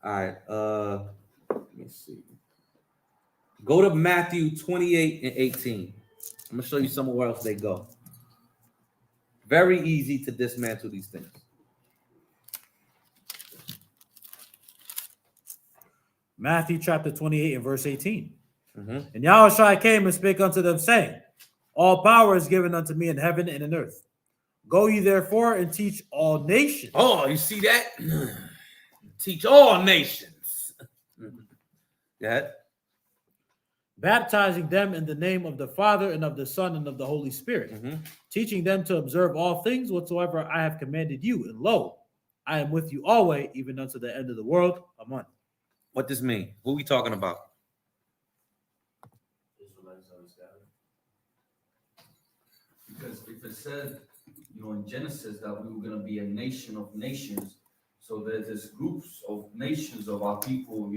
right. Let me see. Go to Matthew 28 and 18. I'm gonna show you somewhere else they go. Very easy to dismantle these things. Matthew chapter 28 and verse 18. Mm-hmm. And Yawasap came and spake unto them, saying, all power is given unto me in heaven and in earth. Go ye therefore and teach all nations. Oh, you see that? Teach all nations. Go ahead. Baptizing them in the name of the Father and of the Son and of the Holy Spirit, teaching them to observe all things whatsoever I have commanded you. And lo, I am with you always, even unto the end of the world. Amen. What does this mean? Who are we talking about? Israelites are scattered. Because if it said, in Genesis that we were going to be a nation of nations, so there's this groups of nations of our people,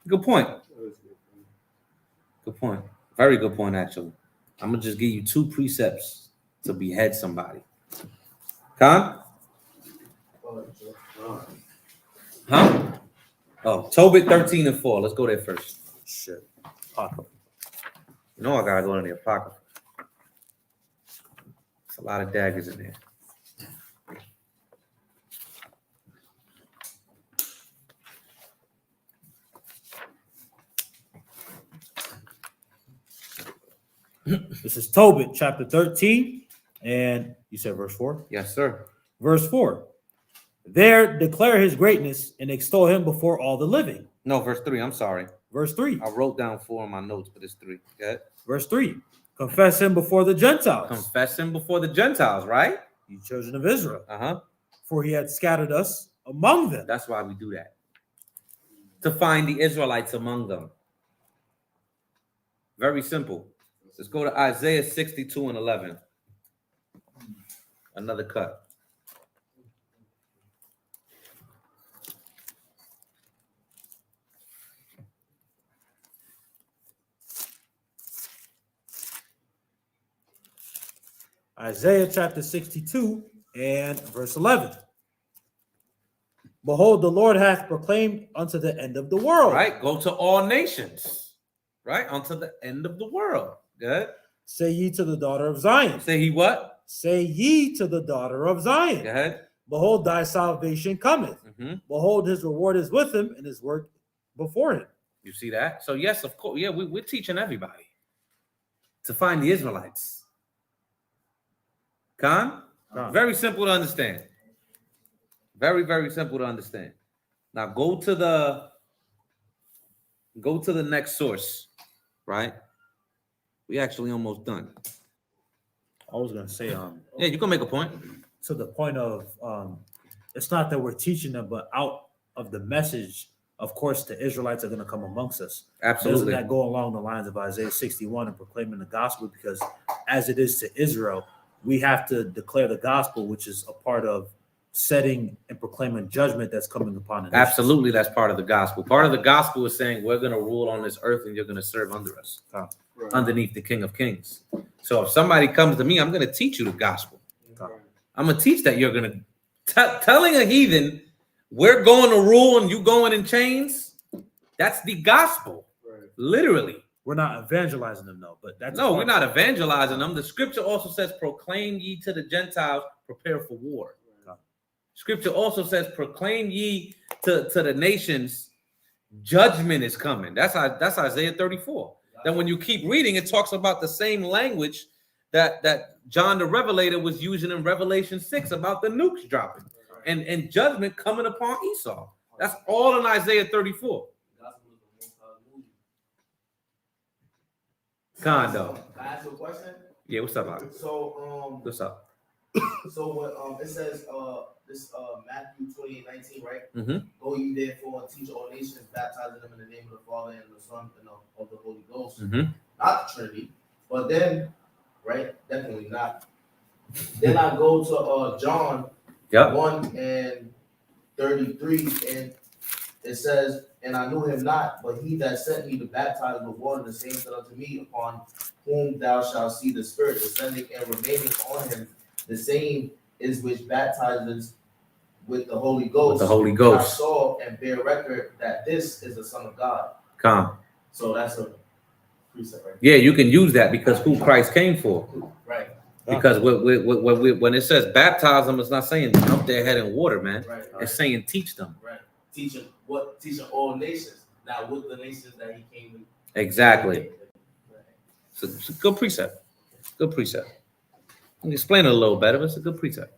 Good point. Good point. Very good point, actually. I'm going to just give you 2 precepts to behead somebody. Con? Huh? Oh, Tobit 13 and 4. Let's go there first. Shit. Apocrypha. You know I got to go to the Apocrypha. There's a lot of daggers in there. This is Tobit chapter 13. And you said verse 4? Yes, sir. Verse 4. There declare his greatness and extol him before all the living. No, verse 3. I'm sorry. Verse 3. I wrote down 4 in my notes, but it's 3. Okay. Verse 3. Confess him before the Gentiles. Confess him before the Gentiles, right? You children of Israel. Uh-huh. For he had scattered us among them. That's why we do that. To find the Israelites among them. Very simple. Let's go to Isaiah 62 and 11. Another cut. Isaiah chapter 62 and verse 11. Behold, the Lord hath proclaimed unto the end of the world. Right? Go to all nations. Right? Unto the end of the world. Good. Say ye to the daughter of Zion. Say he what? Say ye to the daughter of Zion. Go ahead. Behold, thy salvation cometh. Behold, his reward is with him, and his work before him. You see that? So yes, of course, yeah, we're teaching everybody to find the Israelites. Khan? Very simple to understand. Very, very simple to understand. Now go to the next source, right? We actually almost done. I was gonna say, Yeah, you can make a point. to the point of it's not that we're teaching them, but out of the message, of course, the Israelites are gonna come amongst us. Absolutely. Doesn't that go along the lines of Isaiah 61 and proclaiming the gospel? Because as it is to Israel, we have to declare the gospel, which is a part of setting and proclaiming judgment that's coming upon the nations. Absolutely, that's part of the gospel. Part of the gospel is saying we're going to rule on this earth and you're going to serve under us, underneath the King of Kings. So if somebody comes to me, I'm going to teach you the gospel. I'm going to teach that you're going to telling a heathen we're going to rule and you going in chains. That's the gospel, literally. We're not evangelizing them, though. But that's no, we're not evangelizing them. The scripture also says, "Proclaim ye to the Gentiles, prepare for war." Scripture also says, proclaim ye to the nations, judgment is coming. That's Isaiah 34. Then when you keep reading, it talks about the same language that John the Revelator was using in Revelation 6 about the nukes dropping and judgment coming upon Esau. That's all in Isaiah 34. Condo. Can I ask you a question? Yeah, what's up, Mark? So What's up? So what it says this Matthew 28:19, right? Mm-hmm. Go ye therefore and teach all nations, baptizing them in the name of the Father and the Son and of the Holy Ghost. Mm-hmm. Not the Trinity, but then, right? Definitely not. Then I go to John 1:33, and it says, "And I knew him not, but he that sent me to baptize with water, the same said unto me, upon whom thou shalt see the Spirit descending and remaining on him, the same is which baptizes with the Holy Ghost." With the Holy Ghost. And I saw and bear record that this is the Son of God. Come. So that's a precept, right? Yeah, you can use that because who Christ came for. Right. Because when it says baptize them, it's not saying dump their head in water, man. Right. It's saying teach them. Right. Teaching all nations, not with the nations that he came to. Exactly. Right. It's a good precept. Good precept. I can explain it a little better, but it's a good precept.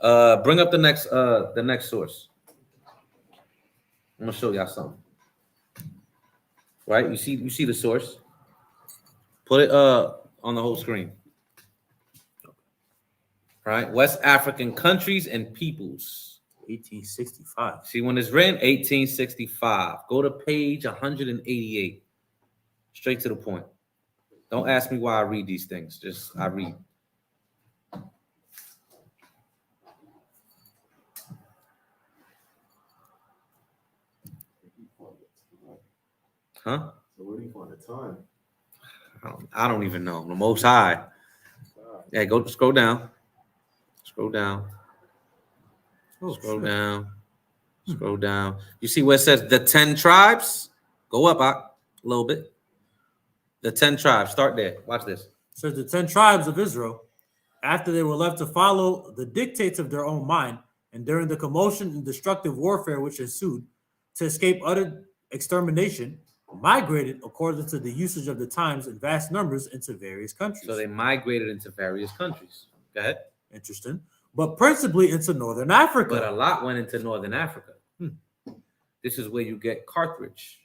Bring up the next source. I'm gonna show y'all something. Right? You see the source. Put it on the whole screen. Right? West African countries and peoples. 1865. See when it's written 1865. Go to page 188. Straight to the point. Don't ask me why I read these things. Just I read. Huh? So where do you find the time? I don't even know. The Most High. Yeah, go scroll down. Scroll down. Scroll down. Scroll down. You see where it says the 10 tribes? Go up a little bit. The 10 tribes. Start there. Watch this. It says the 10 tribes of Israel, after they were left to follow the dictates of their own mind, and during the commotion and destructive warfare which ensued, to escape utter extermination, migrated according to the usage of the times in vast numbers into various countries. So they migrated into various countries. Go ahead. Interesting. But principally into Northern Africa. But a lot went into Northern Africa. This is where you get Carthage.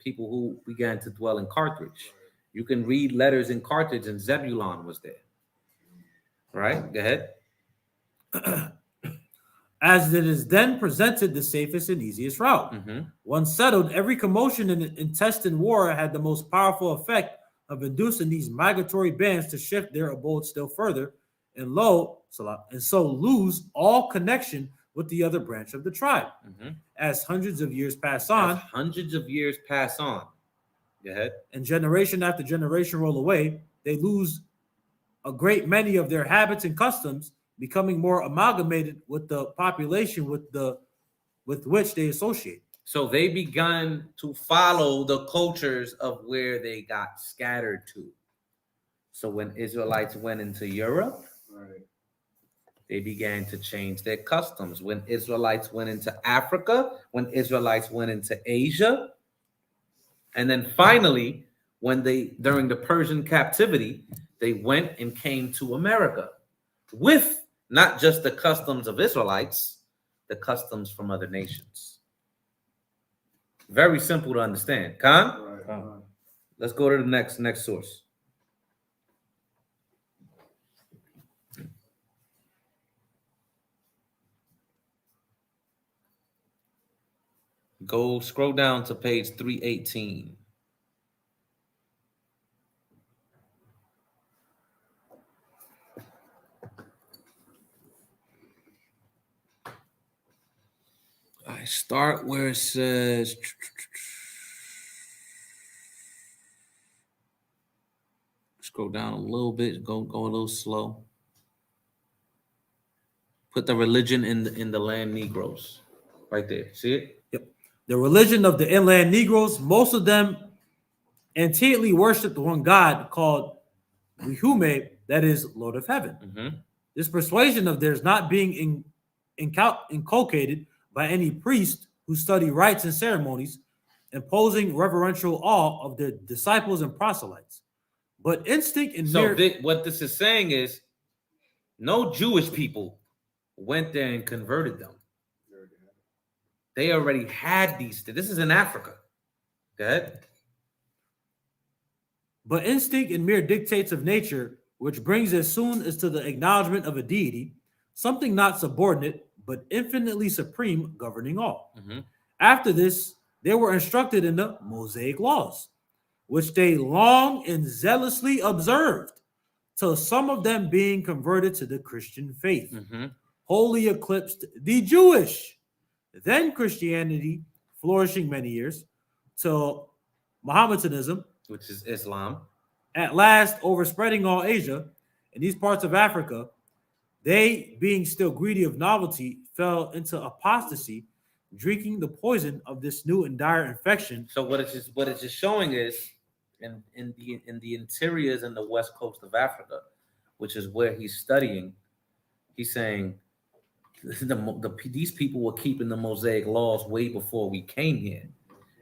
People who began to dwell in Carthage. You can read letters in Carthage, and Zebulon was there. All right, go ahead. As it is then presented the safest and easiest route. Once settled, every commotion in intestine war had the most powerful effect of inducing these migratory bands to shift their abode still further, and so lose all connection with the other branch of the tribe. As hundreds of years pass on, Go ahead. And generation after generation roll away, they lose a great many of their habits and customs, becoming more amalgamated with the population with which they associate. So they begun to follow the cultures of where they got scattered to. So when Israelites went into Europe, Right. they began to change their customs. When Israelites went into Africa, when Israelites went into Asia, and then finally, when they, during the Persian captivity, they went and came to America with not just the customs of Israelites, the customs from other nations. Very simple to understand. Khan, Right. Come. Right. let's go to the next source. Go scroll down to page 318. I start where it says scroll down a little bit, go a little slow. Put the religion in the land Negroes. Right there. See it? Yep. The religion of the inland Negroes, most of them intently worship the one God called Rihume, that is Lord of Heaven. Mm-hmm. This persuasion of theirs not being inculcated by any priest who study rites and ceremonies, imposing reverential awe of their disciples and proselytes. But instinct and So mere what this is saying is no Jewish people went there and converted them. They already had these. This is in Africa. Go ahead. But instinct and mere dictates of nature, which brings as soon as to the acknowledgement of a deity, something not subordinate, but infinitely supreme, governing all. Mm-hmm. After this, they were instructed in the Mosaic laws, which they long and zealously observed, till some of them being converted to the Christian faith, Mm-hmm. wholly eclipsed the Jewish. Then Christianity, flourishing many years, till Mohammedanism, Which is Islam. at last overspreading all Asia and these parts of Africa, they, being still greedy of novelty, fell into apostasy, drinking the poison of this new and dire infection. So what it's just showing is in the interiors and the west coast of Africa, which is where he's studying, he's saying these people were keeping the Mosaic laws way before we came here.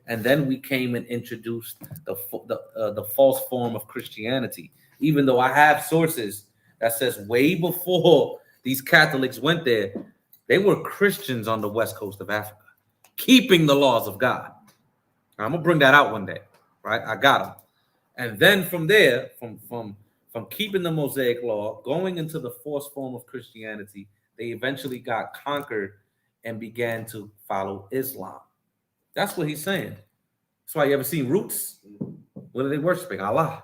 And then we came and introduced the false form of Christianity. Even though I have sources that says way before these Catholics went there, they were Christians on the west coast of Africa, keeping the laws of God. I'm gonna bring that out one day, right? I got them. And then from there, from keeping the Mosaic law, going into the false form of Christianity, they eventually got conquered and began to follow Islam. That's what he's saying. That's why you ever seen Roots? What are they worshiping? Allah.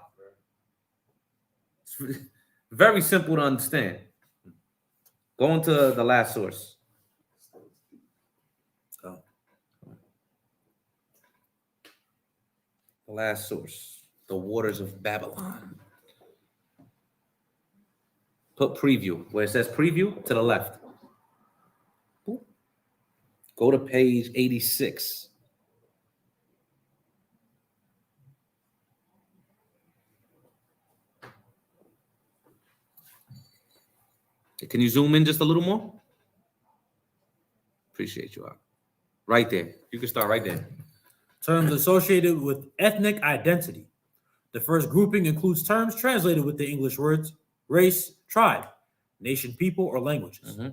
It's very simple to understand. Going to the last source. Oh. The last source. The waters of Babylon. Put preview. Where it says preview, to the left. Go to page 86. Can you zoom in just a little more? Appreciate you. Right there. You can start right there. Terms associated with ethnic identity. The first grouping includes terms translated with the English words race, tribe, nation, people, or languages. Mm-hmm.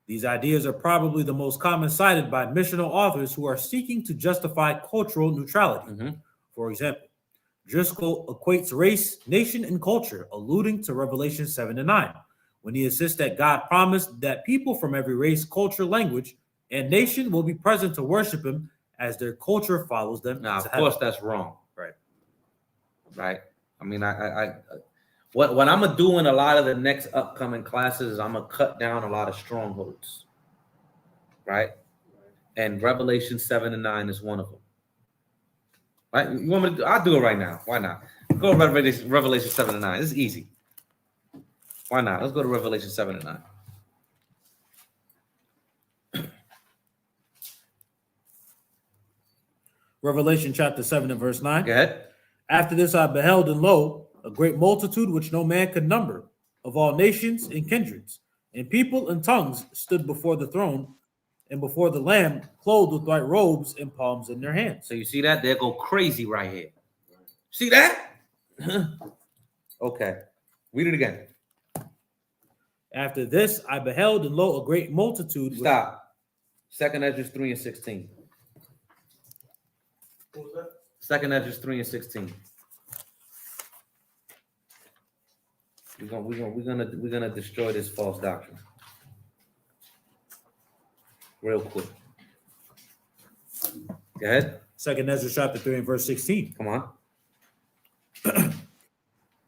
These ideas are probably the most common cited by missional authors who are seeking to justify cultural neutrality. Mm-hmm. For example, Driscoll equates race, nation, and culture, alluding to Revelation 7-9, when he insists that God promised that people from every race, culture, language, and nation will be present to worship him as their culture follows them. Now, of to course, heaven. that's wrong. Right. I mean, what I'm gonna do in a lot of the next upcoming classes is I'm gonna cut down a lot of strongholds, right? And Revelation 7-9 is one of them. Right? You want me to I'll do it right now. Why not? Go to Revelation 7-9. This is easy. Why not? Let's go to Revelation 7-9. Revelation chapter 7 and verse 9. Go ahead. After this I beheld, and lo, a great multitude which no man could number, of all nations and kindreds, and people and tongues stood before the throne and before the Lamb, clothed with white robes and palms in their hands. So you see that? They go crazy right here. See that? Okay. Read it again. After this, I beheld, and lo, a great multitude. Stop. 2nd Ezra 3 and 16. What was that? 2nd Ezra 3 and 16. We're gonna destroy this false doctrine. Real quick. Go ahead. 2nd Ezra chapter 3 and verse 16. Come on.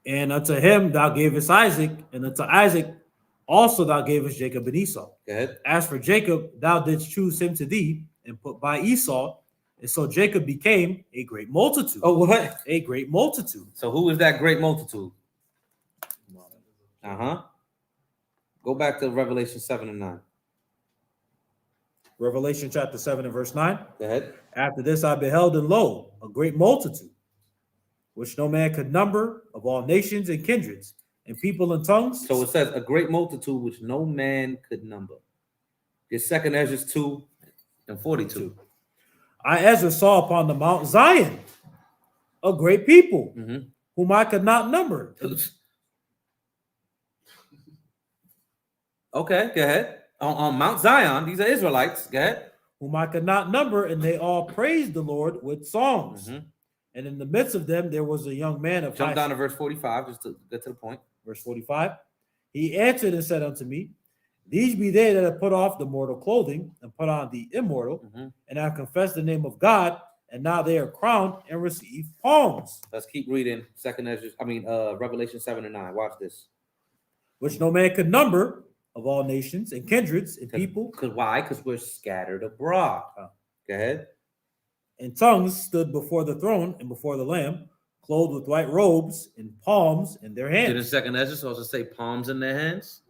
And unto him thou gavest Isaac, and unto Isaac also thou gavest Jacob and Esau. Go ahead. As for Jacob, thou didst choose him to thee, and put by Esau, and so Jacob became a great multitude. Oh, what? A great multitude. So who is that great multitude? Go back to Revelation 7 and 9. Revelation chapter 7 and verse 9. Go ahead. After this I beheld, and lo, a great multitude, which no man could number, of all nations and kindreds, and people and tongues. So it says a great multitude which no man could number. It's 2nd Ezra 2 and 42. I, Ezra, saw upon the Mount Zion a great people, whom I could not number. Okay, go ahead. On Mount Zion, these are Israelites. Go ahead. Whom I could not number, and they all praised the Lord with songs. And in the midst of them, there was a young man of Jump down to verse 45, just to get to the point. Verse 45. He answered and said unto me, these be they that have put off the mortal clothing and put on the immortal, and have confessed the name of God, and now they are crowned and receive palms. Let's keep reading Revelation 7 and 9. Watch this. Which no man could number, of all nations and kindreds and people. Because why? Because we're scattered abroad. Go ahead. And tongues stood before the throne and before the Lamb, clothed with white robes and palms in their hands. Did the 2nd Ezra also say palms in their hands?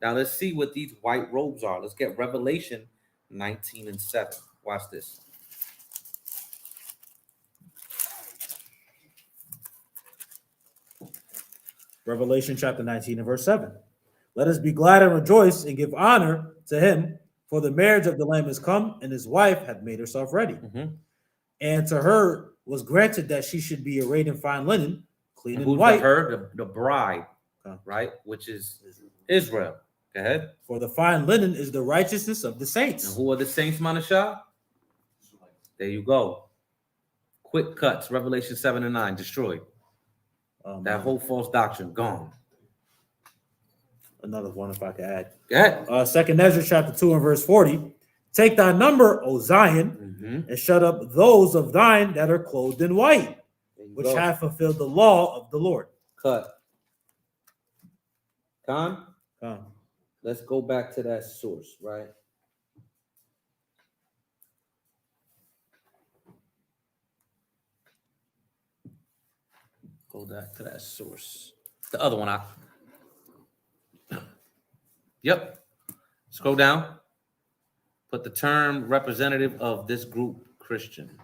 Now let's see what these white robes are. Let's get Revelation 19 and 7. Watch this. Revelation chapter 19 and verse 7. Let us be glad and rejoice and give honor to him, for the marriage of the Lamb is come, and his wife hath made herself ready. And to her was granted that she should be arrayed in fine linen, clean and white. Her, the bride, right? Which is Israel. Go ahead. For the fine linen is the righteousness of the saints. And who are the saints, Manashah? There you go. Quick cuts. Revelation 7 and 9 destroyed. That whole false doctrine gone. Another one, if I could add. Go ahead. 2nd Ezra chapter 2 and verse 40. Take thy number, O Zion, and shut up those of thine that are clothed in white, which have fulfilled the law of the Lord. Cut. Let's go back to that source, right? Go back to that source. The other one. Yep. Scroll down. Put the term representative of this group Christian.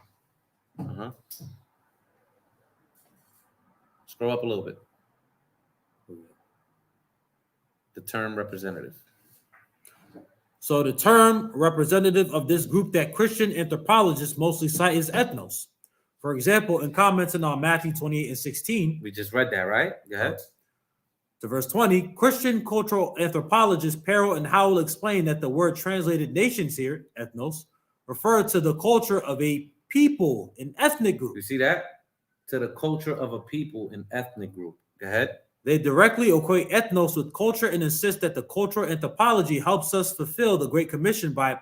Scroll up a little bit. The term representative. So the term representative of this group that Christian anthropologists mostly cite is ethnos. For example, in commenting on Matthew 28 and 16. We just read that, right? Go ahead. To verse 20, Christian cultural anthropologist Perel and Howell explain that the word translated nations here, ethnos, refer to the culture of a people, an ethnic group. You see that? To the culture of a people, an ethnic group. Go ahead. They directly equate ethnos with culture and insist that the cultural anthropology helps us fulfill the Great Commission by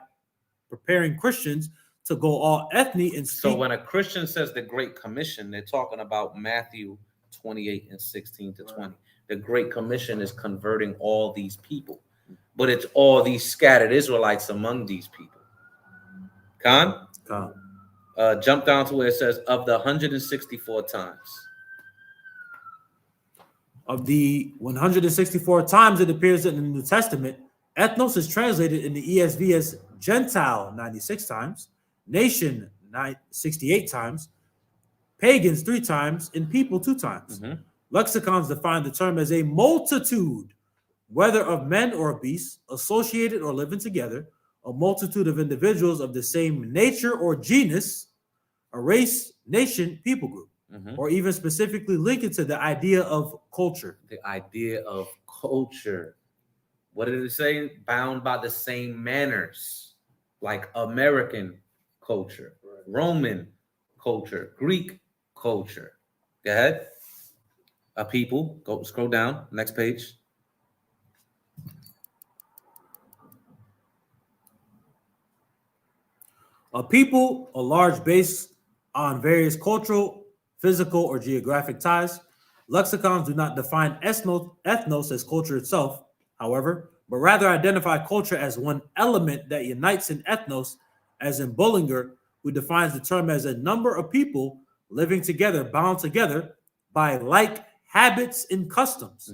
preparing Christians to go all ethnic and speak. So when a Christian says the Great Commission, they're talking about Matthew 28 and 16 to 20. The Great Commission is converting all these people, but it's all these scattered Israelites among these people. Jump down to where it says of the 164 times. Of the 164 times it appears in the New Testament, ethnos is translated in the ESV as Gentile 96 times, nation 68 times, pagans 3 times, and people 2 times. Lexicons define the term as a multitude, whether of men or beasts, associated or living together, a multitude of individuals of the same nature or genus, a race, nation, people group, or even specifically link it to the idea of culture. The idea of culture. What did it say? Bound by the same manners, like American culture, Roman culture, Greek culture. Go ahead. A people. Go scroll down. Next page. A people, a large base on various cultural, physical, or geographic ties. Lexicons do not define ethnos as culture itself, however, but rather identify culture as one element that unites an ethnos, as in Bullinger, who defines the term as a number of people living together, bound together by like habits and customs.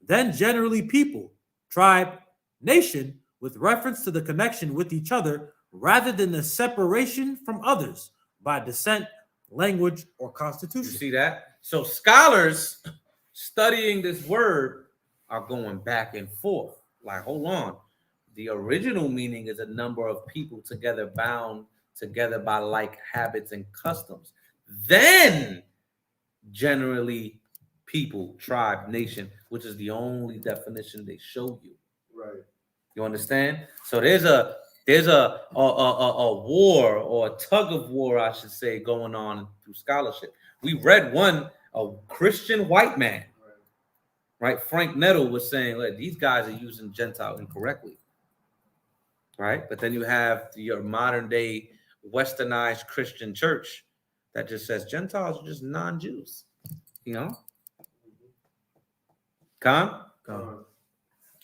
Then generally people, tribe, nation, with reference to the connection with each other rather than the separation from others by descent, language, or constitution. You see that? So scholars studying this word are going back and forth. Like, hold on. The original meaning is a number of people together, bound together by like habits and customs. Then generally people, tribe, nation, which is the only definition they show you. Right. You understand? So there's a war, or a tug of war, I should say, going on through scholarship. We read one, a Christian white man, right? Frank Nettle was saying, like, these guys are using Gentile incorrectly, right? But then you have your modern day westernized Christian church that just says Gentiles are just non-Jews, you know? Con? All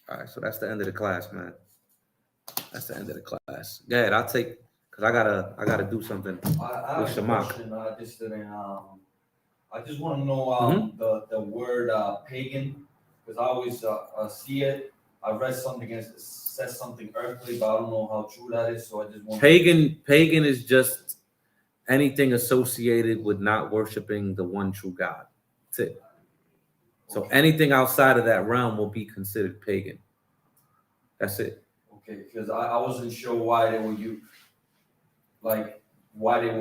right, so that's the end of the class, man. That's the end of the class. Go ahead, I'll take, because I gotta do something I with have a Shamak. question. I just want to know the word pagan, because I always see it. I read something and it says something earthly, but I don't know how true that is. So I just want Pagan is just anything associated with not worshiping the one true God. That's it. So anything outside of that realm will be considered pagan. That's it. Okay, because I wasn't sure why they would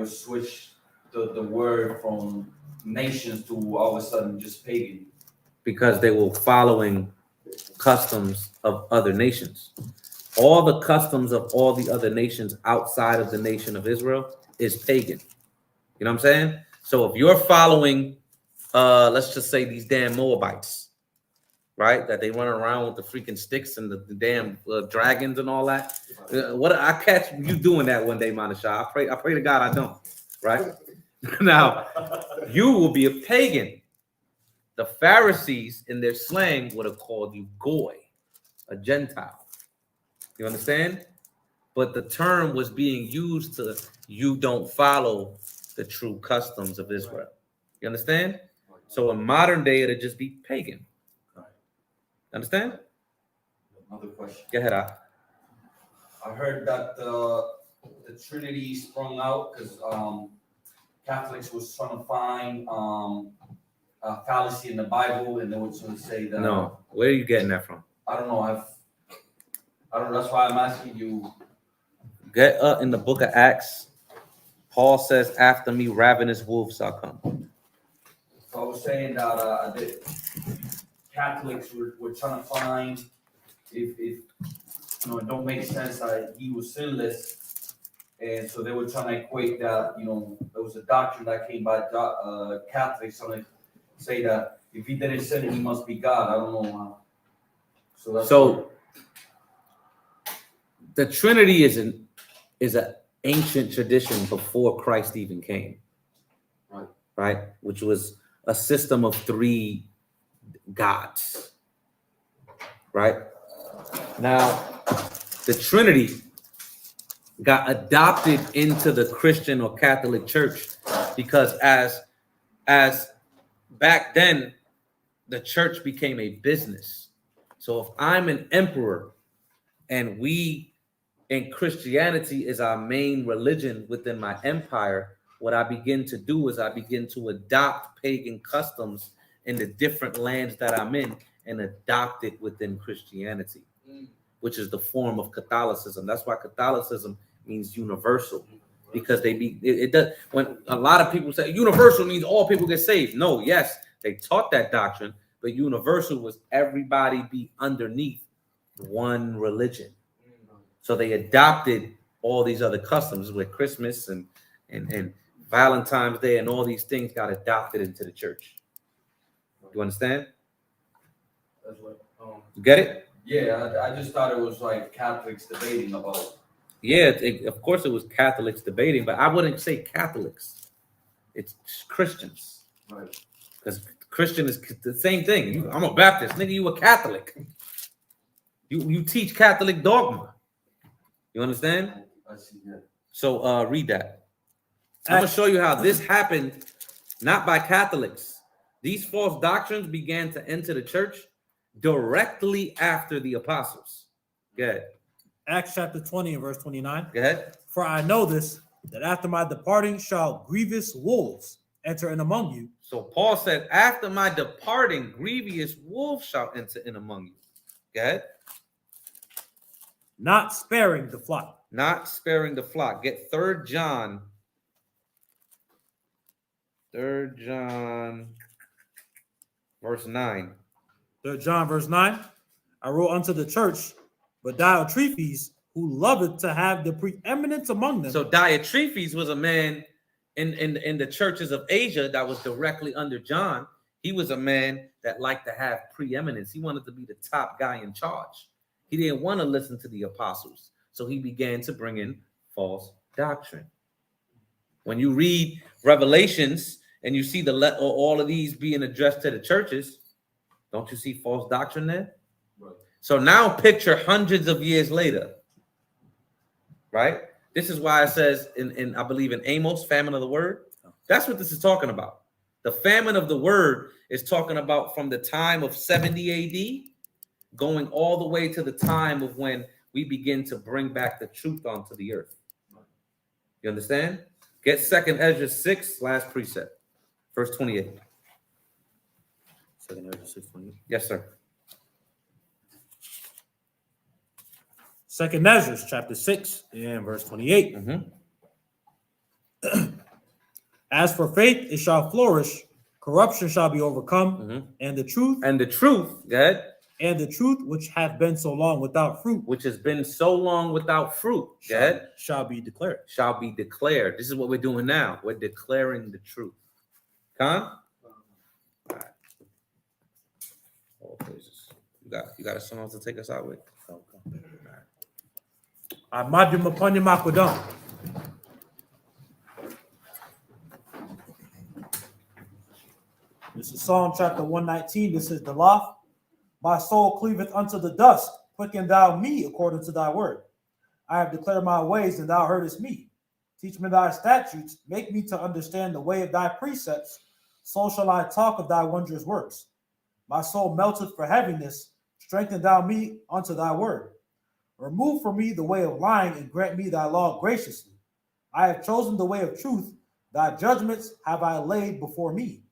switch the word from nations to all of a sudden just pagan. Because they were following customs of other nations. All the customs of all the other nations outside of the nation of Israel is pagan. You know what I'm saying? So if you're following, let's just say these damn Moabites, right? That they run around with the freaking sticks and the damn dragons and all that. What I catch you doing that one day, Manasha. I pray to God I don't, right? Now, you will be a pagan. The Pharisees in their slang would have called you Goy, a Gentile. You understand? But the term was being used to, you don't follow the true customs of Israel. You understand? So in modern day, it'd just be pagan. Understand? Another question. Go ahead, I heard that the Trinity sprung out because Catholics was trying to find a fallacy in the Bible, and they were trying to say that. No, where are you getting that from? I don't know. I don't know. That's why I'm asking you. Get up in the book of Acts. Paul says, "After me, ravenous wolves shall come." So I was saying that Catholics were trying to find if it don't make sense that he was sinless, and so they were trying to equate that there was a doctrine that came by Catholics trying to say that if he didn't sin, he must be God. I don't know. So the Trinity is an ancient tradition before Christ even came, right? Which was a system of three gods, right? Now, the Trinity got adopted into the Christian or Catholic Church because as back then, the church became a business. So if I'm an emperor and we in Christianity is our main religion within my empire, what I begin to do is I begin to adopt pagan customs in the different lands that I'm in and adopt it within Christianity, which is the form of Catholicism. That's why Catholicism means universal, because it does. When a lot of people say universal means all people get saved. No, yes, they taught that doctrine, but universal was everybody be underneath one religion. So they adopted all these other customs with Christmas and Valentine's Day and all these things got adopted into the church. You understand? That's what, You get it? yeah, I just thought it was like Catholics debating about. Yeah, of course it was Catholics debating, but I wouldn't say Catholics. It's Christians. Right. Because Christian is the same thing. I'm a Baptist. Nigga, you a Catholic. You teach Catholic dogma. You understand? I see, yeah. So read that. I'm going to show you how this happened, not by Catholics. These false doctrines began to enter the church directly after the apostles. Go ahead. Acts chapter 20 and verse 29. Go ahead. For I know this, that after my departing shall grievous wolves enter in among you. So Paul said, after my departing, grievous wolves shall enter in among you. Go ahead. Not sparing the flock. Not sparing the flock. Get 3 John. 3 John verse 9. 3 John verse 9. I wrote unto the church, but Diotrephes, who loveth to have the preeminence among them. So Diotrephes was a man in the churches of Asia that was directly under John. He was a man that liked to have preeminence. He wanted to be the top guy in charge. He didn't want to listen to the apostles. So he began to bring in false doctrine. When you read Revelations and you see all of these being addressed to the churches, don't you see false doctrine there? Right. So now picture hundreds of years later, right? This is why it says in I believe in Amos, famine of the word. That's what this is talking about. The famine of the word is talking about from the time of 70 AD going all the way to the time of when we begin to bring back the truth onto the earth. You understand? Get 2nd Ezra 6, last precept, verse 28. 2 Ezra 6:28. Yes, sir. 2 Ezra chapter 6 and verse 28. As for faith, it shall flourish, corruption shall be overcome, and the truth, Go ahead. and the truth which hath been so long without fruit, Which has been so long without fruit, go ahead, shall be declared. shall be declared. This is what we're doing now. We're declaring the truth. Con? All right. All praises. You got a song to take us out with? Okay. Amadum upon your makwadam. This is Psalm chapter 119. This is the loft. My soul cleaveth unto the dust. Quicken thou me according to thy word. I have declared my ways, and thou heardest me. Teach me thy statutes. Make me to understand the way of thy precepts. So shall I talk of thy wondrous works. My soul melteth for heaviness. Strengthen thou me unto thy word. Remove from me the way of lying, and grant me thy law graciously. I have chosen the way of truth. Thy judgments have I laid before me.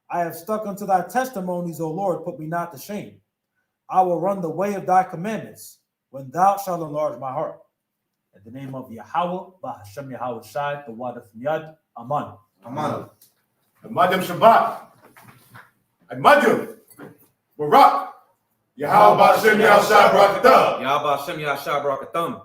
I have stuck unto thy testimonies, O Lord, put me not to shame. I will run the way of thy commandments, when thou shalt enlarge my heart. In the name of Yahweh, Ba'Hashem Yahweh Shai, the Wad of Yad, Aman. Aman. Madam Shabbat. Madam. Barak. Yahweh Ba'Hashem Yahweh Shai Barakatam. Yahweh Shem Yahshua Barakatham.